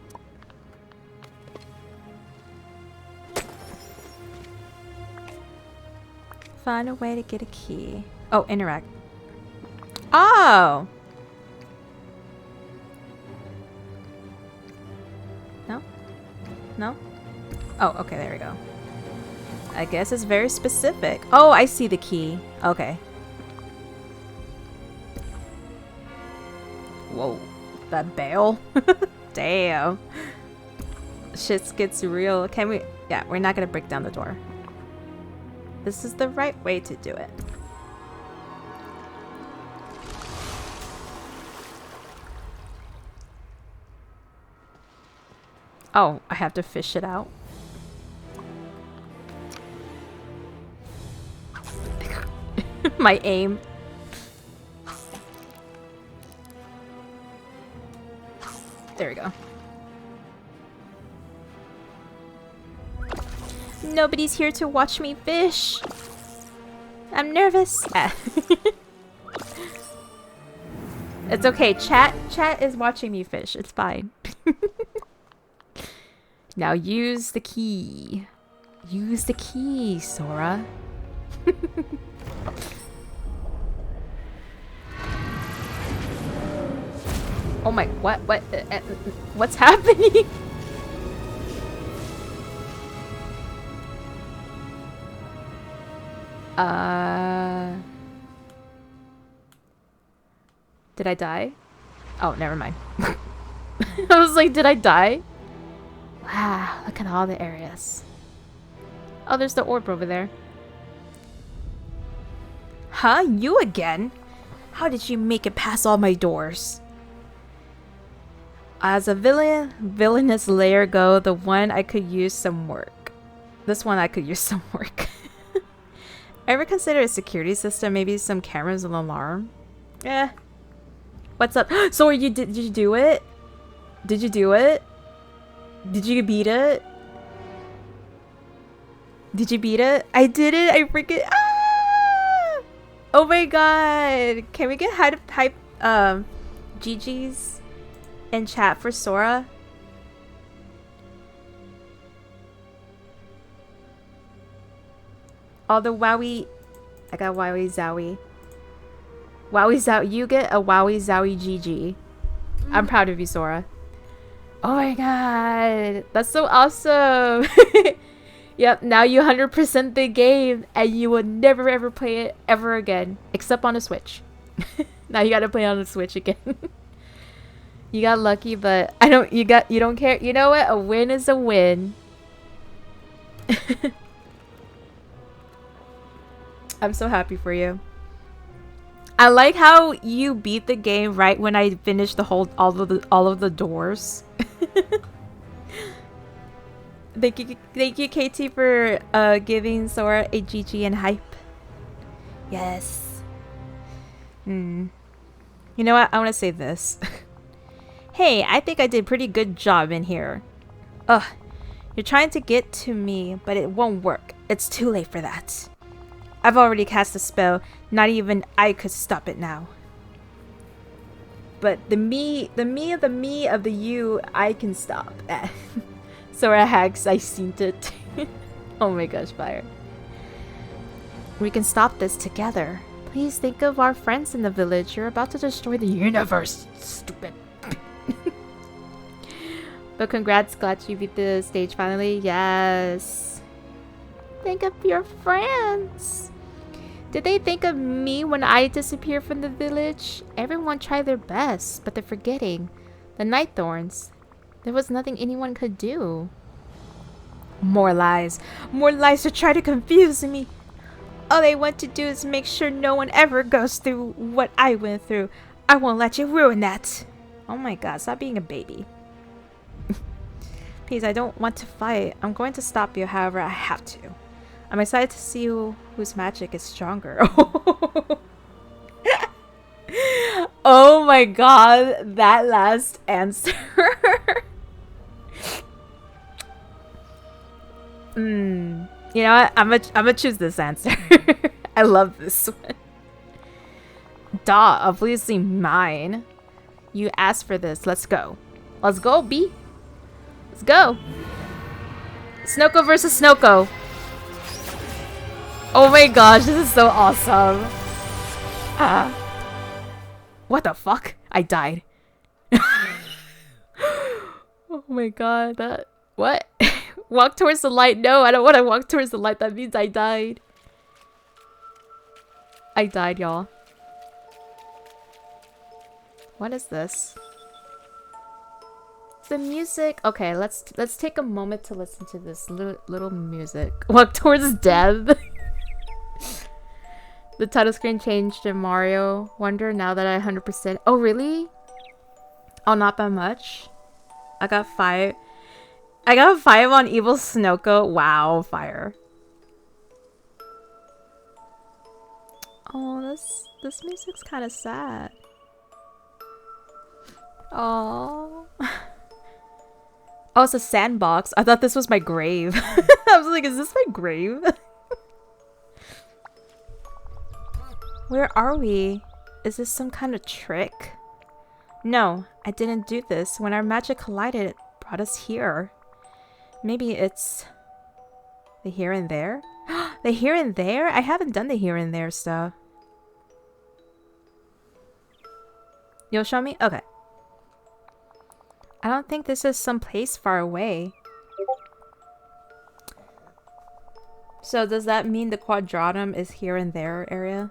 Find a way to get a key. Oh, interact. Oh! No? No? Oh, okay, there we go. I guess it's very specific. Oh, I see the key. Okay. Whoa. That bell? Damn. Shit gets real. Can we... Yeah, we're not gonna break down the door. This is the right way to do it. Oh, I have to fish it out. My aim. There we go. Nobody's here to watch me fish. I'm nervous. It's okay. Chat is watching me fish. It's fine. Now use the key. Use the key, Sora. Oh my, what's happening? Did I die? Oh, never mind. I was like, did I die? Wow, look at all the areas. Oh, there's the orb over there. Huh? You again? How did you make it past all my doors? As a villainous layer go, the one I could use some work. This one I could use some work. Ever consider a security system? Maybe some cameras and alarm? Eh. What's up? So did you do it? Did you do it? Did you beat it? Did you beat it? I did it! I freaking... Ah! Oh my god! Can we get hype GG's in chat for Sora? All the wowie... I got wowie zowie. Wowie zowie. You get a wowie zowie GG. I'm proud of you, Sora. Oh my god. That's so awesome. Yep, now you 100% the game and you will never ever play it ever again. Except on a Switch. Now you gotta play on the Switch again. You got lucky, but I don't. You don't care. You know what? A win is a win. I'm so happy for you. I like how you beat the game right when I finished the whole all of the doors. Thank you, KT, for giving Sora a GG and hype. Yes. You know what? I want to say this. Hey, I think I did a pretty good job in here. Ugh, you're trying to get to me, but it won't work. It's too late for that. I've already cast a spell. Not even I could stop it now. But the me of the you, I can stop. Sora hacks, I seen it. Oh my gosh, fire. We can stop this together. Please think of our friends in the village. You're about to destroy the universe, stupid. But congrats, glad you beat the stage finally. Yes. Think of your friends. Did they think of me when I disappeared from the village? Everyone tried their best, but they're forgetting. The Nightthorns. There was nothing anyone could do. More lies. More lies to try to confuse me. All they want to do is make sure no one ever goes through what I went through. I won't let you ruin that. Oh my god, stop being a baby. Please, I don't want to fight. I'm going to stop you, however, I have to. I'm excited to see whose magic is stronger. Oh my god, that last answer. You know what? I'm gonna choose this answer. I love this one. Duh, obviously mine. You asked for this. Let's go. Let's go, B. Let's go. Snoko versus Snoko. Oh my gosh, this is so awesome. What the fuck? I died. Oh my god, that... What? Walk towards the light. No, I don't want to walk towards the light. That means I died. I died, y'all. What is this? The music. Okay, let's take a moment to listen to this little music. Walk towards death. The title screen changed in Mario Wonder now that I 100%. Oh, really? Oh, not by much. I got 5. I got 5 on Evil Snoko. Wow, fire. Oh, this music's kind of sad. Oh. Oh, it's a sandbox. I thought this was my grave. I was like, is this my grave? Where are we? Is this some kind of trick? No, I didn't do this. When our magic collided, it brought us here. Maybe it's the here and there? The here and there? I haven't done the here and there stuff. You'll show me? Okay. I don't think this is some place far away. So does that mean the quadratum is here and there area?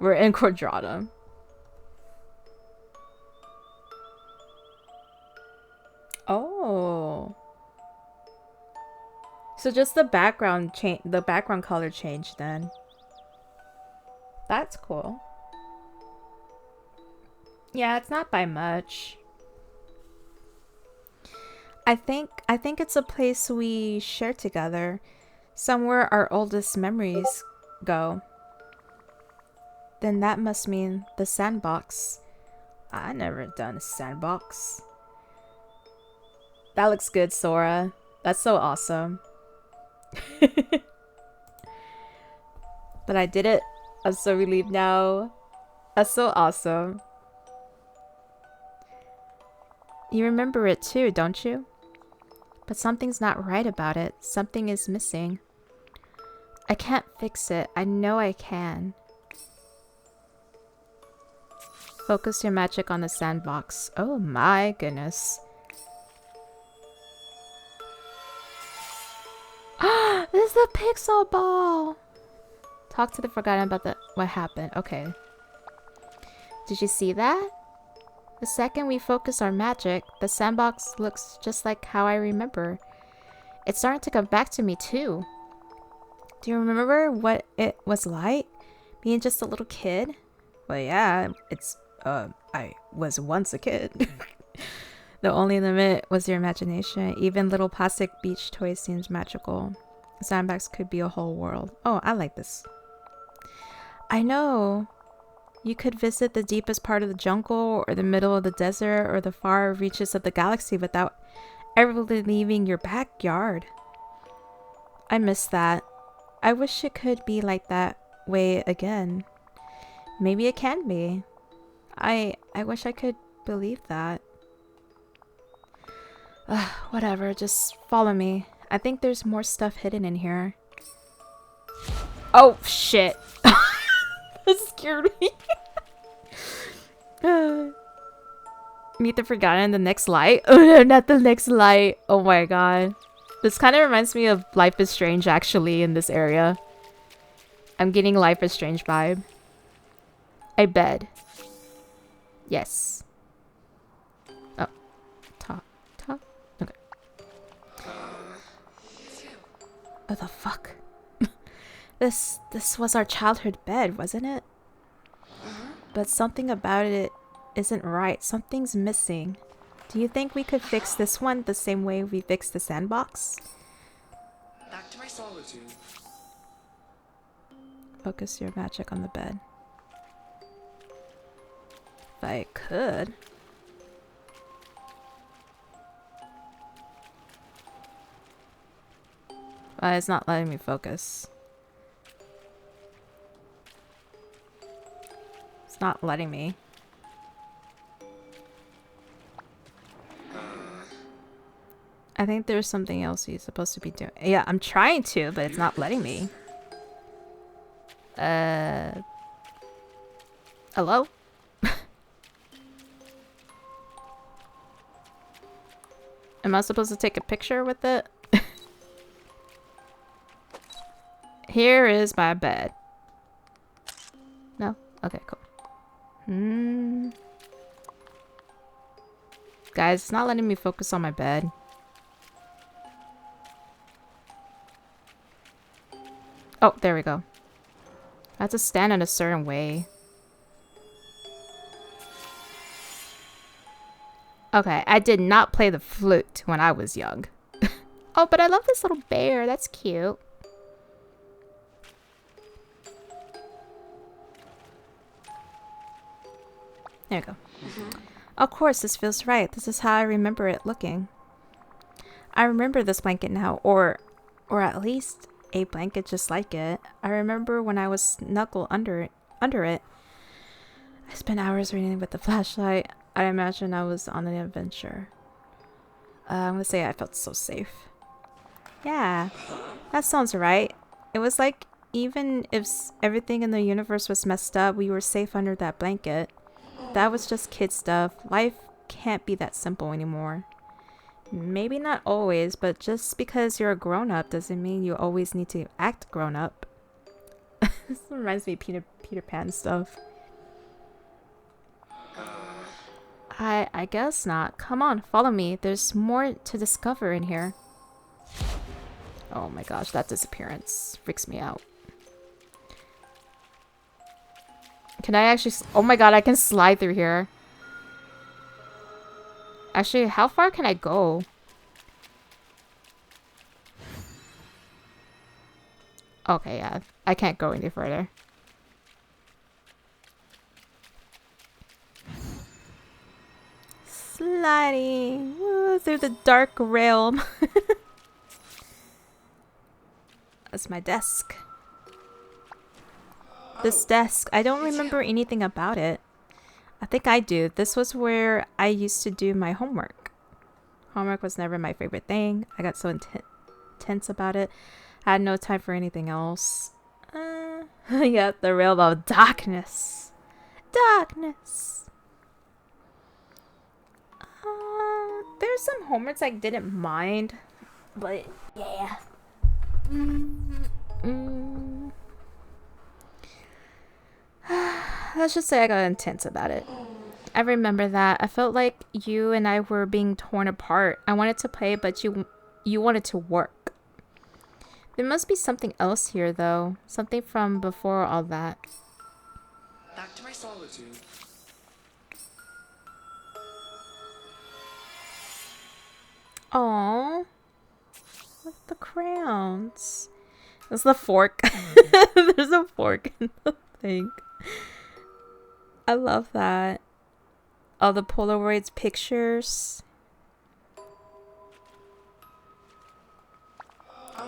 We're in quadratum. Oh. So just the background change, the background color changed then. That's cool. Yeah, it's not by much. I think it's a place we share together. Somewhere our oldest memories go. Then that must mean the sandbox. I never done a sandbox. That looks good, Sora. That's so awesome. But I did it. I'm so relieved now. That's so awesome. You remember it too, don't you? But something's not right about it. Something is missing. I can't fix it. I know I can. Focus your magic on the sandbox. Oh my goodness. This is the pixel ball. Talk to the Forgotten about what happened. Okay. Did you see that? The second we focus our magic, the sandbox looks just like how I remember. It's starting to come back to me too. Do you remember what it was like? Being just a little kid? Well, yeah, I was once a kid. The only limit was your imagination. Even little plastic beach toys seems magical. Sandbox could be a whole world. Oh, I like this. I know. You could visit the deepest part of the jungle, or the middle of the desert, or the far reaches of the galaxy without ever leaving your backyard. I miss that. I wish it could be like that way again. Maybe it can be. I wish I could believe that. Whatever, just follow me. I think there's more stuff hidden in here. Oh, shit. That scared me. Meet the Forgotten, the next light. Oh no, not the next light. Oh my god. This kind of reminds me of Life is Strange, actually, in this area. I'm getting Life is Strange vibe. A bed. Yes. Oh. Top. Okay. What the fuck? This was our childhood bed, wasn't it? But something about it isn't right. Something's missing. Do you think we could fix this one the same way we fixed the sandbox? Back to my solitude. Focus your magic on the bed. If I could. But it's not letting me focus. It's not letting me. I think there's something else you're supposed to be doing. Yeah, I'm trying to, but it's not letting me. Hello? Am I supposed to take a picture with it? Here is my bed. No? Okay, cool. Guys, it's not letting me focus on my bed. Oh, there we go. I have to stand in a certain way. Okay, I did not play the flute when I was young. Oh, but I love this little bear. That's cute. There we go. Of course, this feels right. This is how I remember it looking. I remember this blanket now, or at least a blanket just like it. I remember when I was snuggled under it. I spent hours reading with the flashlight. I imagine I was on an adventure. I'm gonna say I felt so safe. Yeah, that sounds right. It was like even if everything in the universe was messed up, we were safe under that blanket. That was just kid stuff. Life can't be that simple anymore. Maybe not always, but just because you're a grown-up doesn't mean you always need to act grown-up. This reminds me of Peter Pan stuff. I guess not. Come on, follow me. There's more to discover in here. Oh my gosh, that disappearance freaks me out. Can I actually... Oh my god, I can slide through here. Actually, how far can I go? Okay, yeah. I can't go any further. Sliding woo, through the dark realm. That's my desk. This desk, I don't remember anything about it. I think I do. This was where I used to do my homework. Homework was never my favorite thing. I got so intense about it. I had no time for anything else. Yeah, the realm of darkness. Darkness. There's some homeworks I didn't mind, but yeah. let's just say I got intense about it. I remember that. I felt like you and I were being torn apart. I wanted to play, but you wanted to work. There must be something else here, though. Something from before all that. Back to my solitude. Aww. Look at the crowns. That's the fork. There's a fork in the thing. I love that. All the Polaroids pictures.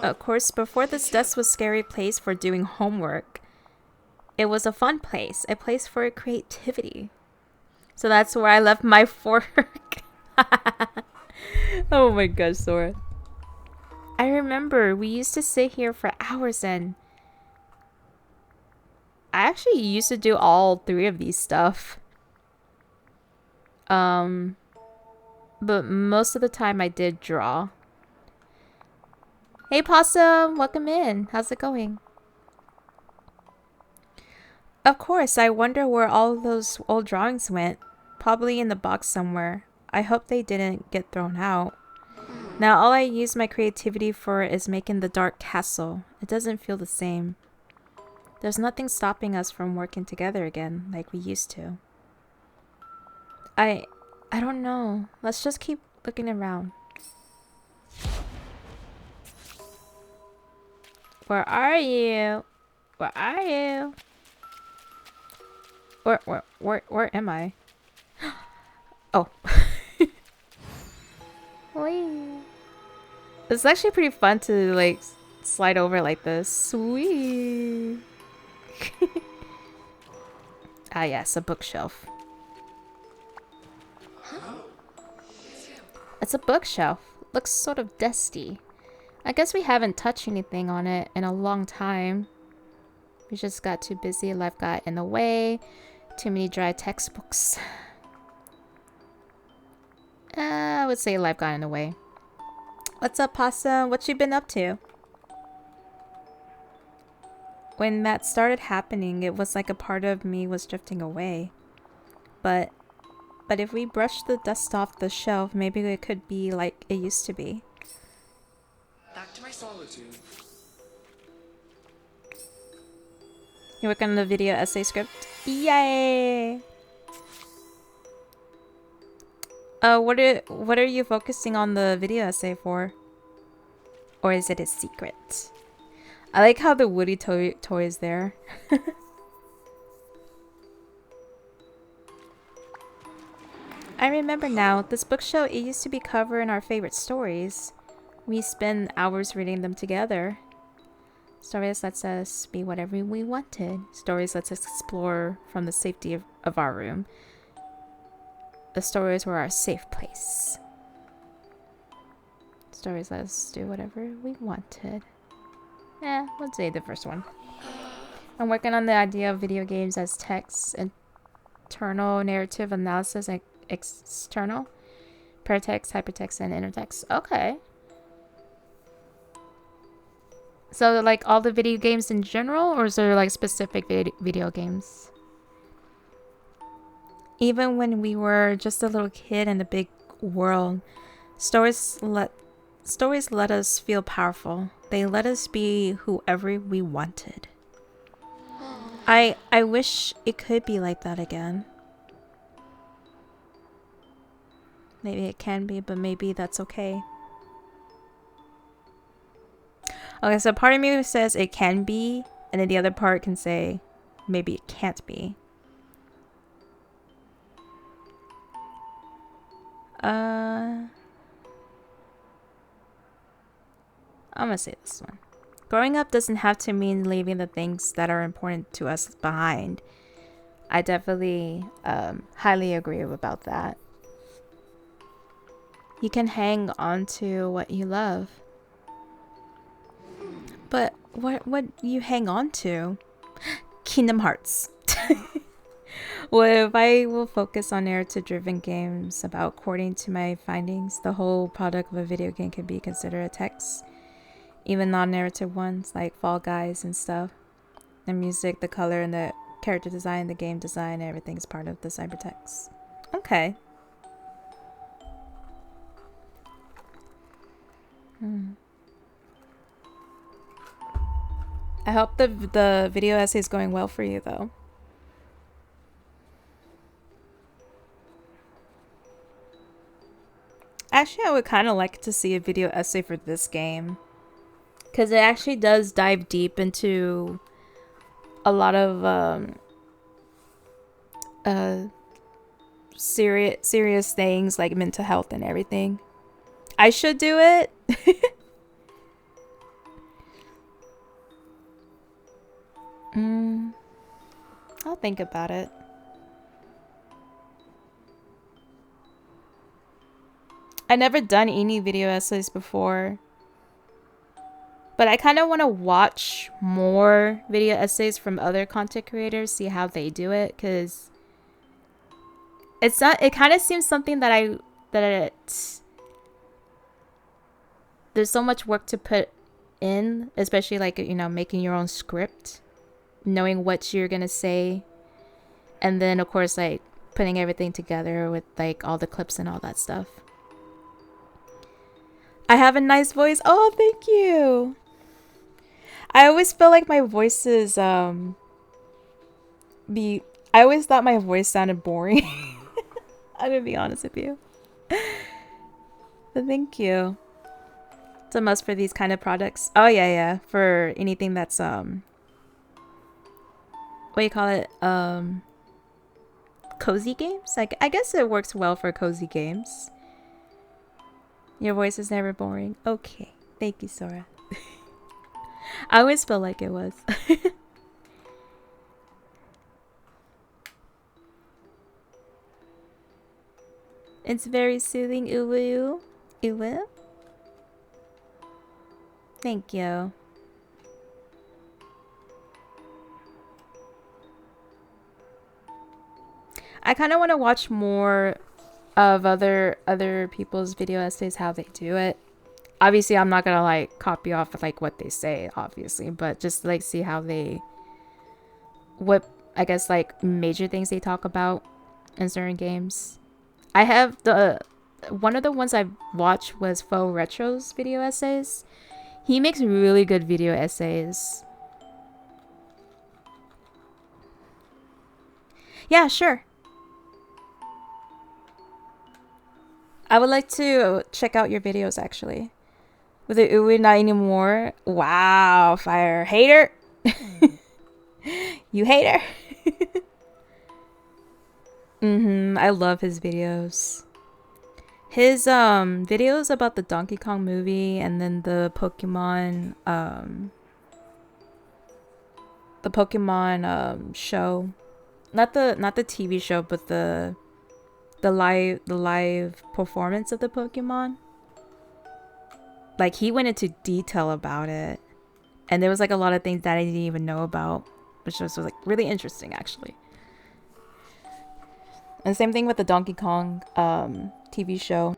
Of course, before this desk was a scary place for doing homework. It was a fun place. A place for creativity. So that's where I left my fork. Oh my gosh, Sora. I remember we used to sit here for hours and I actually used to do all 3 of these stuff. But most of the time I did draw. Hey Possum, welcome in. How's it going? Of course, I wonder where all those old drawings went. Probably in the box somewhere. I hope they didn't get thrown out. Now all I use my creativity for is making the dark castle. It doesn't feel the same. There's nothing stopping us from working together again like we used to. I don't know. Let's just keep looking around. Where are you? Where are you? Where am I? Oh. Whee. It's actually pretty fun to like slide over like this. Sweet. Ah yes, a bookshelf. It's a bookshelf. Looks sort of dusty. I guess we haven't touched anything on it in a long time. We just got too busy. Life got in the way. Too many dry textbooks. I would say life got in the way. What's up, Possum? What you been up to? When that started happening, it was like a part of me was drifting away. But if we brush the dust off the shelf, maybe it could be like it used to be. Back to my solitude. You work on the video essay script? Yay! What are you focusing on the video essay for? Or is it a secret? I like how the Woody toy is there. I remember now, this bookshelf, it used to be covered in our favorite stories. We spend hours reading them together. Stories lets us be whatever we wanted. Stories lets us explore from the safety of our room. The stories were our safe place. Stories let us do whatever we wanted. Let's say the first one. I'm working on the idea of video games as text, internal narrative analysis, and external. Paratext, hypertext, and intertext. Okay. So like all the video games in general, or is there like specific video games? Even when we were just a little kid in a big world, stories let us feel powerful. They let us be whoever we wanted. I wish it could be like that again. Maybe it can be, but maybe that's okay. Okay, so part of me says it can be, and then the other part can say maybe it can't be. I'm gonna say this one. Growing up doesn't have to mean leaving the things that are important to us behind. I definitely highly agree about that. You can hang on to what you love. But what you hang on to? Kingdom Hearts. What if I will focus on narrative-driven games about, according to my findings, the whole product of a video game can be considered a text. Even non-narrative ones like Fall Guys and stuff. The music, the color, and the character design, the game design, everything's part of the cybertext. Okay. I hope the video essay is going well for you though. Actually, I would kind of like to see a video essay for this game, because it actually does dive deep into a lot of serious things like mental health and everything. I should do it. I'll think about it. I never done any video essays before, but I kind of want to watch more video essays from other content creators, see how they do it, because it's not, it kind of seems something that there's so much work to put in, especially like, you know, making your own script, knowing what you're gonna say, and then of course like putting everything together with like all the clips and all that stuff. I have a nice voice. Oh, thank you. I always feel like my voice is I always thought my voice sounded boring. I'm gonna be honest with you. But thank you. It's a must for these kind of products. Oh yeah, for anything that's what do you call it? Cozy games? Like, I guess it works well for cozy games. Your voice is never boring. Okay. Thank you, Sora. I always felt like it was. It's very soothing. Uwu. Uwu. Thank you. I kind of want to watch more of other people's video essays, how they do it. Obviously, I'm not gonna like copy off of like what they say, obviously, but just like see how they, what I guess like major things they talk about in certain games. I have one of the ones I watched was Faux Retro's video essays. He makes really good video essays. Yeah, sure. I would like to check out your videos actually. With the Uwe not anymore. Wow, fire hater. You hater. I love his videos. His videos about the Donkey Kong movie and then the Pokemon show. Not the TV show, but the live performance of the Pokemon. Like, he went into detail about it, and there was like a lot of things that I didn't even know about, which was like really interesting actually. And same thing with the Donkey Kong TV show.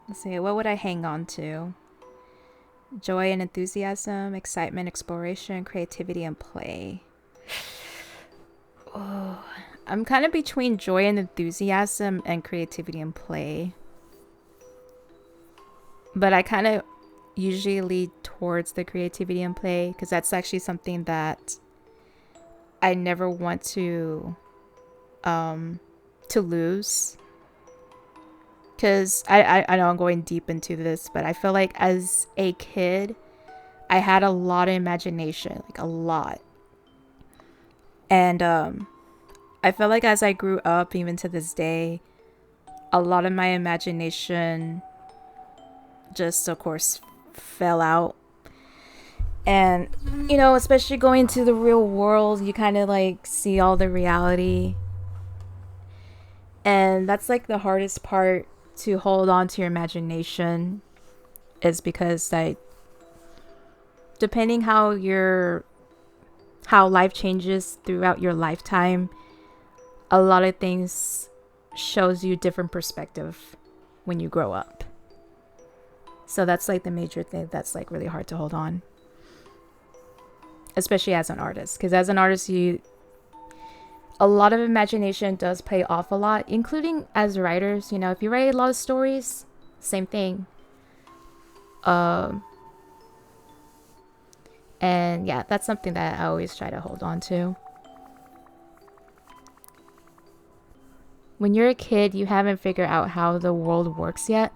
Let's see, what would I hang on to? Joy and enthusiasm, excitement, exploration, creativity, and play. Oh, I'm kind of between joy and enthusiasm and creativity and play. But I kind of usually lead towards the creativity and play, because that's actually something that I never want to lose. Because I know I'm going deep into this, but I feel like as a kid, I had a lot of imagination, like a lot. And I feel like as I grew up, even to this day, a lot of my imagination just, of course, fell out. And, you know, especially going to the real world, you kind of like see all the reality. And that's like the hardest part, to hold on to your imagination, is because like depending how life changes throughout your lifetime, a lot of things shows you different perspective when you grow up. So that's like the major thing that's like really hard to hold on, especially as an artist, because as an artist, a lot of imagination does pay off a lot, including as writers. You know, if you write a lot of stories, same thing. And yeah, that's something that I always try to hold on to. When you're a kid, you haven't figured out how the world works yet,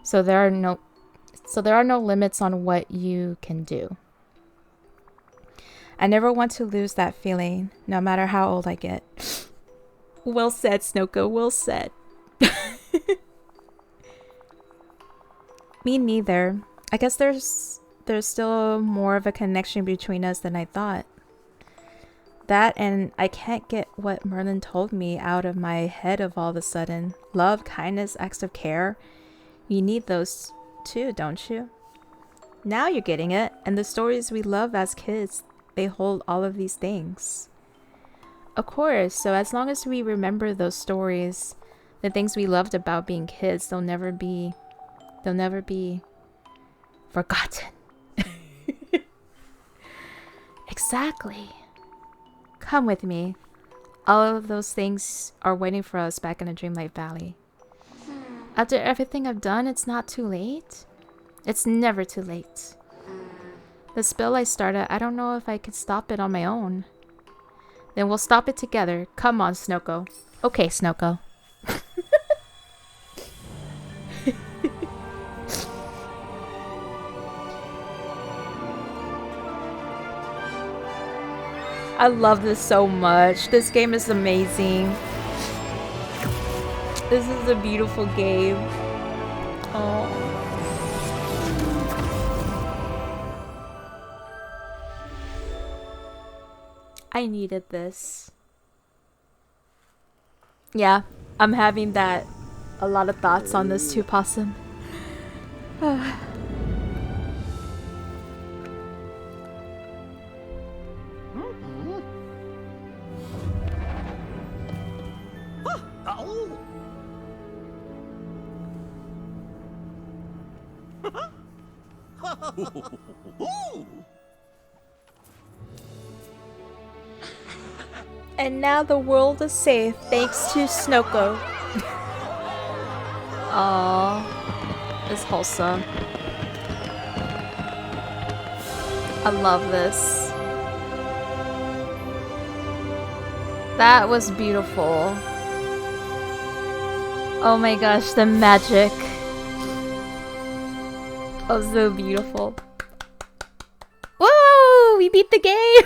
so there are no limits on what you can do. I never want to lose that feeling, no matter how old I get. Well said, Snoko, well said. Me neither. I guess there's still more of a connection between us than I thought. That, and I can't get what Merlin told me out of my head of all of a sudden. Love, kindness, acts of care. You need those too, don't you? Now you're getting it. And the stories we love as kids, they hold all of these things. Of course, so as long as we remember those stories, the things we loved about being kids, they'll never be forgotten. Exactly. Come with me. All of those things are waiting for us back in the Dreamlight Valley. After everything I've done, it's not too late. It's never too late. The spell I started, I don't know if I could stop it on my own. Then we'll stop it together. Come on, Snoko. Okay, Snoko. I love this so much. This game is amazing. This is a beautiful game. Oh. I needed this. Yeah, I'm having a lot of thoughts on this too, Possum. And now the world is safe thanks to Snoko. Aww, it's wholesome. I love this. That was beautiful. Oh my gosh, the magic. Oh, so beautiful. Whoa! We beat the game!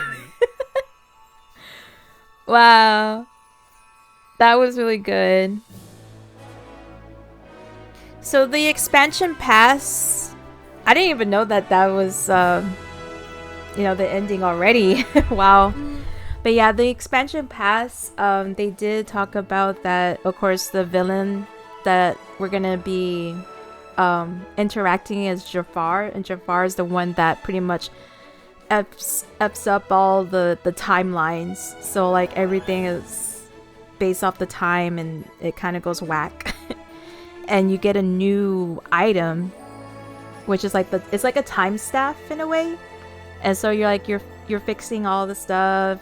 Wow. That was really good. So the expansion pass... I didn't even know that was, you know, the ending already. Wow. But yeah, the expansion pass, they did talk about that, of course, the villain that we're gonna be interacting as Jafar, and Jafar is the one that pretty much ups up all the timelines, so like everything is based off the time and it kind of goes whack. And you get a new item, which is like it's like a time staff in a way, and so you're fixing all the stuff,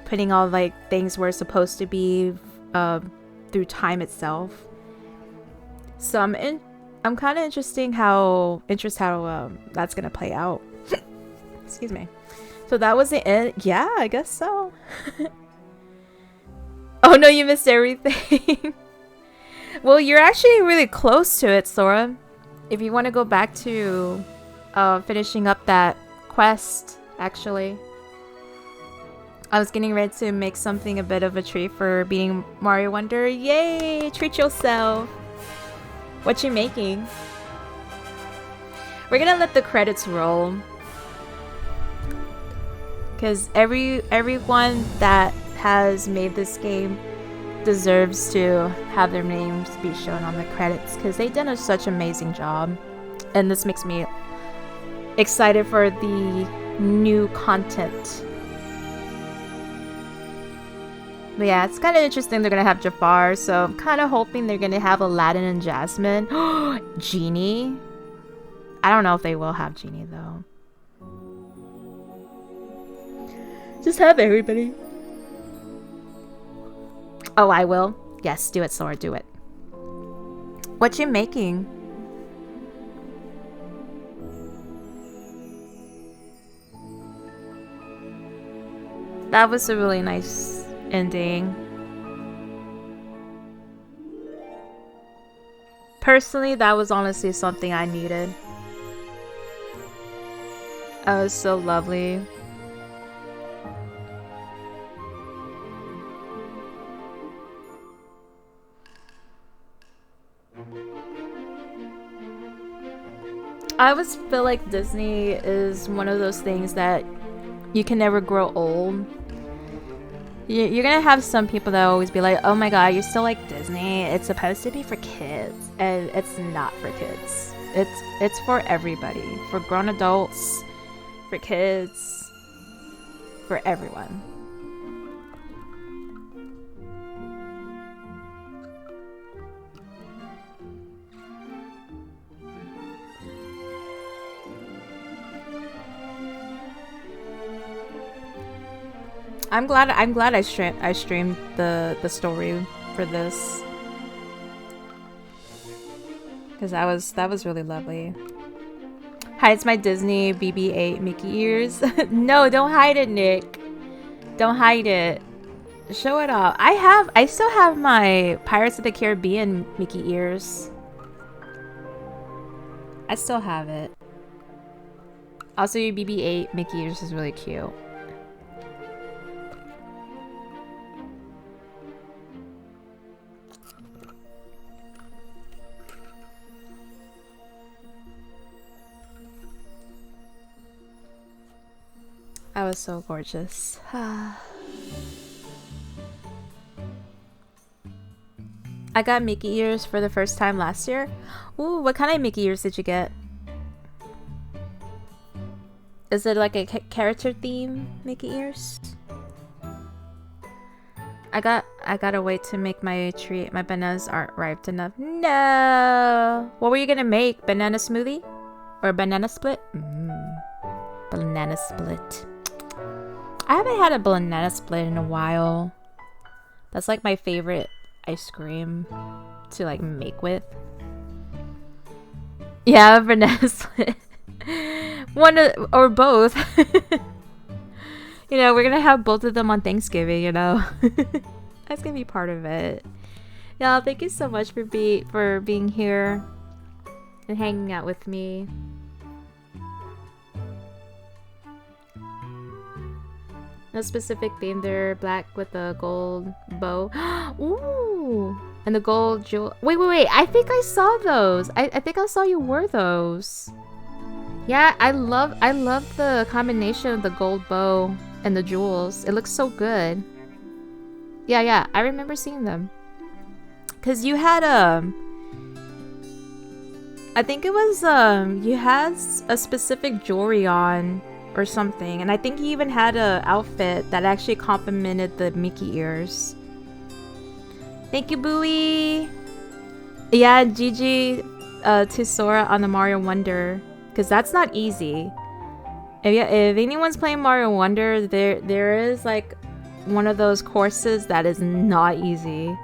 putting all like things where it's supposed to be through time itself. So I'm kind of interested how that's gonna play out. Excuse me. So that was the end. Yeah, I guess so. Oh no, you missed everything. Well, you're actually really close to it, Sora. If you want to go back to finishing up that quest, actually. I was getting ready to make something a bit of a treat for beating Mario Wonder. Yay! Treat yourself. What you making? We're gonna let the credits roll. Because everyone that has made this game deserves to have their names be shown on the credits, because they did such an amazing job. And this makes me excited for the new content. But yeah, it's kind of interesting they're gonna have Jafar, so I'm kind of hoping they're gonna have Aladdin and Jasmine. Genie? I don't know if they will have Genie though. Just have everybody. Oh, I will. Yes, do it, Sora. Do it. What you making? That was a really nice ending. Personally, that was honestly something I needed. That was so lovely. I always feel like Disney is one of those things that you can never grow old. You're gonna have some people that always be like, oh my god, you're still like Disney. It's supposed to be for kids. And it's not for kids. It's for everybody. For grown adults, for kids, for everyone. I'm glad I streamed the story for this. Cause that was really lovely. Hides my Disney BB-8 Mickey ears. No, don't hide it, Nick. Don't hide it. Show it off. I still have my Pirates of the Caribbean Mickey ears. I still have it. Also, your BB-8 Mickey ears is really cute. I was so gorgeous. I got Mickey ears for the first time last year. Ooh, what kind of Mickey ears did you get? Is it like a character theme Mickey ears? I gotta wait to make my treat. My bananas aren't ripe enough. No. What were you gonna make? Banana smoothie or banana split? Banana split. I haven't had a banana split in a while. That's like my favorite ice cream to like make with. Yeah, banana split. One or both. You know, we're gonna have both of them on Thanksgiving, you know. That's gonna be part of it. Yeah, thank you so much for being here and hanging out with me. No specific theme there. Black with a gold bow. Ooh! And the gold jewel. Wait. I think I saw those. I think I saw you wore those. Yeah, I love the combination of the gold bow and the jewels. It looks so good. Yeah. I remember seeing them. Cause you had I think it was you had a specific jewelry on or something, and I think he even had a outfit that actually complemented the Mickey ears. Thank you, Bowie. Yeah, GG to Sora on the Mario Wonder, because that's not easy. If anyone's playing Mario Wonder, there is like one of those courses that is not easy.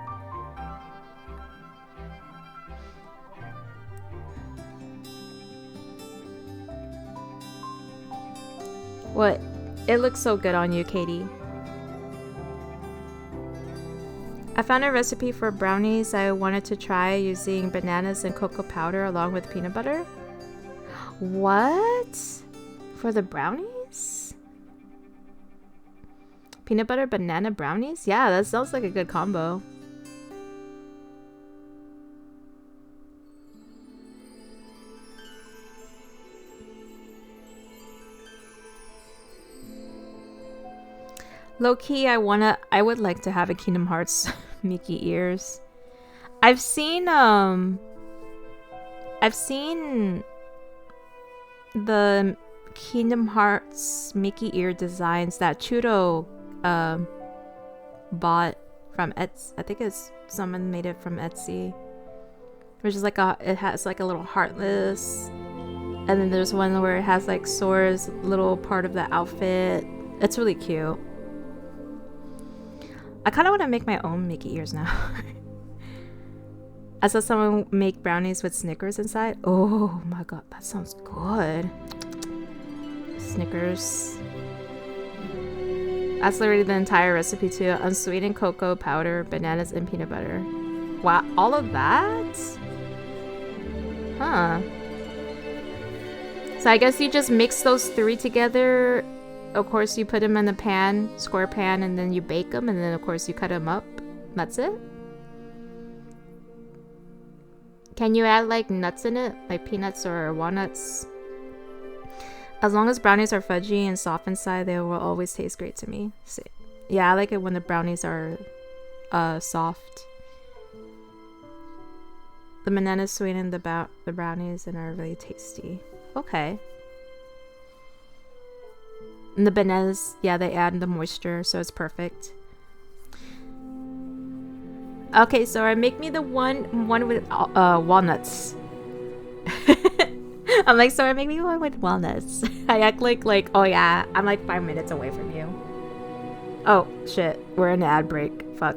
What? It looks so good on you, Katie. I found a recipe for brownies I wanted to try using bananas and cocoa powder along with peanut butter. What? For the brownies? Peanut butter banana brownies? Yeah, that sounds like a good combo. Low-key, I would like to have a Kingdom Hearts Mickey ears. I've seen the Kingdom Hearts Mickey ear designs that Chudo bought from Etsy. I think it's someone made it from Etsy. Which is like it has like a little heartless And then there's one where it has like Sora's little part of the outfit. It's really cute. I kind of want to make my own Mickey ears now. I saw someone make brownies with Snickers inside. Oh my god, that sounds good. Snickers. That's literally the entire recipe too. Unsweetened cocoa powder, bananas, and peanut butter. Wow, all of that? Huh. So I guess you just mix those three together. Of course, you put them in the pan, square pan, and then you bake them, and then of course you cut them up. That's it? Can you add like nuts in it? Like peanuts or walnuts? As long as brownies are fudgy and soft inside, they will always taste great to me. So, yeah, I like it when the brownies are soft. The bananas sweeten the brownies and are really tasty. Okay. And the bananas, yeah, they add the moisture, so it's perfect. Okay, so make me the one with walnuts. I'm like, sorry, make me one with walnuts. I act like, oh yeah, I'm like 5 minutes away from you. Oh shit, we're in an ad break. Fuck.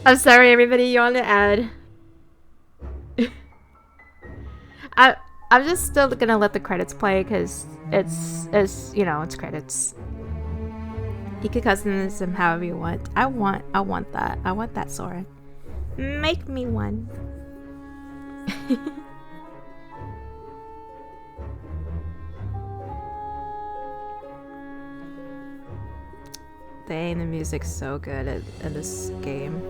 I'm sorry, everybody, you're on the ad. I'm just still gonna let the credits play because it's you know, it's credits. You can customize them however you want. I want that. I want that Sora. Make me one. Dang, the music's so good at this game.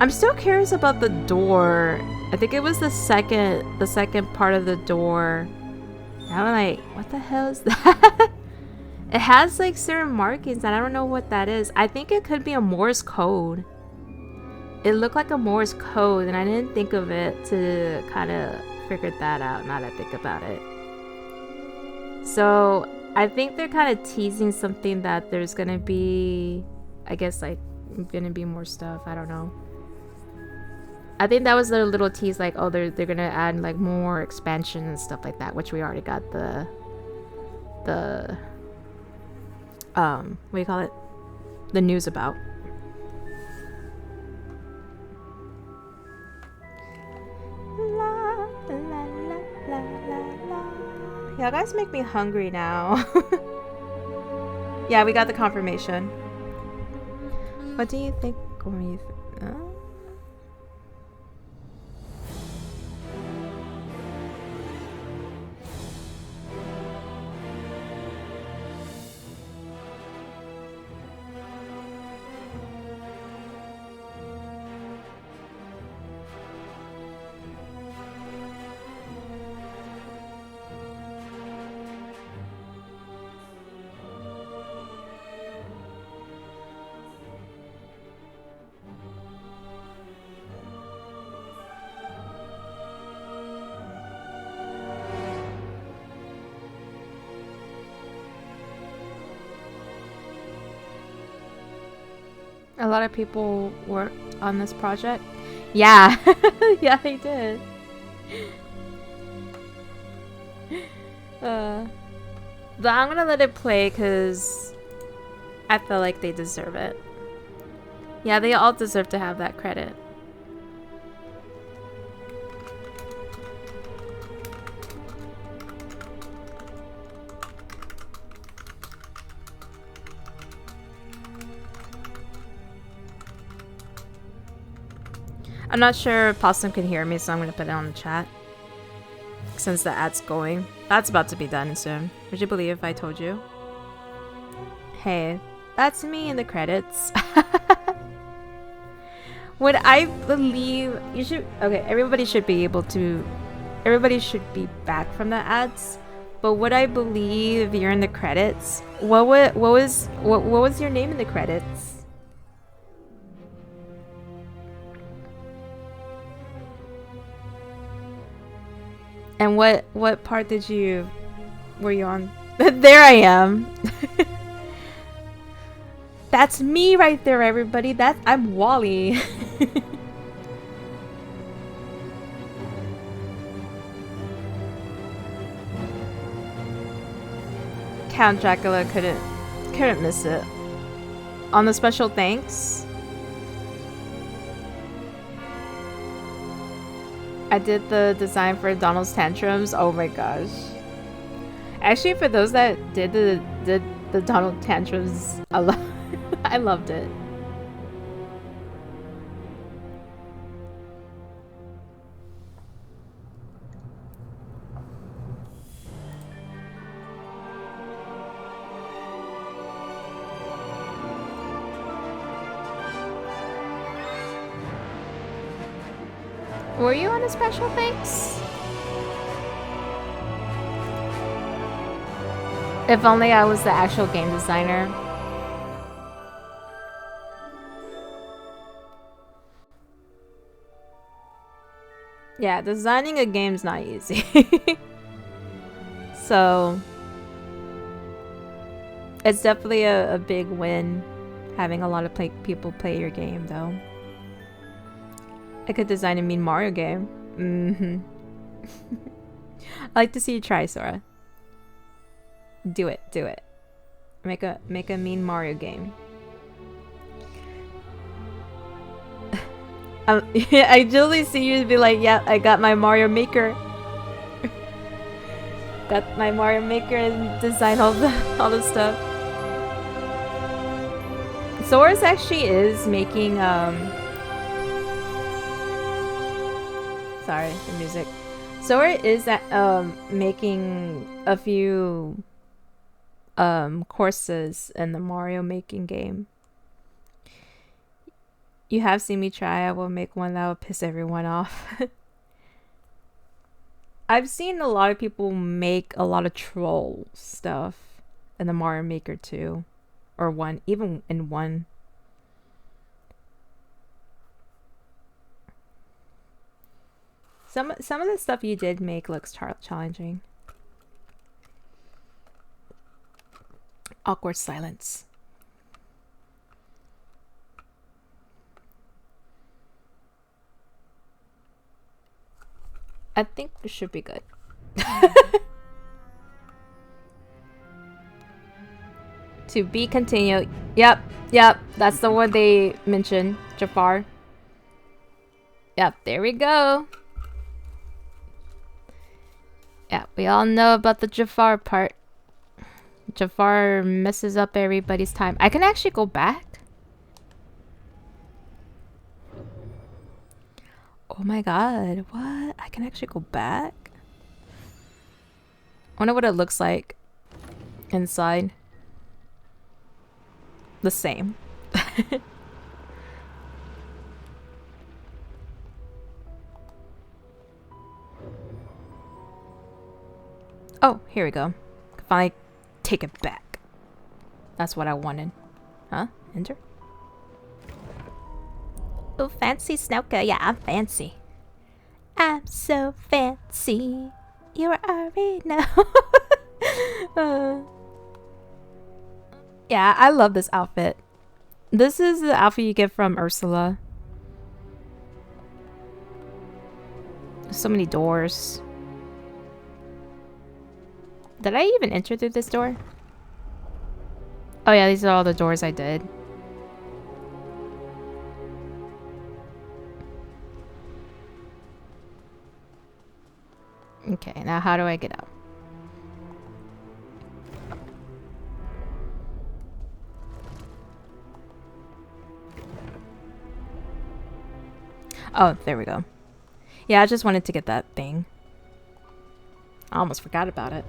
I'm still curious about the door. I think it was the second part of the door. I'm like, what the hell is that? It has like certain markings and I don't know what that is. I think it could be a Morse code. It looked like a Morse code and I didn't think of it to kind of figure that out now that I think about it. So I think they're kind of teasing something that there's gonna be, I guess, like gonna be more stuff. I don't know. I think that was their little tease, like, oh, they're gonna add like more expansion and stuff like that, which we already got the what do you call it? The news about. La, la, la, la, la, la. Y'all guys make me hungry now. Yeah, we got the confirmation. What do you think when you A lot of people worked on this project. Yeah, yeah, they did. But I'm gonna let it play because I feel like they deserve it. Yeah, they all deserve to have that credit. I'm not sure if Possum can hear me, so I'm gonna put it on the chat. Since the ad's going. That's about to be done soon. Would you believe if I told you? Hey, that's me in the credits. Would I believe you should okay, everybody should be back from the ads. But would I believe you're in the credits? What was your name in the credits? And what part were you on? There I am. That's me right there, everybody. I'm Wally. Count Dracula couldn't miss it. On the special thanks, I did the design for Donald's tantrums. Oh my gosh! Actually, for those that did the Donald tantrums, I loved it. Were you on a special thanks? If only I was the actual game designer. Yeah, designing a game's not easy. So it's definitely a big win having a lot of people play your game though. I could design a mean Mario game. I'd like to see you try, Sora. Do it. Make a mean Mario game. I usually see you be like, yeah, I got my Mario Maker. Got my Mario Maker and design all the stuff. Sora's actually is making sorry, the music. Sora is making a few courses in the Mario making game. You have seen me try. I will make one that will piss everyone off. I've seen a lot of people make a lot of troll stuff in the Mario Maker 2 or 1, even in 1. Some of the stuff you did make looks challenging. Awkward silence. I think it should be good. To be continued. Yep. That's the one they mentioned. Jafar. Yep, there we go. Yeah, we all know about the Jafar part. Jafar messes up everybody's time. I can actually go back. Oh my god, what? I can actually go back? I wonder what it looks like inside. The same. Oh, here we go. Can finally take it back. That's what I wanted. Huh? Enter? Oh, fancy Snooker. Yeah, I'm fancy. I'm so fancy. You already know. Yeah, I love this outfit. This is the outfit you get from Ursula. So many doors. Did I even enter through this door? Oh yeah, these are all the doors I did. Okay, now how do I get out? Oh, there we go. Yeah, I just wanted to get that thing. I almost forgot about it.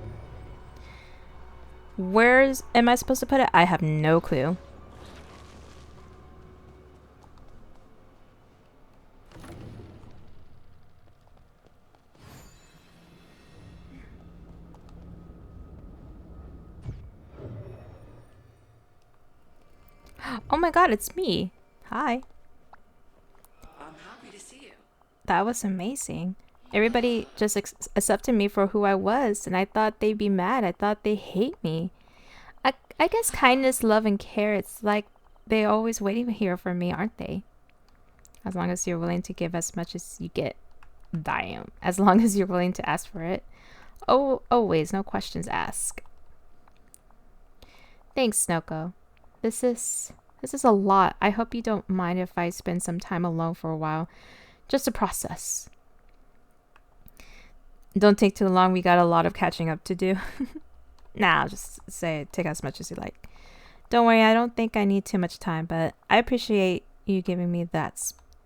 Am I supposed to put it? I have no clue. Oh my god, it's me. Hi. I'm happy to see you. That was amazing. Everybody just accepted me for who I was, and I thought they'd be mad. I thought they hate me. I guess kindness, love, and care, it's like they're always waiting here for me, aren't they? As long as you're willing to give as much as you get. Damn. As long as you're willing to ask for it. Oh, always, no questions asked. Thanks, Snoko. This is a lot. I hope you don't mind if I spend some time alone for a while. Just to process. Don't take too long. We got a lot of catching up to do. Nah, I'll just say take as much as you like. Don't worry, I don't think I need too much time, but I appreciate you giving me the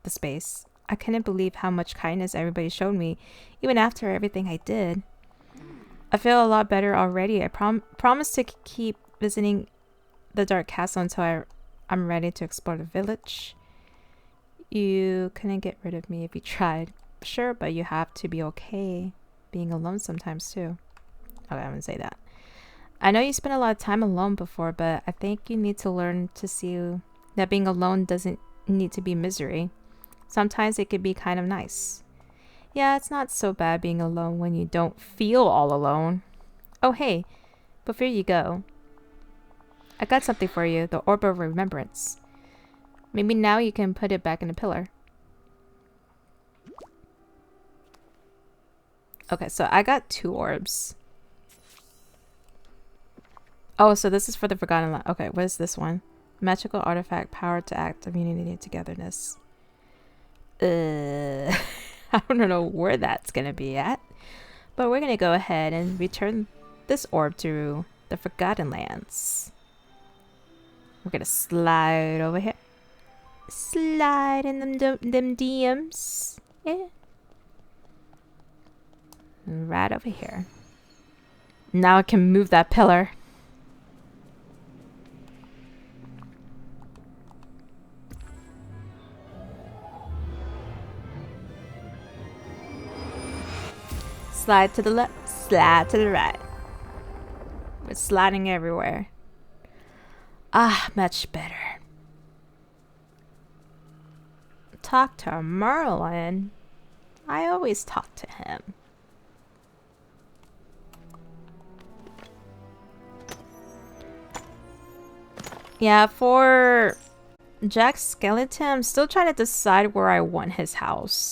space. I couldn't believe how much kindness everybody showed me, even after everything I did. I feel a lot better already. I promise to keep visiting the Dark Castle until I'm ready to explore the village. You couldn't get rid of me if you tried. Sure, but you have to be okay being alone sometimes too. Okay, I'm gonna say that. I know you spent a lot of time alone before, but I think you need to learn to see that being alone doesn't need to be misery. Sometimes it could be kind of nice. Yeah, it's not so bad being alone when you don't feel all alone. Oh, hey, before you go, I got something for you, the Orb of Remembrance. Maybe now you can put it back in the pillar. Okay, so I got 2 orbs. Oh, so this is for the Forgotten Land. Okay, what is this one? Magical artifact, power to act of unity and togetherness. I don't know where that's gonna be at. But we're gonna go ahead and return this orb to the Forgotten Lands. We're gonna slide over here. Slide in them DMs. Yeah. Right over here. Now I can move that pillar. Slide to the left, slide to the right. We're sliding everywhere. Ah, much better. Talk to Merlin. I always talk to him. Yeah, for Jack Skellington, I'm still trying to decide where I want his house.